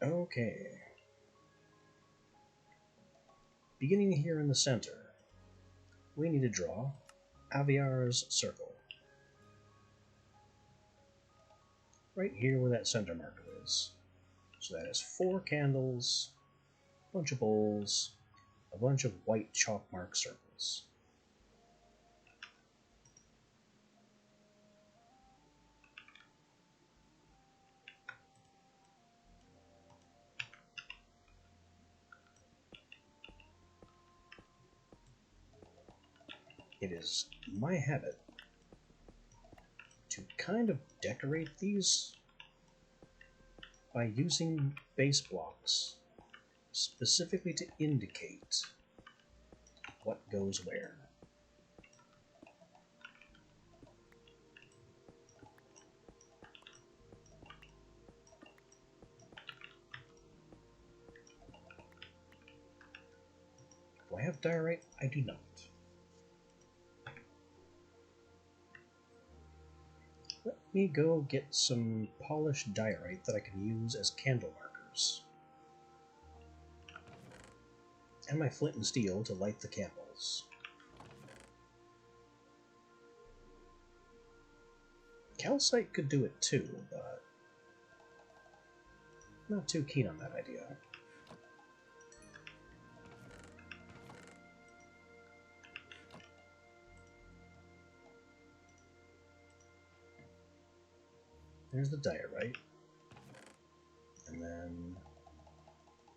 Okay. Beginning here in the center, we need to draw Aviar's circle. Right here where that center marker is. So that is 4 candles, a bunch of bowls, a bunch of white chalk mark circles. It is my habit to kind of decorate these by using base blocks specifically to indicate what goes where. Do I have diorite? I do not. Let me go get some polished diorite that I can use as candle markers. And my flint and steel to light the candles. Calcite could do it too, but not too keen on that idea. There's the diorite. And then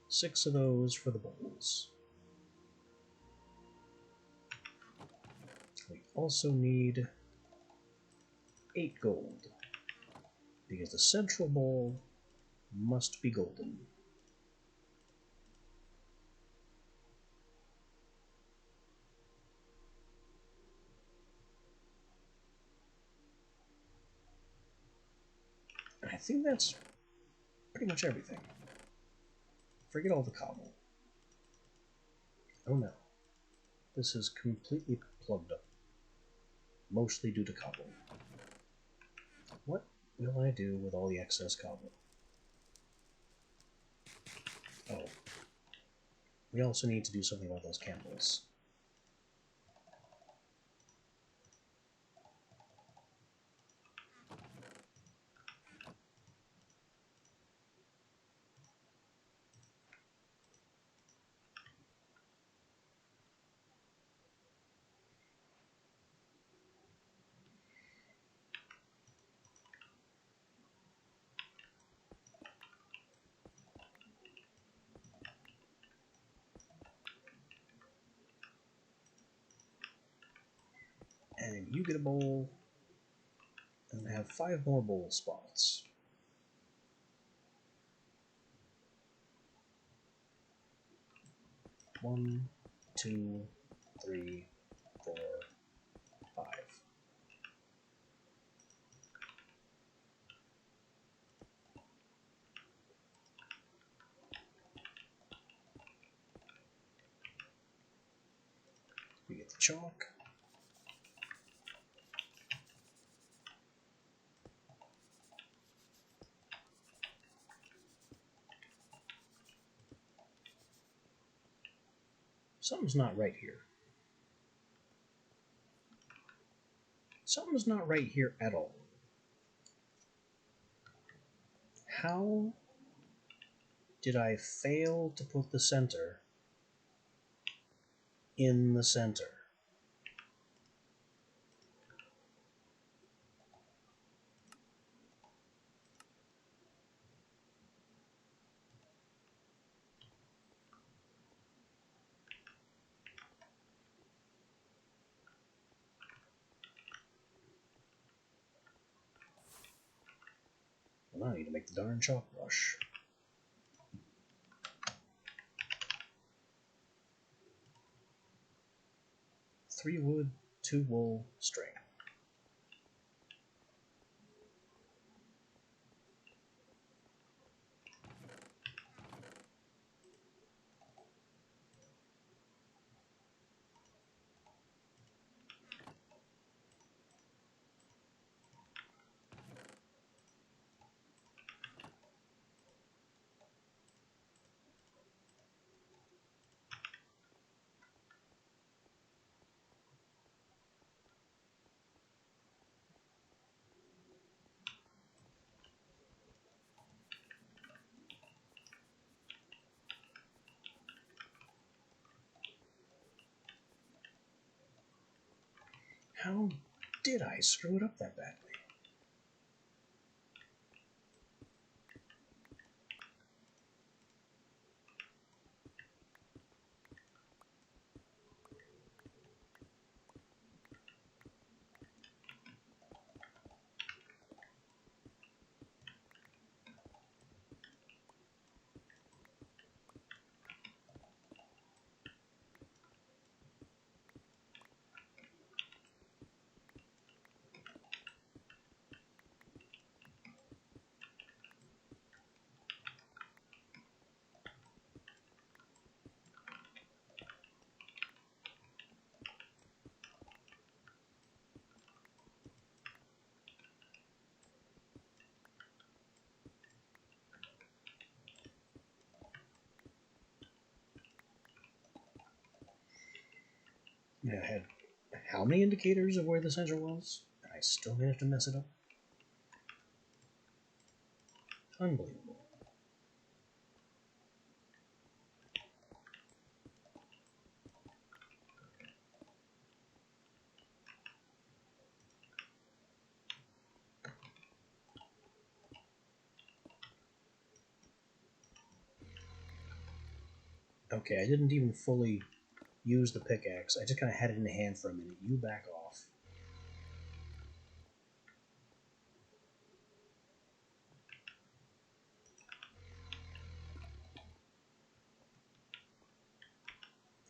6 of those for the bowls. We also need 8 gold, because the central bowl must be golden. And I think that's pretty much everything. Forget all the cobble. Oh no. This is completely plugged up. Mostly due to cobble. What will I do with all the excess cobble? Oh. We also need to do something about those candles. And you get a bowl, and I have 5 more bowl spots. One, 2, 3, 4, 5. We get the chalk. Something's not right here. Something's not right here at all. How did I fail to put the center in the center? Now I need to make the darn chalk brush. Three wood, 2 wool, string. How did I screw it up that badly? I had how many indicators of where the center was, and I still managed to mess it up? Unbelievable. Okay, I didn't even fully use the pickaxe. I just kind of had it in hand for a minute. You back off.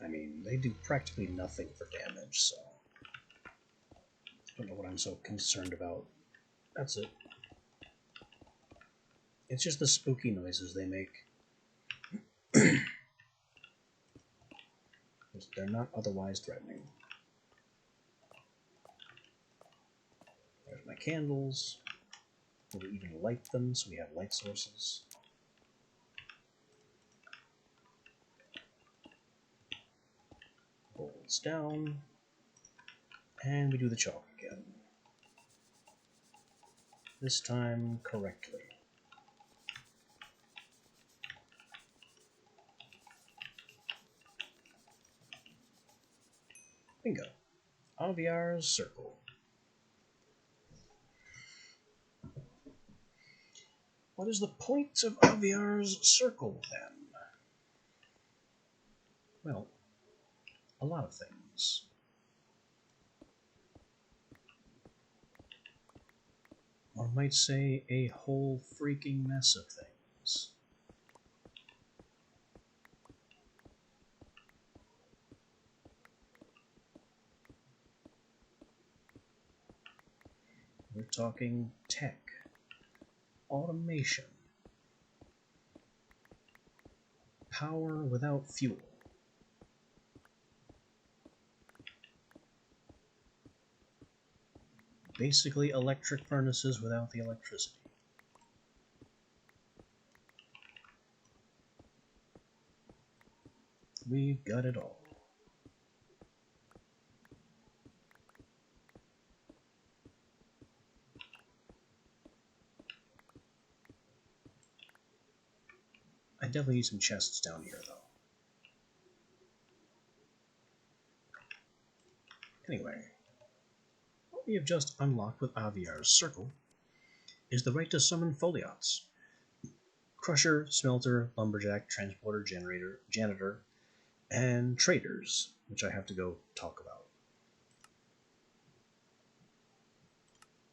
I mean, they do practically nothing for damage, so I don't know what I'm so concerned about. That's it. It's just the spooky noises they make. They're not otherwise threatening. There's my candles. We'll even light them so we have light sources. Bowls down. And we do the chalk again. This time correctly. Bingo. Aviar's circle. What is the point of Aviar's circle, then? Well, a lot of things. One might say a whole freaking mess of things. We're talking tech, automation, power without fuel. Basically electric furnaces without the electricity. We've got it all. I definitely need some chests down here, though. Anyway, what we have just unlocked with Aviar's circle is the right to summon Foliots. Crusher, smelter, lumberjack, transporter, generator, janitor, and traders, which I have to go talk about.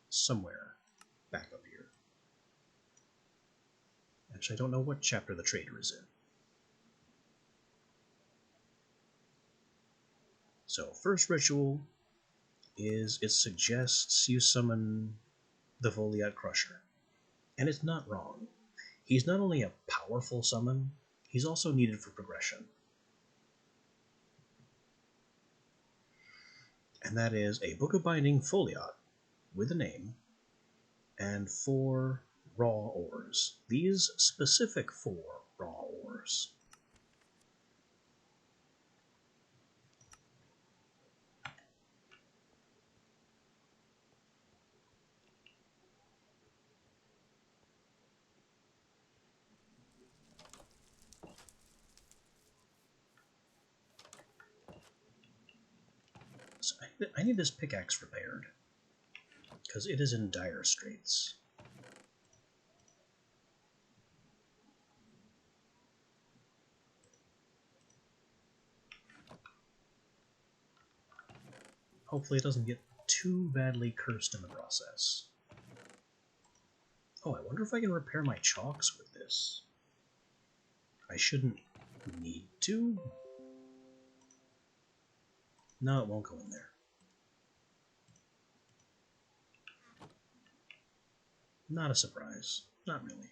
Somewhere back up here. which I don't know what chapter the trader is in. So, first ritual is it suggests you summon the Voliat Crusher. And it's not wrong. He's not only a powerful summon, he's also needed for progression. And that is a Book of Binding Foliot with a name and 4 raw ores. These specific 4 raw ores. So I need this pickaxe repaired, because it is in dire straits. Hopefully it doesn't get too badly cursed in the process. Oh, I wonder if I can repair my chalks with this. I shouldn't need to. No, it won't go in there. Not a surprise. Not really.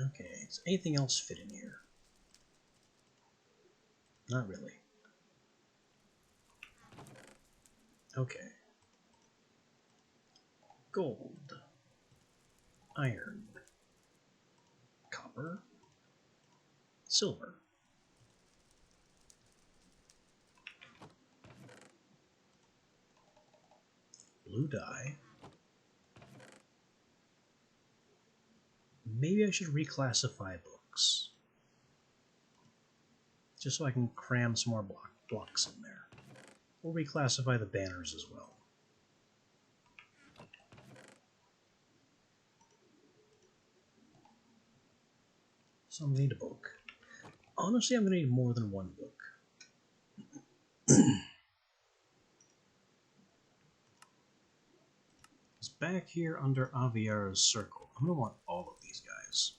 Okay, does anything else fit in here? Not really. Okay. Gold. Iron. Copper. Silver. Blue dye. Maybe I should reclassify books. Just so I can cram some more blocks in there. We'll reclassify the banners as well. So I'm going to need a book. Honestly, I'm going to need more than one book. It's back here under Aviar's circle. I'm going to want all of these guys.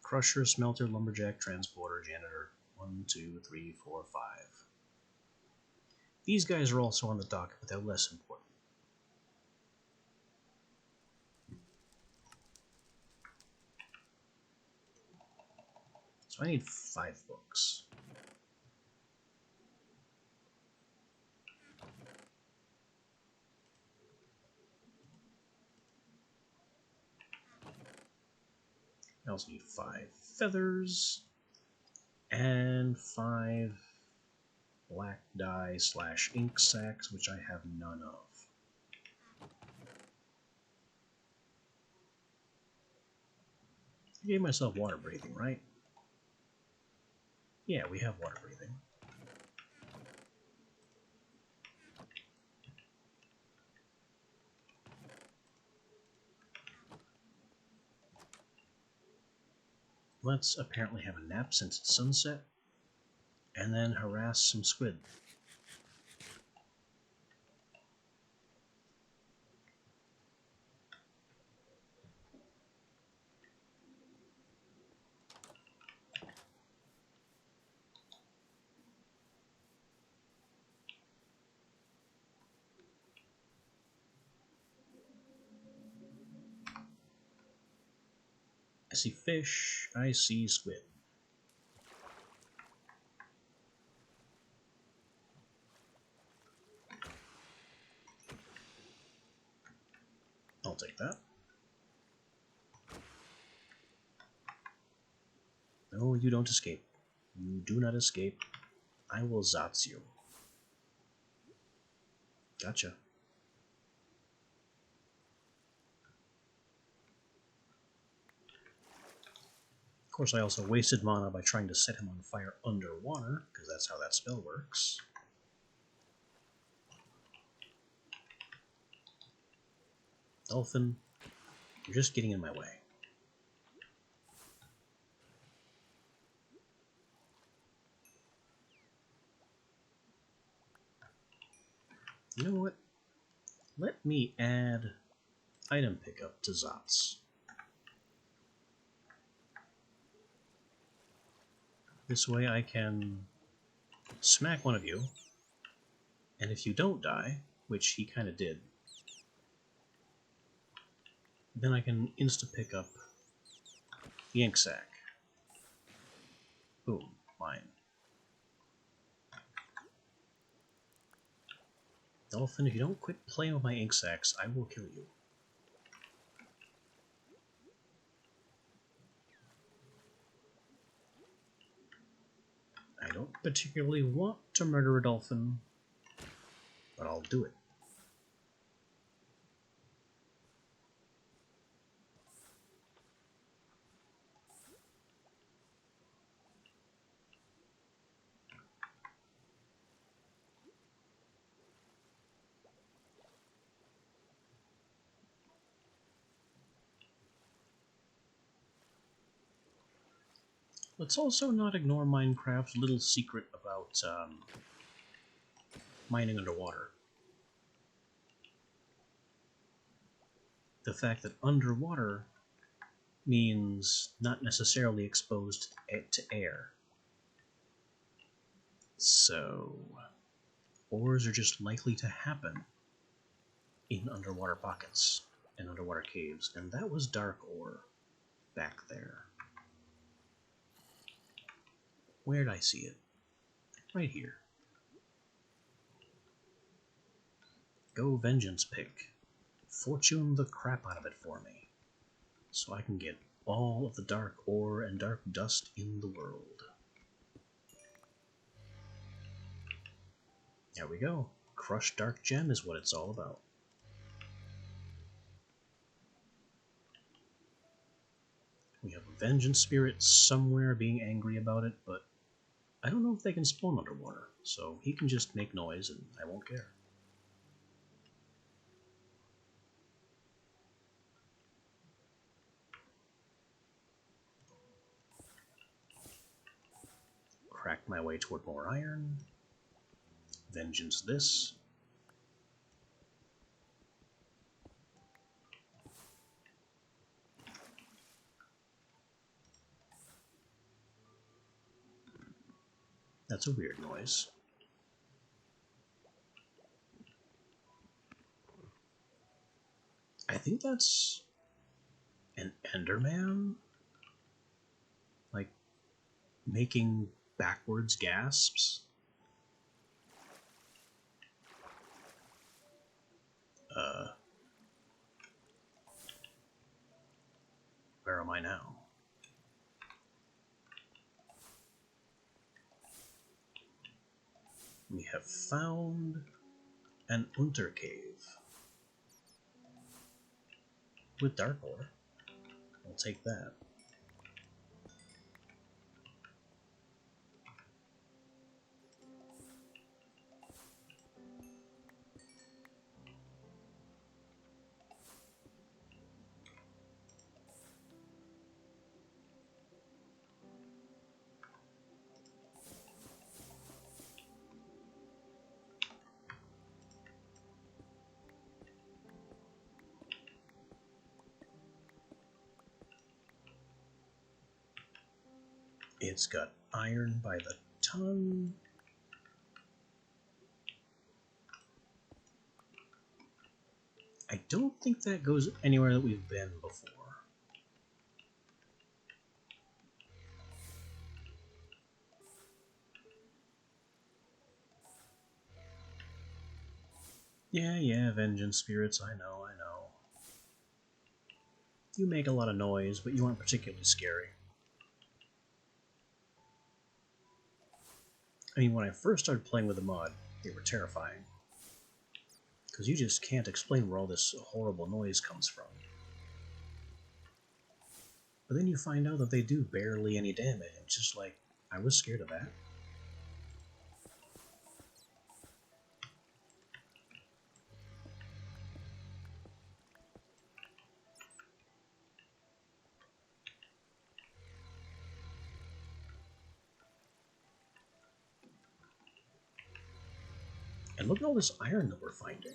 Crusher, Smelter, Lumberjack, Transporter, Janitor. 1, 2, 3, 4, 5. These guys are also on the docket, but they're less important. So I need 5 books. I also need 5 feathers and 5 black dye / ink sacks, which I have none of. I gave myself water breathing, right? Yeah, we have water breathing. Let's apparently have a nap since it's sunset, and then harass some squid. I see fish, I see squid. I'll take that. No, you don't escape. You do not escape. I will Zats you. Gotcha. Of course, I also wasted mana by trying to set him on fire underwater, because that's how that spell works. Dolphin, you're just getting in my way. You know what? Let me add item pickup to Zots. This way I can smack one of you, and if you don't die, which he kind of did, then I can insta-pick up the ink sac. Boom, mine. Dolphin, if you don't quit playing with my ink sacs, I will kill you. I don't particularly want to murder a dolphin, but I'll do it. Let's also not ignore Minecraft's little secret about mining underwater. The fact that underwater means not necessarily exposed to air. So, ores are just likely to happen in underwater pockets and underwater caves, and that was dark ore back there. Where'd I see it? Right here. Go Vengeance Pick. Fortune the crap out of it for me, so I can get all of the dark ore and dark dust in the world. There we go. Crushed Dark Gem is what it's all about. We have a Vengeance Spirit somewhere being angry about it, but I don't know if they can spawn underwater, so he can just make noise and I won't care. Crack my way toward more iron. Vengeance this. That's a weird noise. I think that's an Enderman? Like, making backwards gasps? Where am I now? We have found an Untercave with dark ore. I'll take that. It's got iron by the ton. I don't think that goes anywhere that we've been before. Yeah, Vengeance Spirits, I know. You make a lot of noise, but you aren't particularly scary. I mean, when I first started playing with the mod, they were terrifying. Because you just can't explain where all this horrible noise comes from. But then you find out that they do barely any damage. It's just like, I was scared of that. And look at all this iron that we're finding.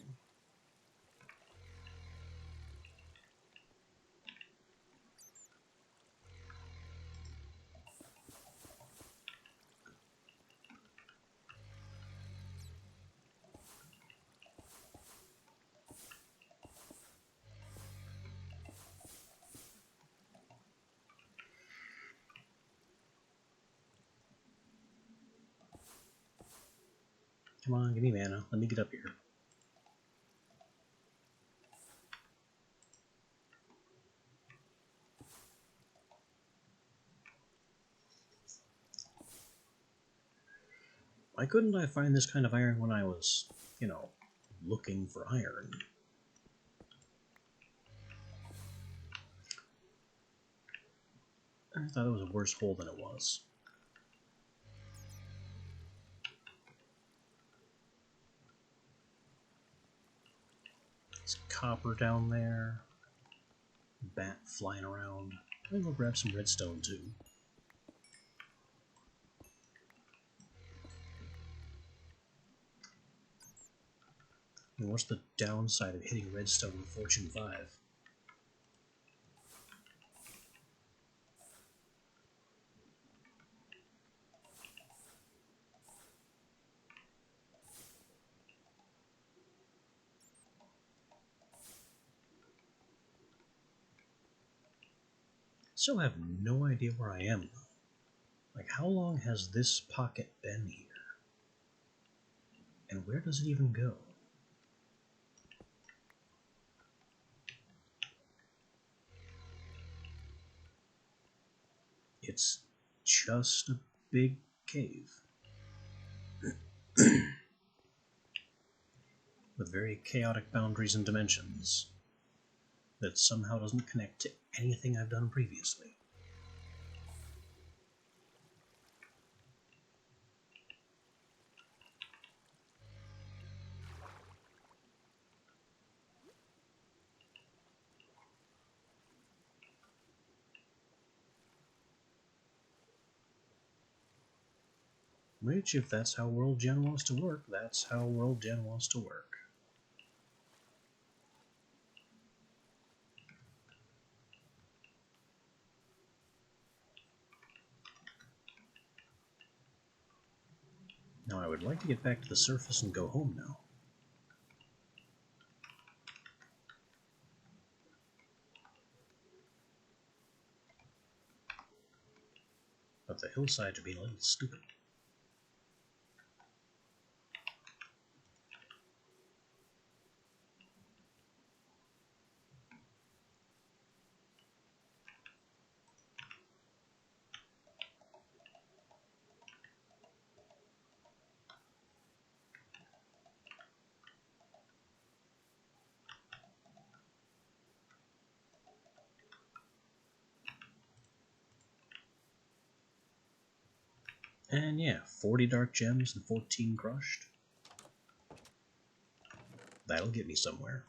Come on, give me mana. Let me get up here. Why couldn't I find this kind of iron when I was, you know, looking for iron? I thought it was a worse hole than it was. There's copper down there. Bat flying around. Maybe we'll grab some redstone too. And what's the downside of hitting redstone with Fortune 5? Still have no idea where I am though. Like, how long has this pocket been here? And where does it even go? It's just a big cave. With very chaotic boundaries and dimensions that somehow doesn't connect to anything I've done previously. Which, if that's how World Gen wants to work, that's how World Gen wants to work. Now I would like to get back to the surface and go home now. But the hillsides are being a little stupid. And yeah, 40 dark gems and 14 crushed. That'll get me somewhere.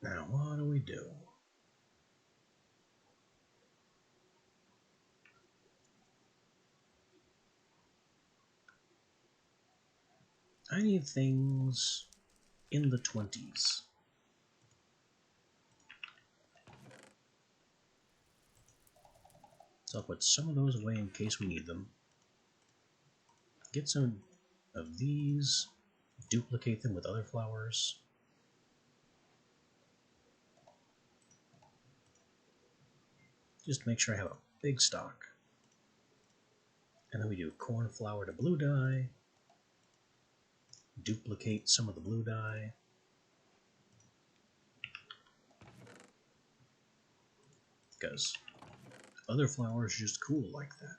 Now, what do we do? I need things in the 20s. So I'll put some of those away in case we need them. Get some of these, duplicate them with other flowers. Just make sure I have a big stock. And then we do cornflower to blue dye. Duplicate some of the blue dye. Because other flowers are just cool like that.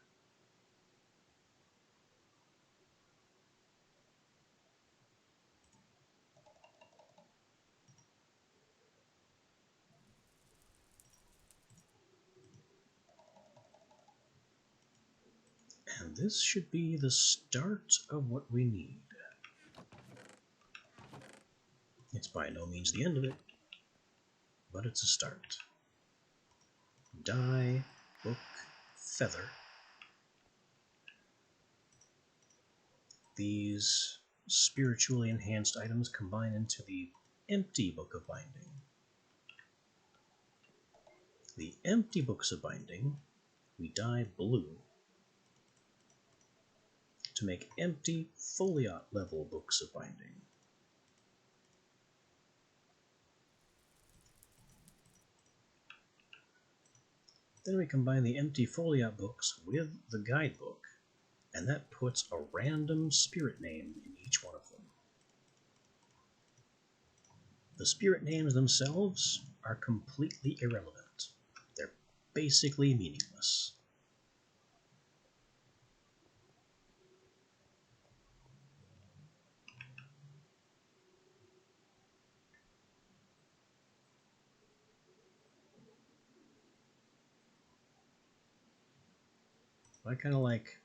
And this should be the start of what we need. It's by no means the end of it, but it's a start. Die, book, feather. These spiritually enhanced items combine into the empty Book of Binding. The empty Books of Binding, we dye blue to make empty Foliot level Books of Binding. Then we combine the empty Foliot books with the guidebook, and that puts a random spirit name in each one of them. The spirit names themselves are completely irrelevant. They're basically meaningless. I kind of like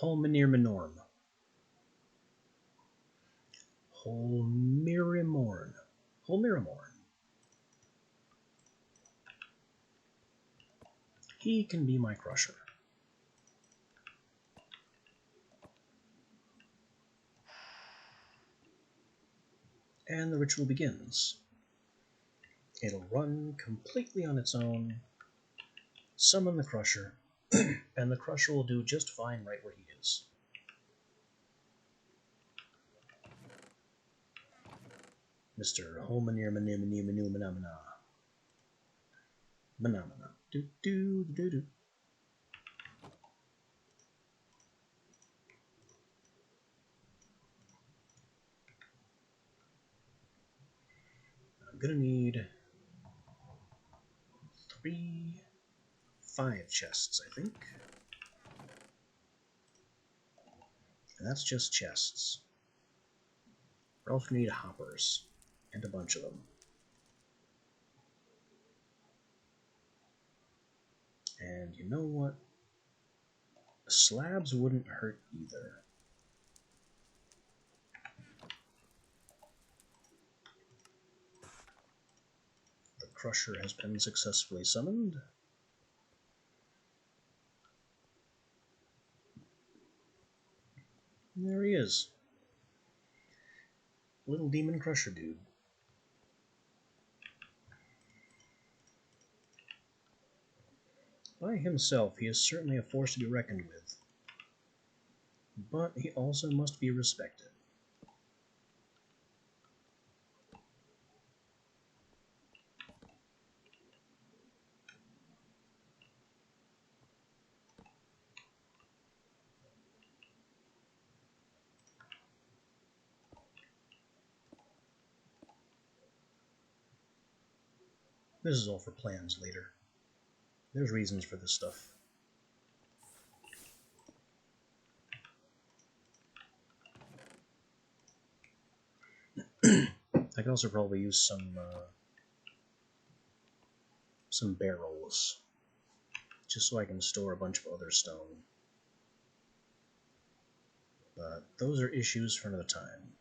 Holminir Minorm. Holmirimorn. He can be my crusher. And the ritual begins. It'll run completely on its own, summon the crusher, and the crusher will do just fine right where he is. Mr. Holminir Manamana. Manamana. Do do do do. I'm gonna need 5 chests, I think. And that's just chests. We're also gonna need hoppers, and a bunch of them. And you know what? Slabs wouldn't hurt either. The crusher has been successfully summoned. And there he is. Little demon crusher dude. By himself, he is certainly a force to be reckoned with. But he also must be respected. This is all for plans later. There's reasons for this stuff. I could also probably use some barrels, just so I can store a bunch of other stone. But those are issues for another time.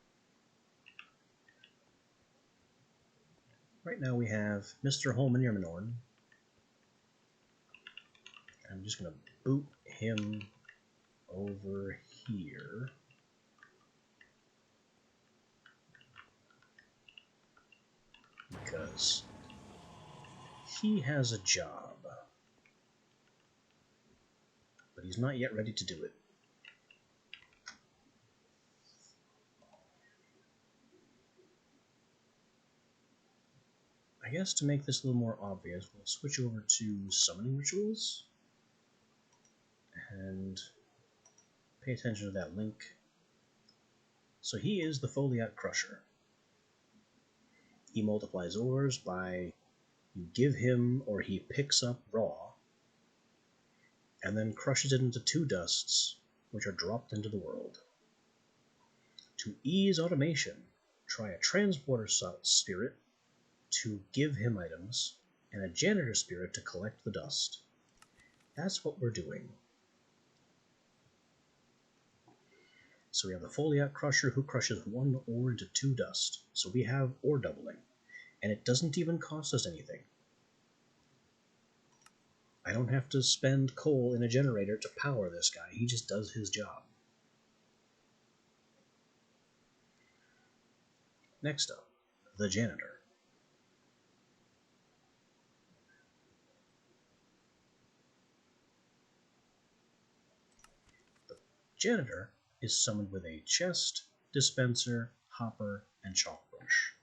Right now we have Mr. Holminir Minorn. I'm just going to boot him over here. Because he has a job. But he's not yet ready to do it. I guess to make this a little more obvious, we'll switch over to summoning rituals. And pay attention to that link. So he is the Foliot Crusher. He multiplies ores by you give him or he picks up raw, and then crushes it into 2 dusts, which are dropped into the world. To ease automation, try a transporter spirit to give him items, and a janitor spirit to collect the dust. That's what we're doing. So we have the Foliot Crusher who crushes 1 ore into 2 dust. So we have ore doubling. And it doesn't even cost us anything. I don't have to spend coal in a generator to power this guy. He just does his job. Next up, the Janitor. The Janitor is summoned with a chest, dispenser, hopper, and chalk brush.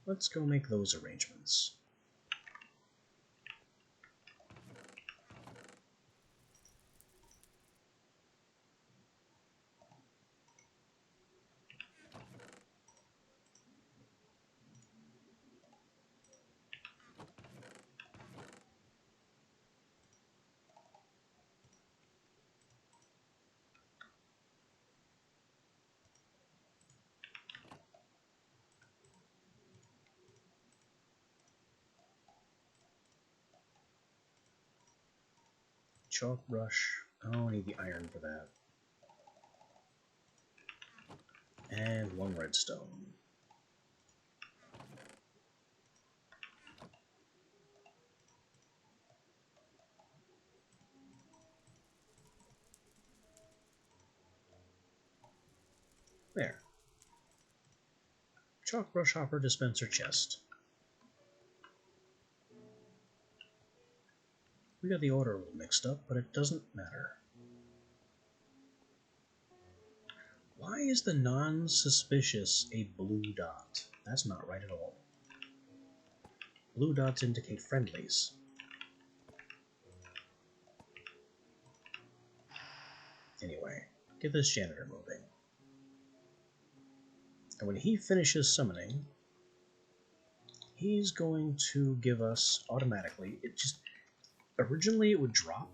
Let's go make those arrangements. Chalk brush. I don't need the iron for that. And 1 redstone. There. Chalk brush, hopper, dispenser, chest. We got the order a little mixed up, but it doesn't matter. Why is the non-suspicious a blue dot? That's not right at all. Blue dots indicate friendlies. Anyway, get this janitor moving. And when he finishes summoning, he's going to give us automatically, originally it would drop,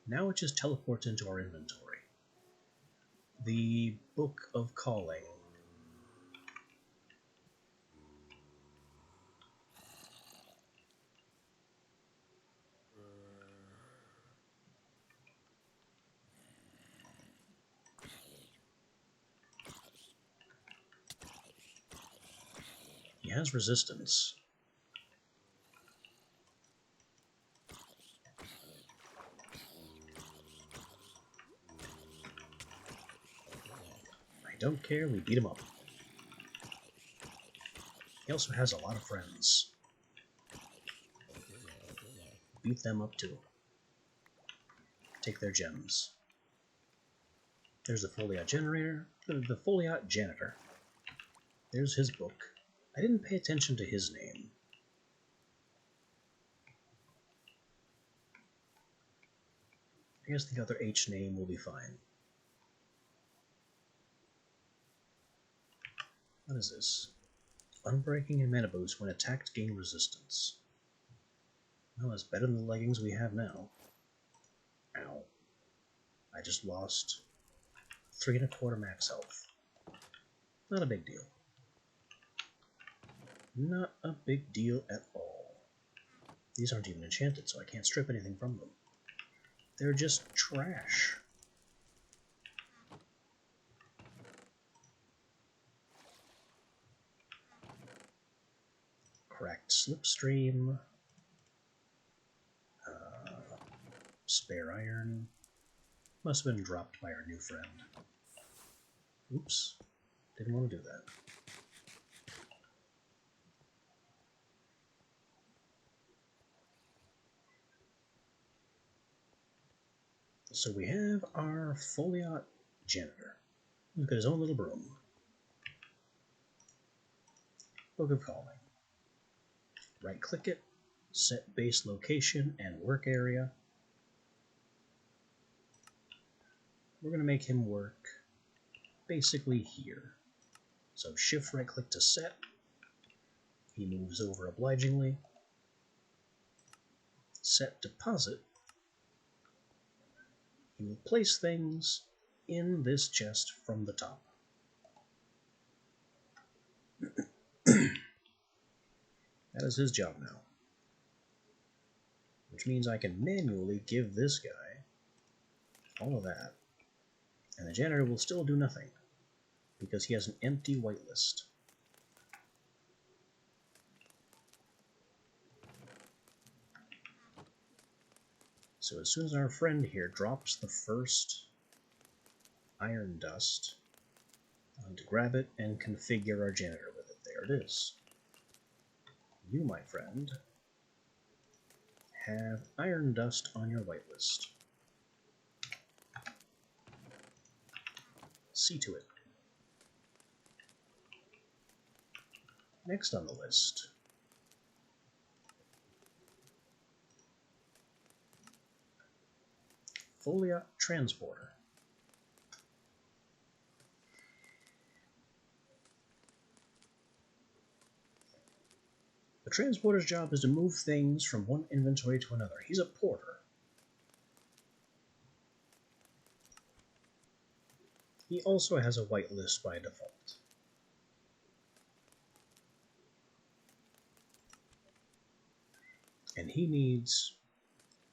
now it just teleports into our inventory. The Book of Calling. He has resistance. I don't care, we beat him up. He also has a lot of friends. Beat them up too. Take their gems. There's the Foliot generator, the Foliot janitor. There's his book. I didn't pay attention to his name. I guess the other H name will be fine. What is this? Unbreaking and mana boost when attacked gain resistance. Well, that's better than the leggings we have now. Ow. I just lost 3 1/4 max health. Not a big deal. Not a big deal at all. These aren't even enchanted, so I can't strip anything from them. They're just trash. Cracked slipstream. Spare iron. Must have been dropped by our new friend. Oops. Didn't want to do that. So we have our Foliot janitor. Look at his own little broom. Book of Calling. Right-click it, set base location and work area. We're going to make him work basically here. So shift right-click to set. He moves over obligingly. Set deposit. He will place things in this chest from the top. That is his job now. which means I can manually give this guy all of that, and the janitor will still do nothing because he has an empty whitelist. So as soon as our friend here drops the first iron dust, I need to grab it and configure our janitor with it. There it is. You, my friend, have iron dust on your whitelist. See to it. Next on the list, Foliot Transporter. The transporter's job is to move things from one inventory to another. He's a porter. He also has a whitelist by default. And he needs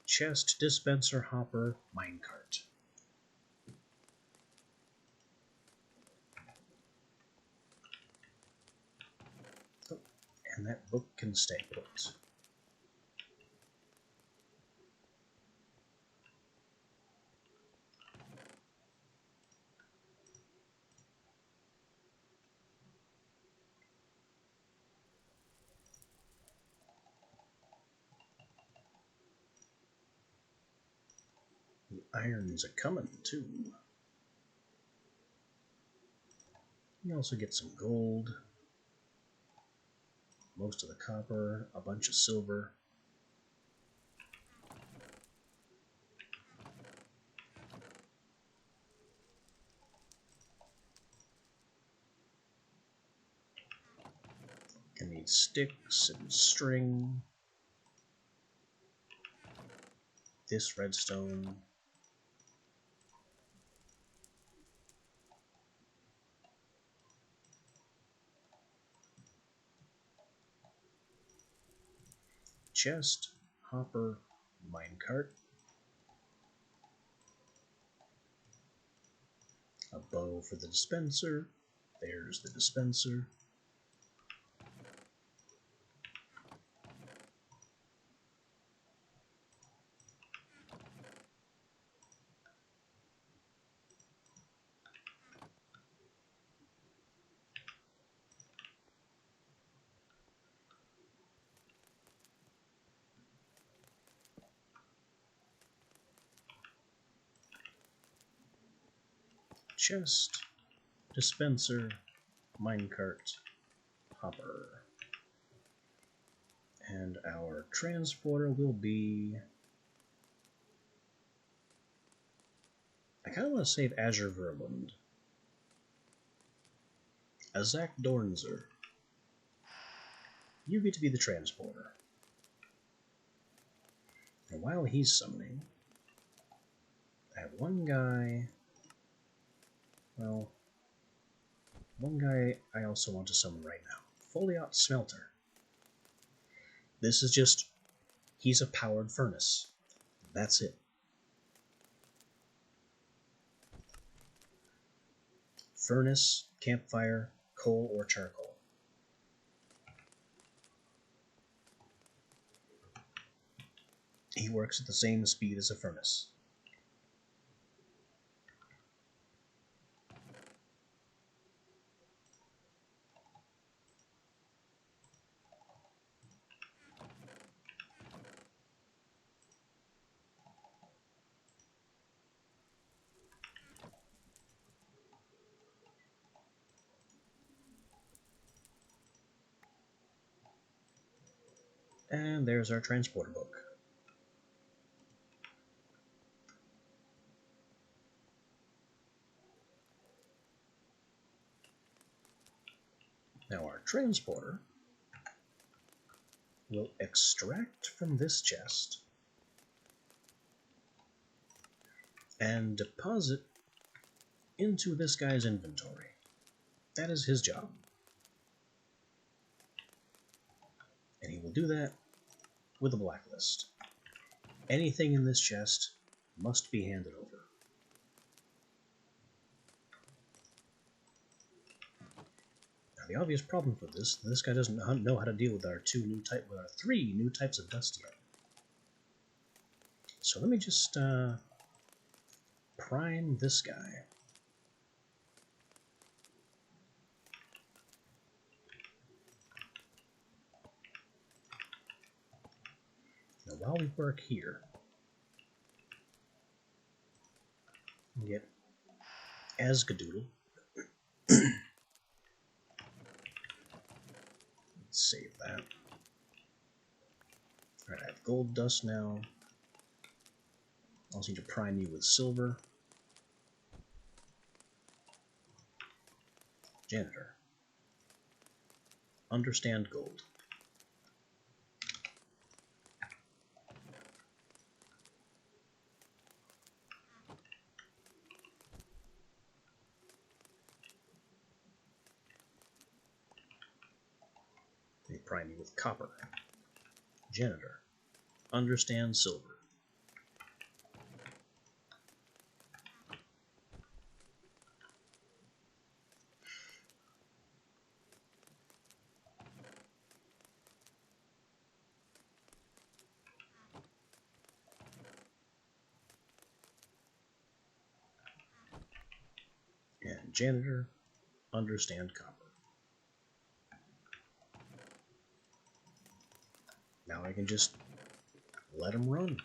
chest, dispenser, hopper, minecart. Oh, and that book can stay put. The irons are coming too. You also get some gold, most of the copper, a bunch of silver. Can need sticks and string. This redstone. Chest, hopper, minecart. A bow for the dispenser. There's the dispenser. Chest, dispenser, minecart, hopper. And our transporter will be... I kind of want to save Azure Verlund. Azak Dornzer. You get to be the transporter. And while he's summoning, I have one guy... Well, one guy I also want to summon right now. Foliot Smelter. This is just... He's a powered furnace. That's it. Furnace, campfire, coal, or charcoal. He works at the same speed as a furnace. And there's our transporter book. Now our transporter will extract from this chest and deposit into this guy's inventory. That is his job. And he will do that with a blacklist. anything in this chest must be handed over. Now, the obvious problem for this guy doesn't know how to deal with our three new types of dust yet. So let me just prime this guy. Now, while we work here, we get Azgadoodle. Let's save that. Alright, I have gold dust now. I also need to prime you with silver. Janitor. Understand gold. They prime you with copper. Janitor. Understand silver. And janitor. Understand copper. Now I can just let him run.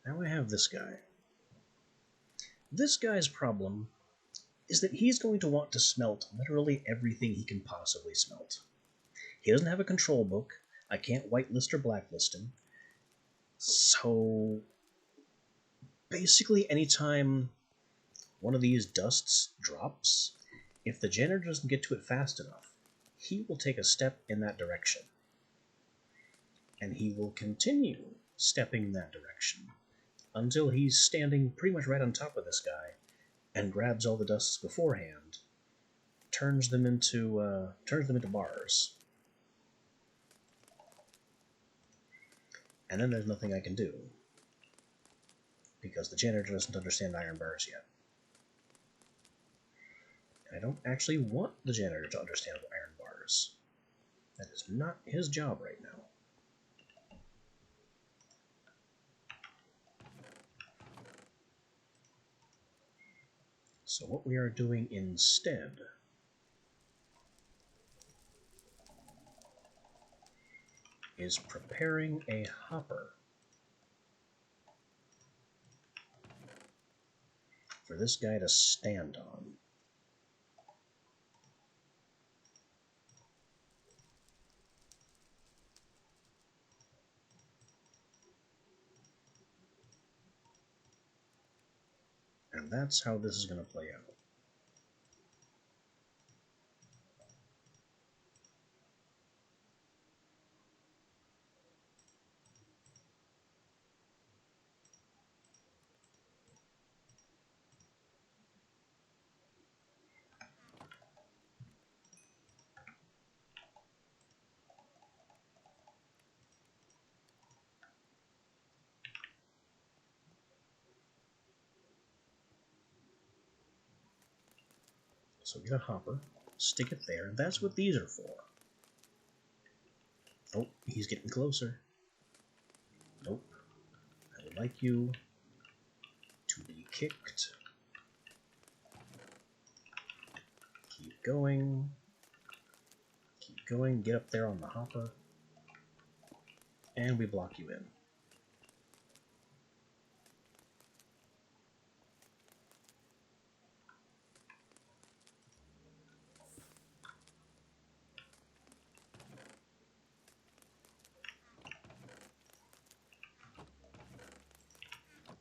Now I have this guy. This guy's problem is that he's going to want to smelt literally everything he can possibly smelt. He doesn't have a control book. I can't whitelist or blacklist him. So basically anytime one of these dusts drops, if the janitor doesn't get to it fast enough, he will take a step in that direction. And he will continue stepping in that direction until he's standing pretty much right on top of this guy and grabs all the dusts beforehand, turns them into bars. And then there's nothing I can do, because the janitor doesn't understand iron bars yet. And I don't actually want the janitor to understand iron bars. That is not his job right now. So what we are doing instead is preparing a hopper for this guy to stand on. And that's how this is going to play out. So get a hopper, stick it there, and that's what these are for. Oh, he's getting closer. Nope. I would like you to be kicked. Keep going. Keep going. Get up there on the hopper. And we block you in.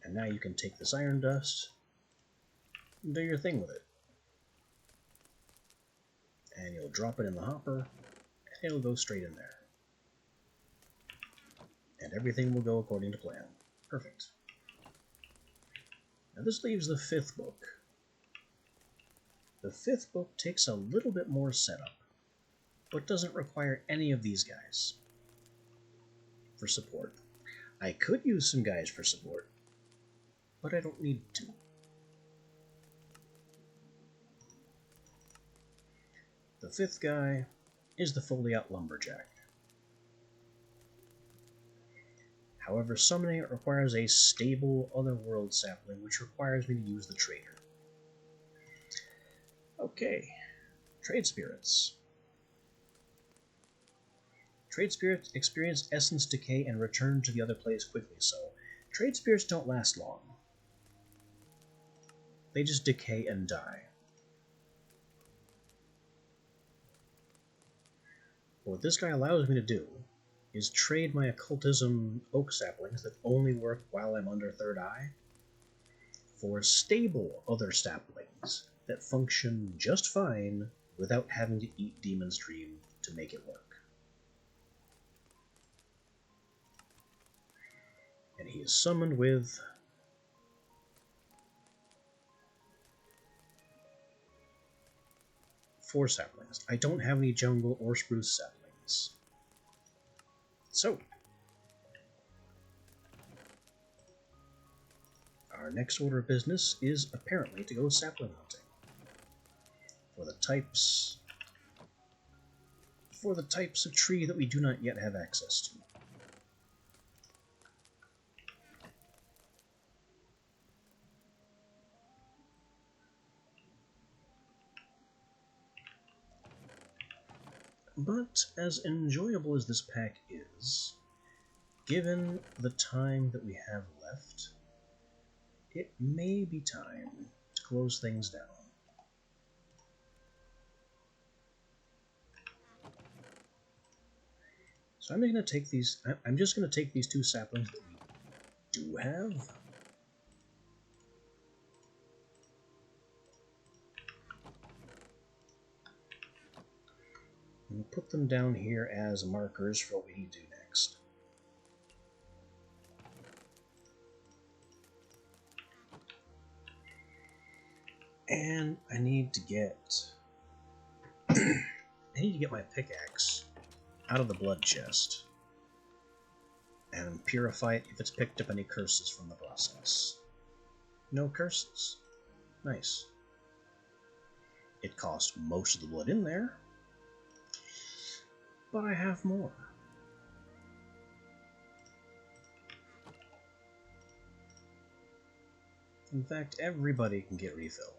And now you can take this iron dust and do your thing with it. And you'll drop it in the hopper, and it'll go straight in there. And everything will go according to plan. Perfect. Now this leaves the fifth book. The fifth book takes a little bit more setup, but doesn't require any of these guys for support. I could use some guys for support, but I don't need to. The fifth guy is the fully out lumberjack. However, summoning it requires a stable otherworld sapling, which requires me to use the trader. Okay, trade spirits. Trade spirits experience essence decay and return to the other place quickly, so trade spirits don't last long. They just decay and die. What this guy allows me to do is trade my occultism oak saplings that only work while I'm under third eye for stable other saplings that function just fine without having to eat Demon's Dream to make it work. And he is summoned with four saplings. I don't have any jungle or spruce saplings. So, our next order of business is apparently to go sapling hunting for the types of tree that we do not yet have access to. But as enjoyable as this pack is, given the time that we have left, it may be time to close things down. So I'm just going to take these two saplings that we do have. And put them down here as markers for what we need to do next. And I need to get my pickaxe out of the blood chest and purify it if it's picked up any curses from the process. No curses. Nice. It cost most of the blood in there, but I have more. In fact, everybody can get refilled.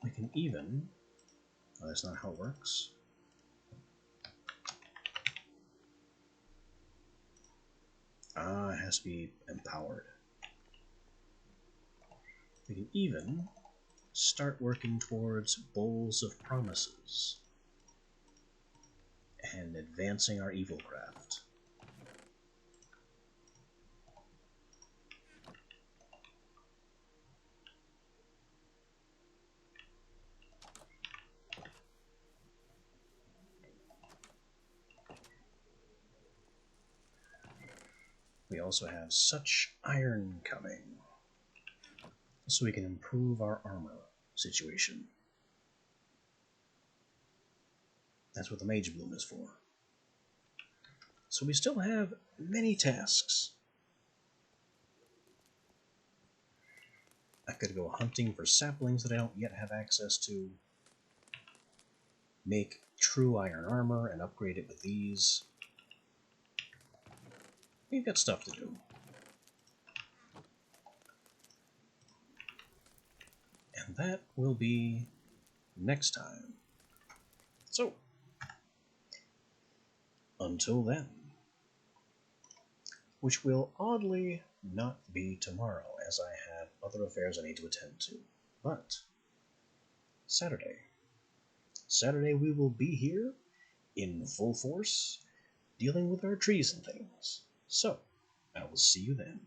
We can even... Oh, that's not how it works. It has to be empowered. We can even start working towards bowls of promises and advancing our evil craft. We also have such iron coming, so we can improve our armor situation. That's what the Mage Bloom is for. So we still have many tasks. I could go hunting for saplings that I don't yet have access to, make true iron armor and upgrade it with these. We've got stuff to do. And that will be next time. So, until then, which will oddly not be tomorrow, as I have other affairs I need to attend to, but Saturday. Saturday we will be here in full force, dealing with our trees and things. So, I will see you then.